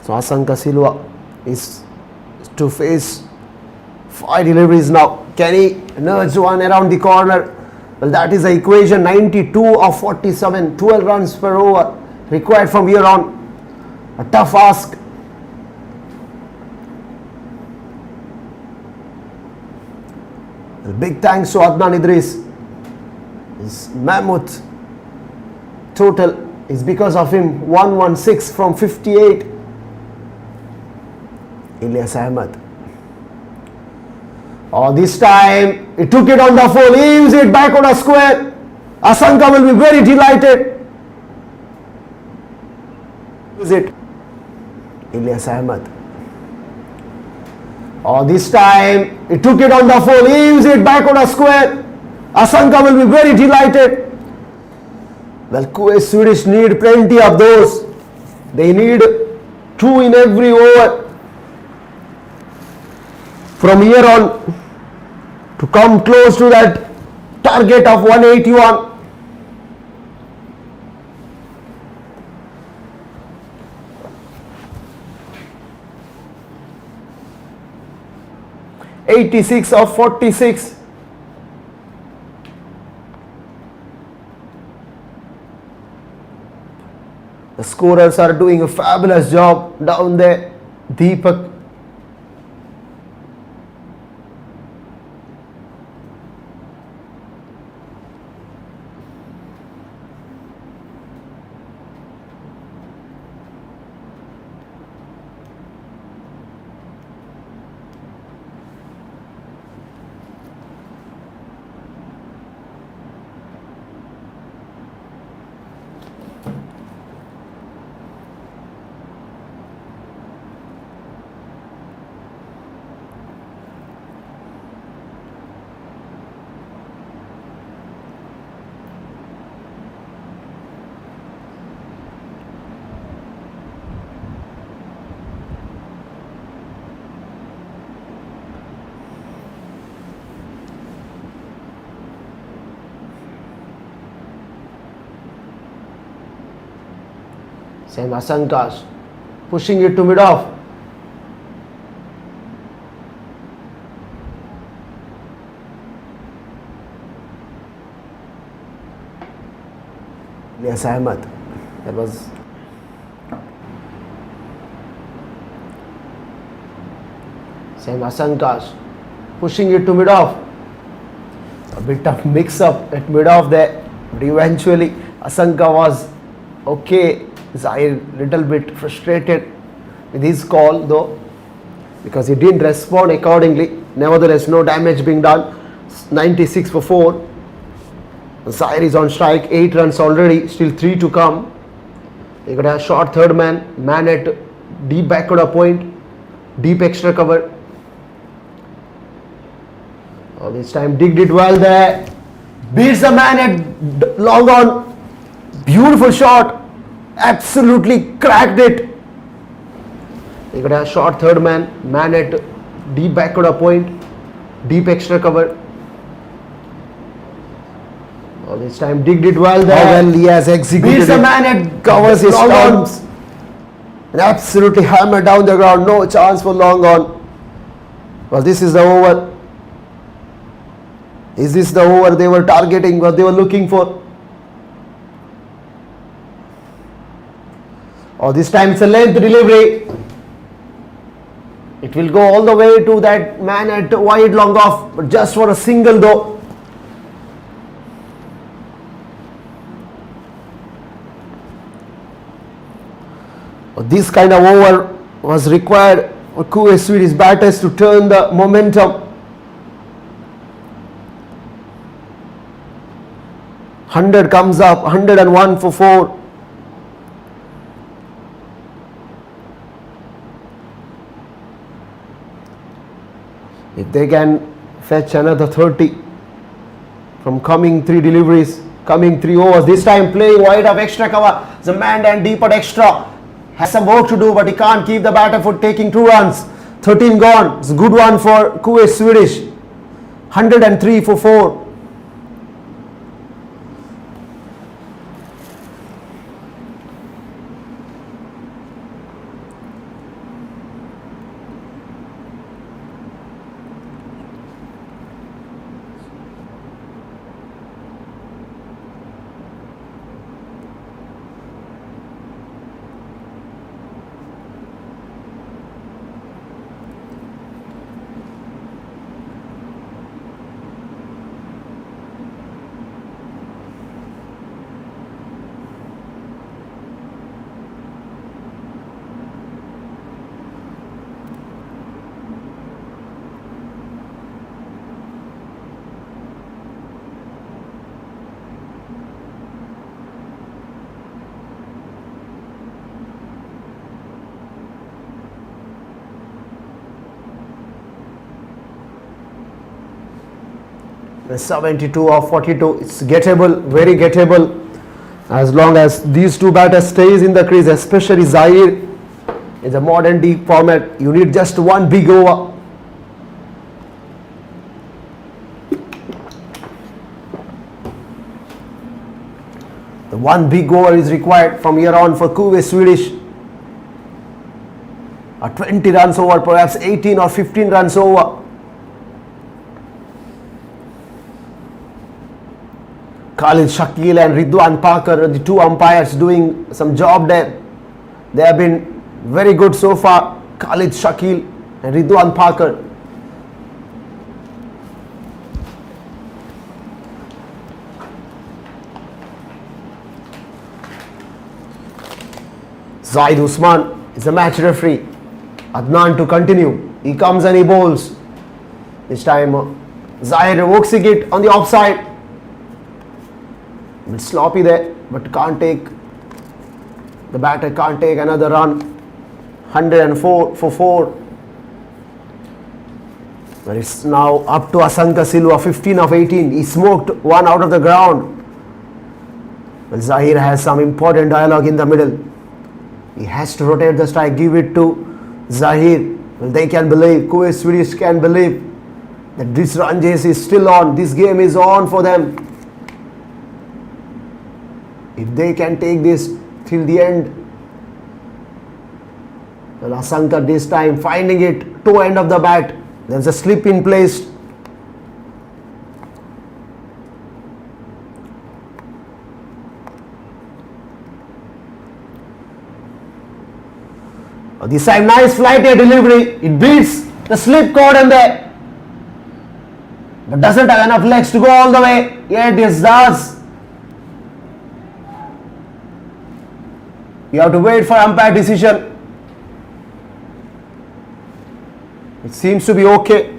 So Asanka Silva is to face 5 deliveries now. Can he nudge one around the corner? Well, that is the equation. 92 of 47, 12 runs per over required from here on. A tough ask. Well, big thanks to Adnan Idris. His mammoth total is because of him. 116 from 58. Ilyas Ahmad. Oh, this time he took it on the full, leaves it back on a square. Asanka will be very delighted. Is it Ilyas Ahmad? Oh, this time he took it on the full, leaves it back on a square. Asanka will be very delighted. Well, Kuwait Swedish need plenty of those. They need 2 in every over. From here on, to come close to that target of 181. (86 of 46). The scorers are doing a fabulous job down there. Deepak, same Asanka pushing it to mid off. Ilyas Ahmad. That was same Asanka pushing it to mid off. A bit of mix up at mid off there, but eventually Asanka was okay. Zahir little bit frustrated with his call though, because he didn't respond accordingly. Nevertheless, no damage being done. 96 for 4. Zahir is on strike. 8 runs already. Still 3 to come. They got a short third man at deep backward point, deep extra cover. Oh, this time digged it well there. Beats the man at long on. Beautiful shot. Absolutely cracked it. They got a short third man. Man at deep backward point. Deep extra cover. Oh, this time digged it well there. How well he has executed Beats the it. man and Covers his long stumps. on. And absolutely hammered down the ground. No chance for long on. Well, this is the over. Is this the over they were targeting, what they were looking for? Oh, this time it's a length delivery. It will go all the way to that man at wide long off, but just for a single though. This kind of over was required for Kuwait Swedish batters to turn the momentum. 100 comes up, 101 for 4. If they can fetch another 30 from coming 3 deliveries, coming 3 overs, this time playing wide of extra cover, the man and deep at extra. Has some work to do, but he can't keep the batter for taking 2 runs. 13 gone. It's a good one for Kuwait Swedish. 103 for 4. The 72 or 42, it's gettable, very gettable. As long as these 2 batters stays in the crease, especially Zahir. In the modern deep format, you need just 1 big over. The 1 big over is required from here on for Kuwait Swedish. A 20 runs over, perhaps 18 or 15 runs over. Khalid Shakil and Ridwan Parker, the 2 umpires doing some job there. They have been very good so far. Khalid Shakil and Ridwan Parker. Zaid Usman is the match referee. Adnan to continue. He comes and he bowls. This time Zaid revoking it on the offside. A bit sloppy there, but can't take, the batter can't take another run. 104 for 4. But it's now up to Asanka Silva, 15 of 18. He smoked 1 out of the ground. Well, Zahir has some important dialogue in the middle. He has to rotate the strike, give it to Zahir. Well, they can believe, Kuwait Swedish can believe that this run chase is still on. This game is on for them. If they can take this till the end. Well, Asanka this time finding it to end of the bat. There's a slip in place. This time nice flighty delivery. It beats the slip cord and there. But doesn't have enough legs to go all the way. Yet it does. You have to wait for umpire decision. It seems to be okay.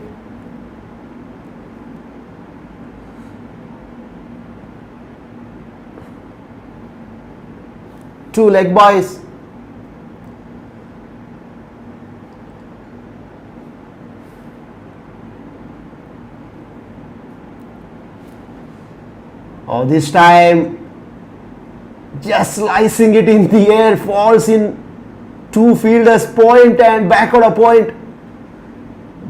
Two leg buys. Oh, this time just slicing it in the air, falls in two fielders point and backward a point.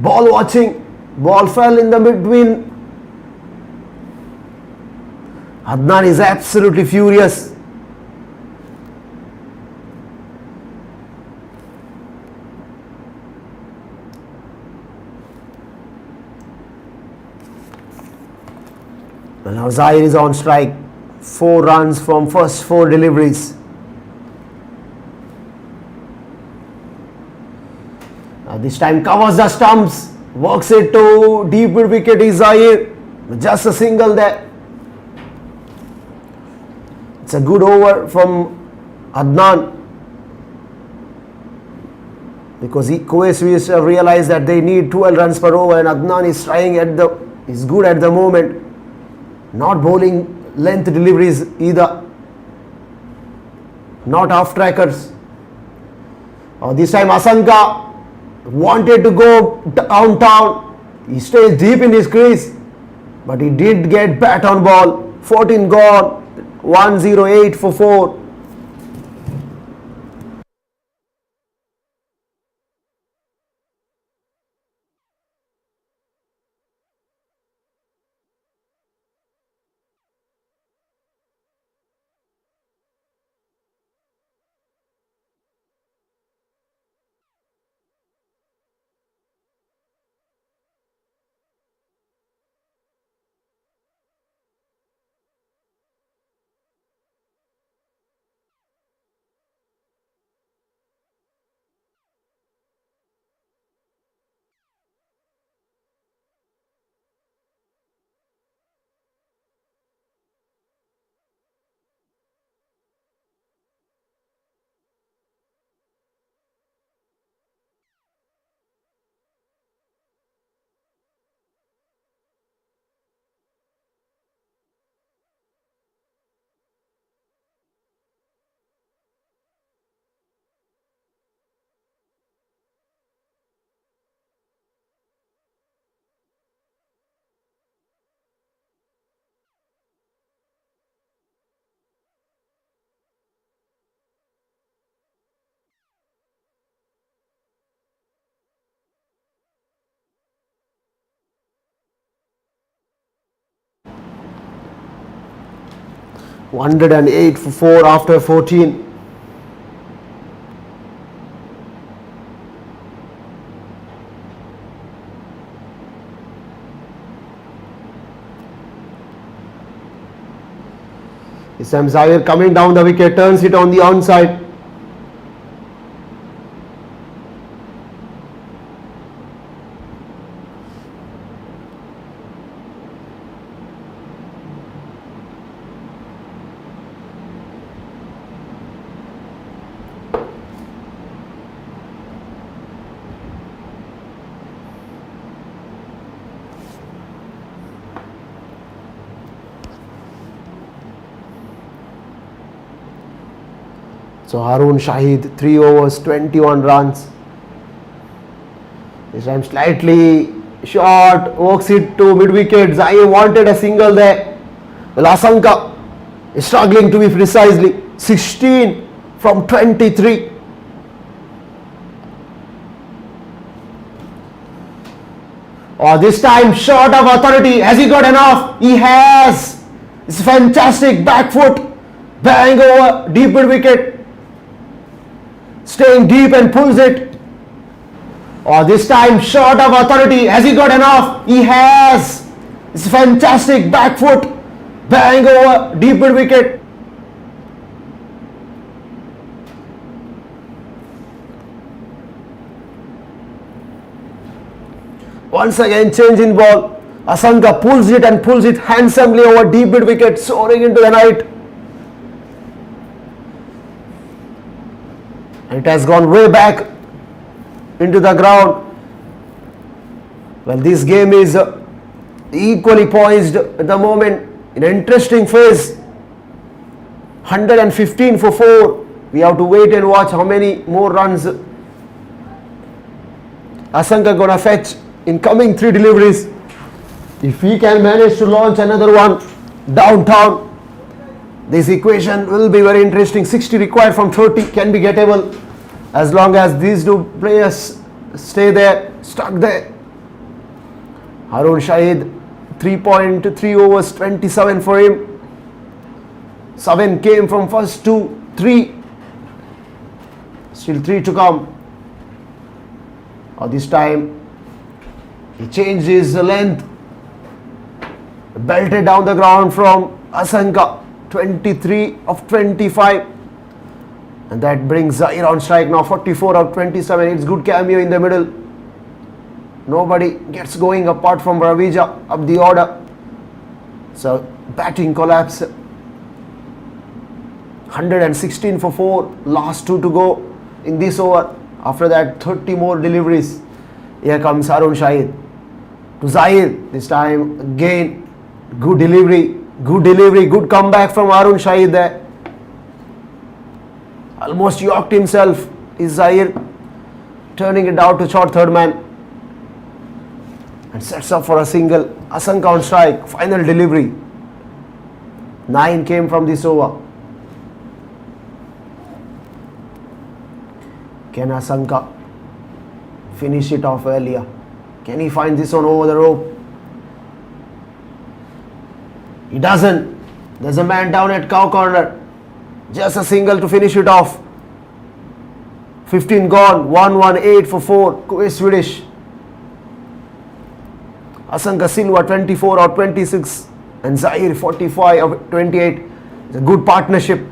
Ball watching, ball fell in the between. Adnan is absolutely furious. Well, now Zahir is on strike. 4 runs from first 4 deliveries. This time covers the stumps, works it to deep mid wicket is Zahir. Just a single there. It's a good over from Adnan. Because Kuwait Swedish have realized that they need 12 runs per over, and Adnan is trying is good at the moment. Not bowling length deliveries either. Not half trackers. This time Asanka wanted to go downtown. He stays deep in his crease, but he did get bat on ball. 14 gone. 108 for 4. $108 for 4 after 14. This time Zahir coming down the wicket, turns it on the onside. So Harun Shahid, 3 overs, 21 runs. This time slightly short, works it to mid wicket. Zahir wanted a single there. Well, Asanka is struggling to be precisely. 16 from 23. Oh, this time short of authority. Has he got enough? He has. It's fantastic back foot. Bang over deep mid wicket. Staying deep and pulls it. Oh, this time short of authority. Has he got enough? He has. It's fantastic back foot. Bang over deep mid wicket. Once again change in ball. Asanka pulls it and pulls it handsomely over deep mid wicket, soaring into the night. It has gone way back into the ground. Well, this game is equally poised at the moment in an interesting phase. 115 for 4. We have to wait and watch how many more runs Asanka gonna fetch in coming 3 deliveries. If he can manage to launch another one downtown, This equation will be very interesting. 60 required from 30 can be gettable as long as these two players stay there, stuck there. Harun Shahid, 3.3 overs, 27 for him. 7 came from first 2, 3. Still 3 to come. This time he changed his length, belted down the ground from Asanka, 23 of 25, and that brings Zaire on strike now, 44 of 27. It's good cameo in the middle. Nobody gets going apart from Ravija up the order. So batting collapse. 116 for 4, last 2 to go in this over. After that, 30 more deliveries. Here comes Harun Shahid to Zaire. This time again, good delivery, good comeback from Harun Shahid there. Almost yorked himself is Zaire, turning it out to short third man. And sets up for a single. Asanka on strike, final delivery. 9 came from this over. Can Asanka finish it off earlier? Can he find this one over the rope? He doesn't. There's a man down at cow corner. Just a single to finish it off. 15 gone, 118 for 4. Kuwait Swedish. Asanka Silva 24 or 26 and Zaire 45 or 28. It's a good partnership.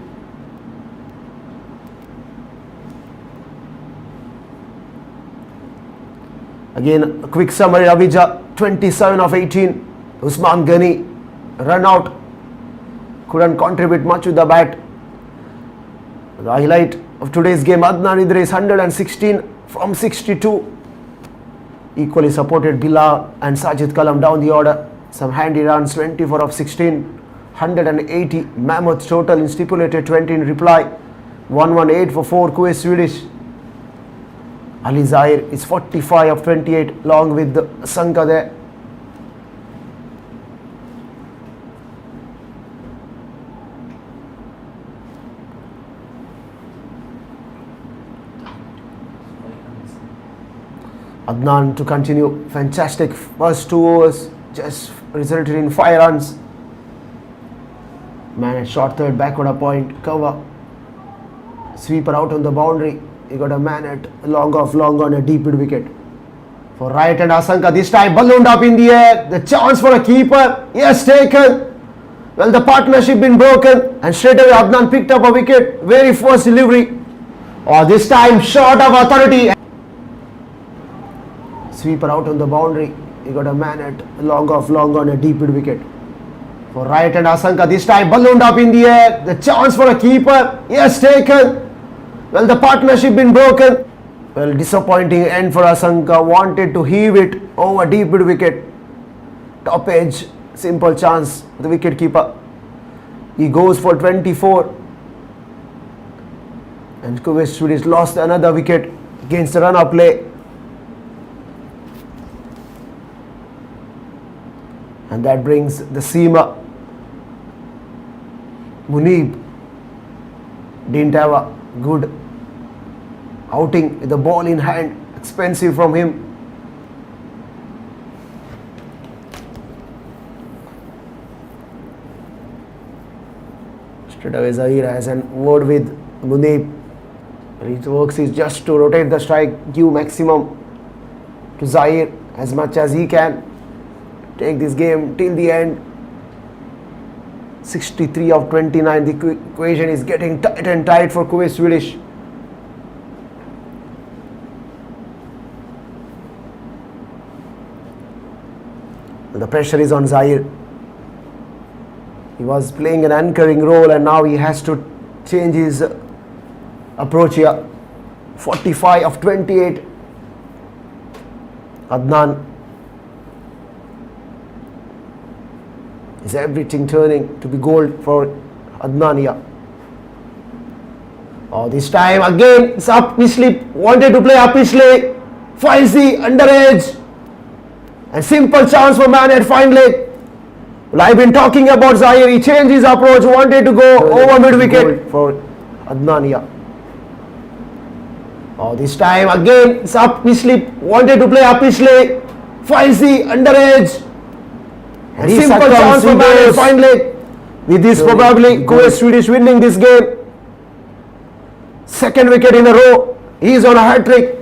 Again, a quick summary. Ravija 27 of 18. Usman Ghani run out. Couldn't contribute much with the bat. The highlight of today's game, Adnan Idris 116 from 62. Equally supported Bilal and Sajid Kalam down the order. Some handy runs, 24 of 16. 180 mammoth total in stipulated 20 in reply. 118 for 4 Kuwait Swedish. Ali Zaire is 45 of 28 along with the Sanka there. Adnan to continue. Fantastic first 2 overs, just resulted in 5 runs. Man at short third, backward a point, cover. Sweeper out on the boundary. He got a man at long on a deep mid wicket. For right and Asanka this time ballooned up in the air. The chance for a keeper. Yes, taken. Well, the partnership been broken and straight away Adnan picked up a wicket. Very first delivery. This time short of authority. Sweeper out on the boundary. He got a man at long on a deep mid wicket. For right and Asanka this time ballooned up in the air. The chance for a keeper. Yes, taken. Well, the partnership been broken. Well, disappointing end for Asanka. Wanted to heave it over deep mid wicket. Top edge, simple chance for the wicket keeper. He goes for 24. And Kuwait Swedish lost another wicket against the run-up play. And that brings the seamer. Munib didn't have a good outing with the ball in hand. Expensive from him. Straight away Zaire has an word with Munib. His works is just to rotate the strike, give maximum to Zaire as much as he can. Take this game till the end. 63 of 29. The equation is getting tight and tight for Kuwait Swedish. The pressure is on Zaire. He was playing an anchoring role and now he has to change his approach here. 45 of 28. Adnan. Is everything turning to be gold for Adnan here? This time again it's up his slip. Wanted to play up his leg. Finds the under edge. And simple chance for man at fine leg. Well, I've been talking about Zahir. He changed his approach, wanted to go over mid wicket for Adnan here. Oh, this time again, it's up Pisley, wanted to play up Pisley. Faizi, underage. And simple chance for Man finally. With this, probably Kuwait Swedish winning this game. Second wicket in a row. He is on a hat trick.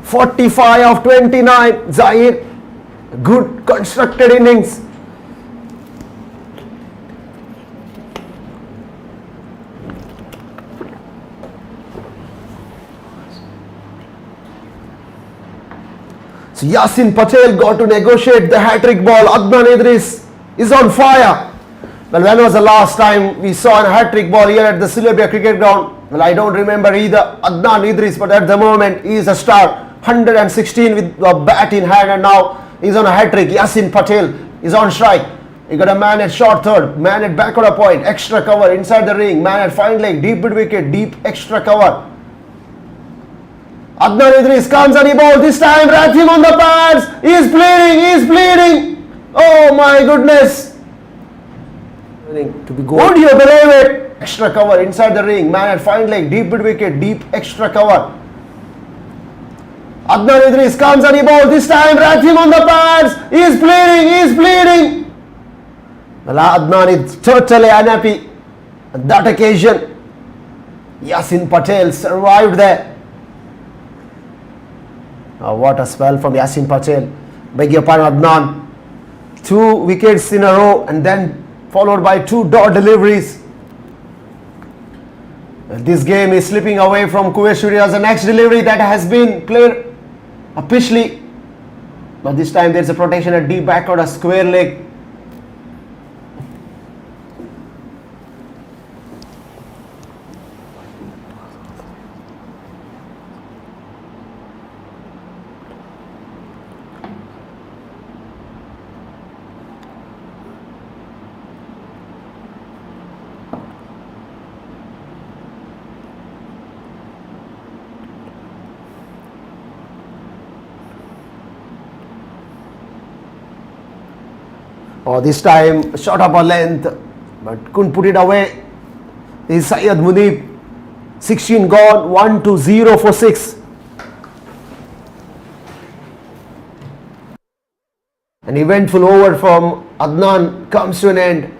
(45 of 29). Zahir, good constructed innings. So Yasin Patel got to negotiate the hat-trick ball. Adnan Idris is on fire. Well, when was the last time we saw a hat-trick ball here at the Sulaibiya cricket ground? Well, I don't remember either. Adnan Idris, but at the moment he is a star. 116 with a bat in hand, and now he's on a hat-trick. Yasin Patel is on strike. He got a man at short third, man at backward point, extra cover inside the ring, man at fine leg, deep mid wicket, deep extra cover. Adnan Idris comes and he bowls this time. Rathim on the pads. He is bleeding. Oh my goodness. To be good. Would you believe it? Extra cover inside the ring. Man at fine leg. Deep mid wicket. Deep extra cover. Adnan Idris comes and he bowls this time. Rathim on the pads. He is bleeding. Well, Adnan is totally unhappy on that occasion. Yasin Patel survived there. What a spell from Yasin Patel. Beg your pardon, Adnan. 2 wickets in a row and then followed by 2 dot deliveries. This game is slipping away from Kuwait Studios. The next delivery that has been played officially, but this time there is a protection at deep backward, a square leg. This time shot up a length, but couldn't put it away. This is Syed Munib. 16 gone, 1-0 for 6. An eventful over from Adnan comes to an end.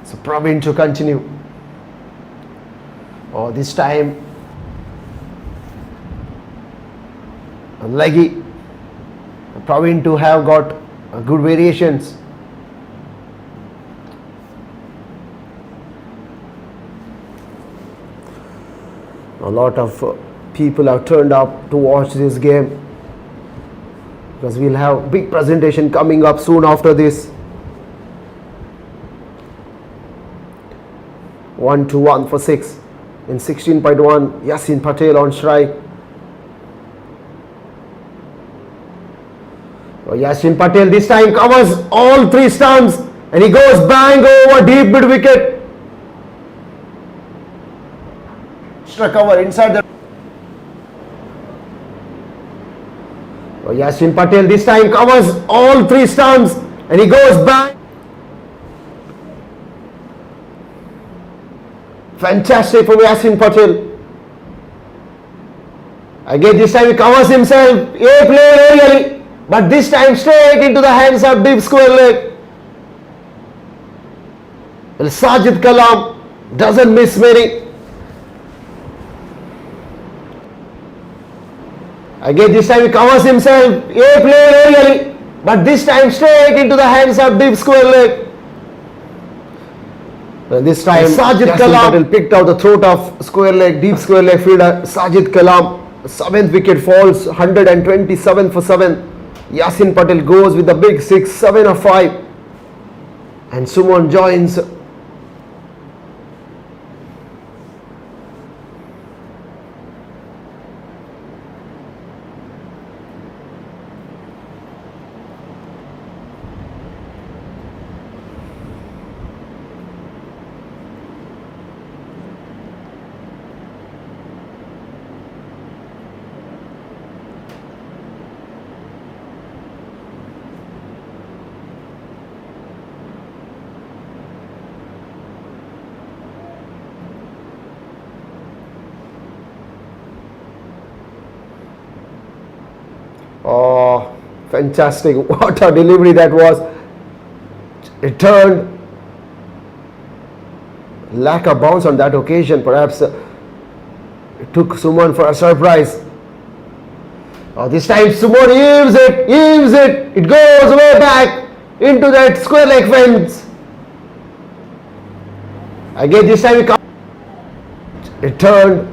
So Praveen to continue. This time leggy. Praveen to have got good variations. A lot of people have turned up to watch this game because we'll have big presentation coming up soon after this. 1-1 for 6 in 16.1. Yasin Patel on strike. Yasin Patel this time covers all 3 stumps and he goes bang over deep mid wicket. Extra cover inside the. Yasin Patel this time covers all three stumps and he goes back. Fantastic from Yasin Patel. Again this time he covers himself. A play aerially, but this time straight into the hands of deep square leg. Well, Sajid Kalam doesn't miss many. Again this time he covers himself. A play aerially, but this time straight into the hands of deep square leg. Well, this time Sajid Kalam picked out the throat of square leg, deep square leg fielder Sajid Kalam. 7th wicket falls, 127 for 7. Yasin Patel goes with the big 6, 7 of 5. And Suman joins. Oh, fantastic. What a delivery that was. It turned. Lack of bounce on that occasion. Perhaps it took Suman for a surprise. Oh, this time Suman heaves it. It goes way back into that square leg fence. Again this time it turned.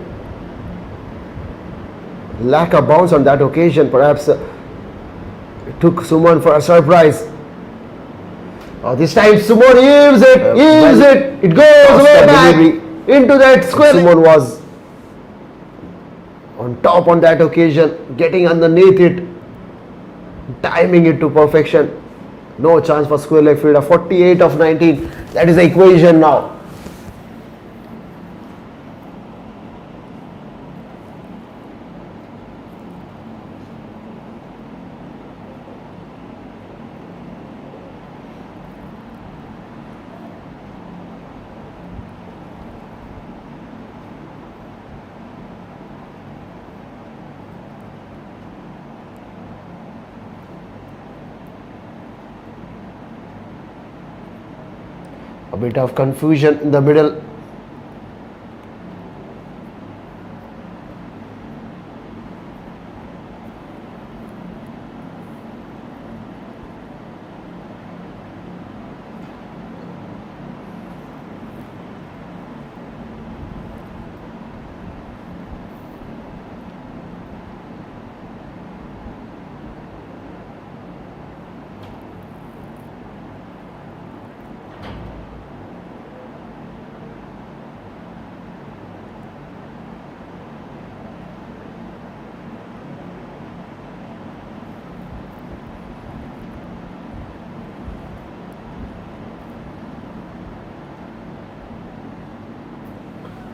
Lack of bounce on that occasion. Perhaps it took Suman for a surprise. Oh, this time Suman heaves it. It goes way back into that square. Suman was on top on that occasion, getting underneath it, timing it to perfection. No chance for square leg fielder. 48 of 19. That is the equation now. A bit of confusion in the middle.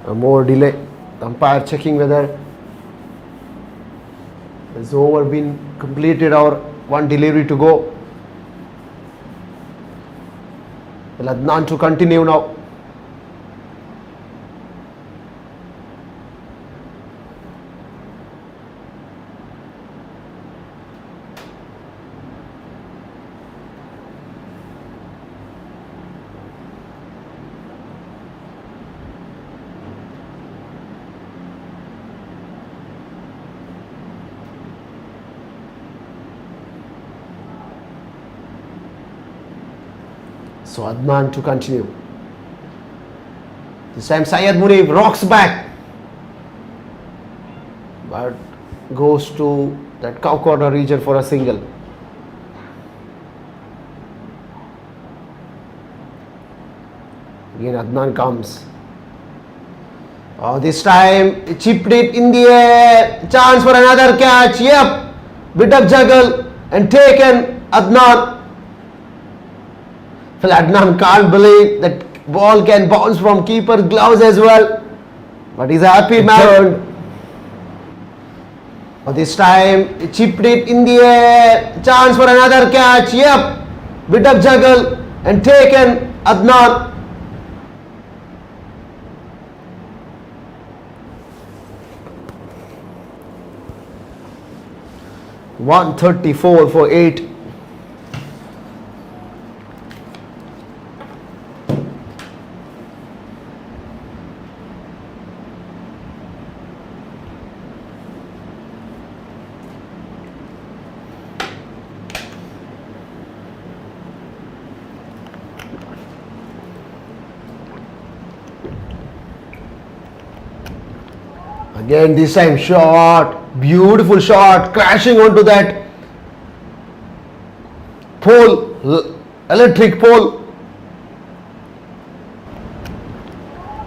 More delay. The umpire checking whether has over been completed or one delivery to go. Well, Adnan to continue now. So Adnan to continue. This time Syed Munib rocks back, but goes to that cow corner region for a single. Again Adnan comes. Oh, this time he chipped it in the air. Chance for another catch. Yep. Bit of juggle and taken Adnan. Well, Adnan can't believe that ball can bounce from keeper's gloves as well. But he's a happy man. This time he chipped it in the air. Chance for another catch. Yep. Bit of juggle and taken Adnan. $134 for 8. Again this time shot, beautiful shot, crashing onto that pole, electric pole.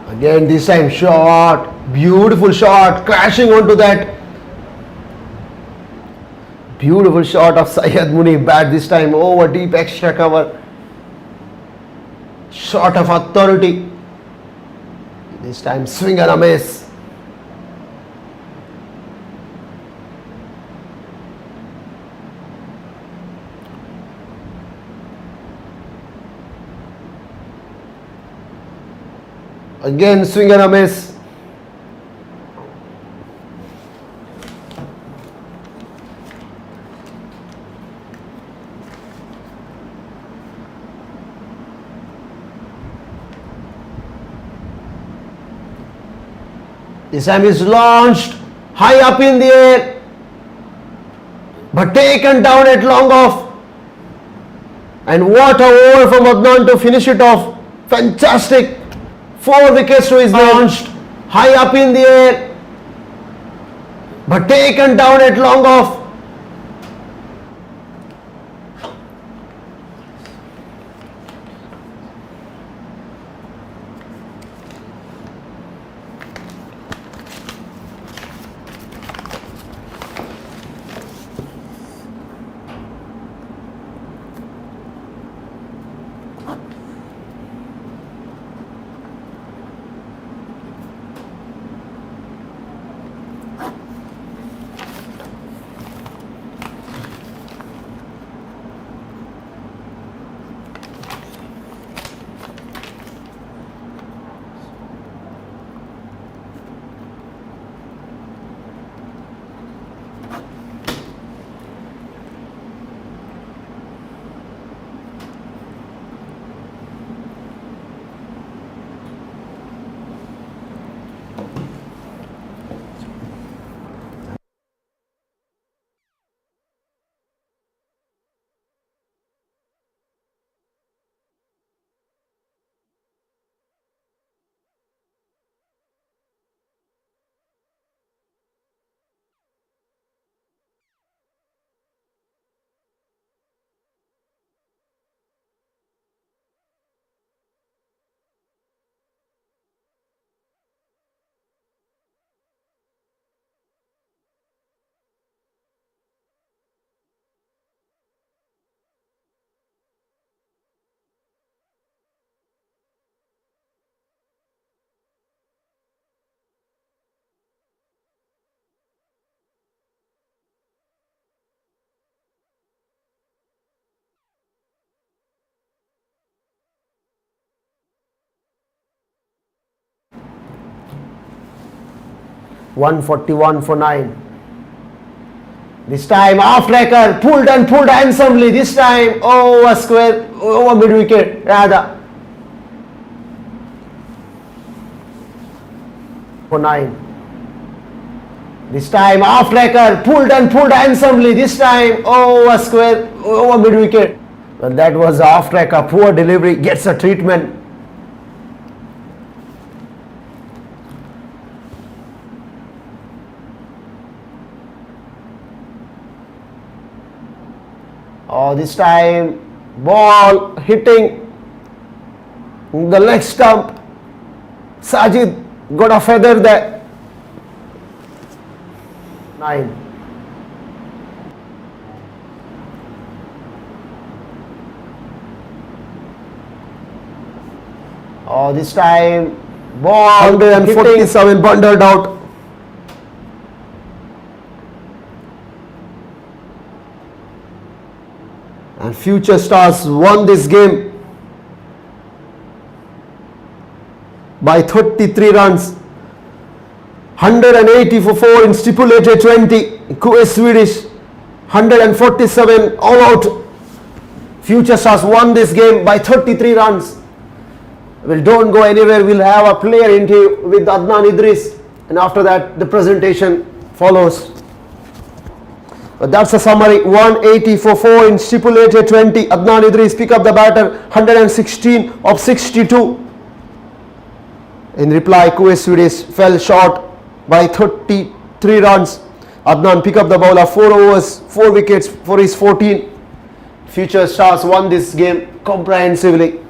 Again this time shot, beautiful shot, crashing onto that beautiful shot of Syed Munib. Bat this time over deep extra cover. Shot of authority. This time swing and a miss. Again swing and a miss. This time is launched high up in the air, but taken down at long off. And what a over from Adnan to finish it off. Fantastic. 4 wickets to his launched high up in the air, but taken down at long off. $141 for 9. This time off record, pulled and pulled handsomely. This time over square, over mid wicket rather. For 9. This time off record, pulled and pulled handsomely. This time over square, over mid wicket. Well, that was off track. A poor delivery, gets a treatment. Oh, this time ball hitting the leg stump. Sajid got a feather there. 9. Oh, this time ball 147 bundled out. And Future Stars won this game by 33 runs. 180 for 4 in stipulated 20. Kuwait Swedish 147 all out. Future Stars won this game by 33 runs. Well, don't go anywhere. We'll have a player interview with Adnan Idris, and after that the presentation follows. But that's a summary. 180 for 4 in stipulated 20. Adnan Idris pick up the batter, 116 of 62. In reply, Kuwait Swedish fell short by 33 runs. Adnan pick up the bowler, 4 overs, 4 wickets for his 14. Future Stars won this game comprehensively.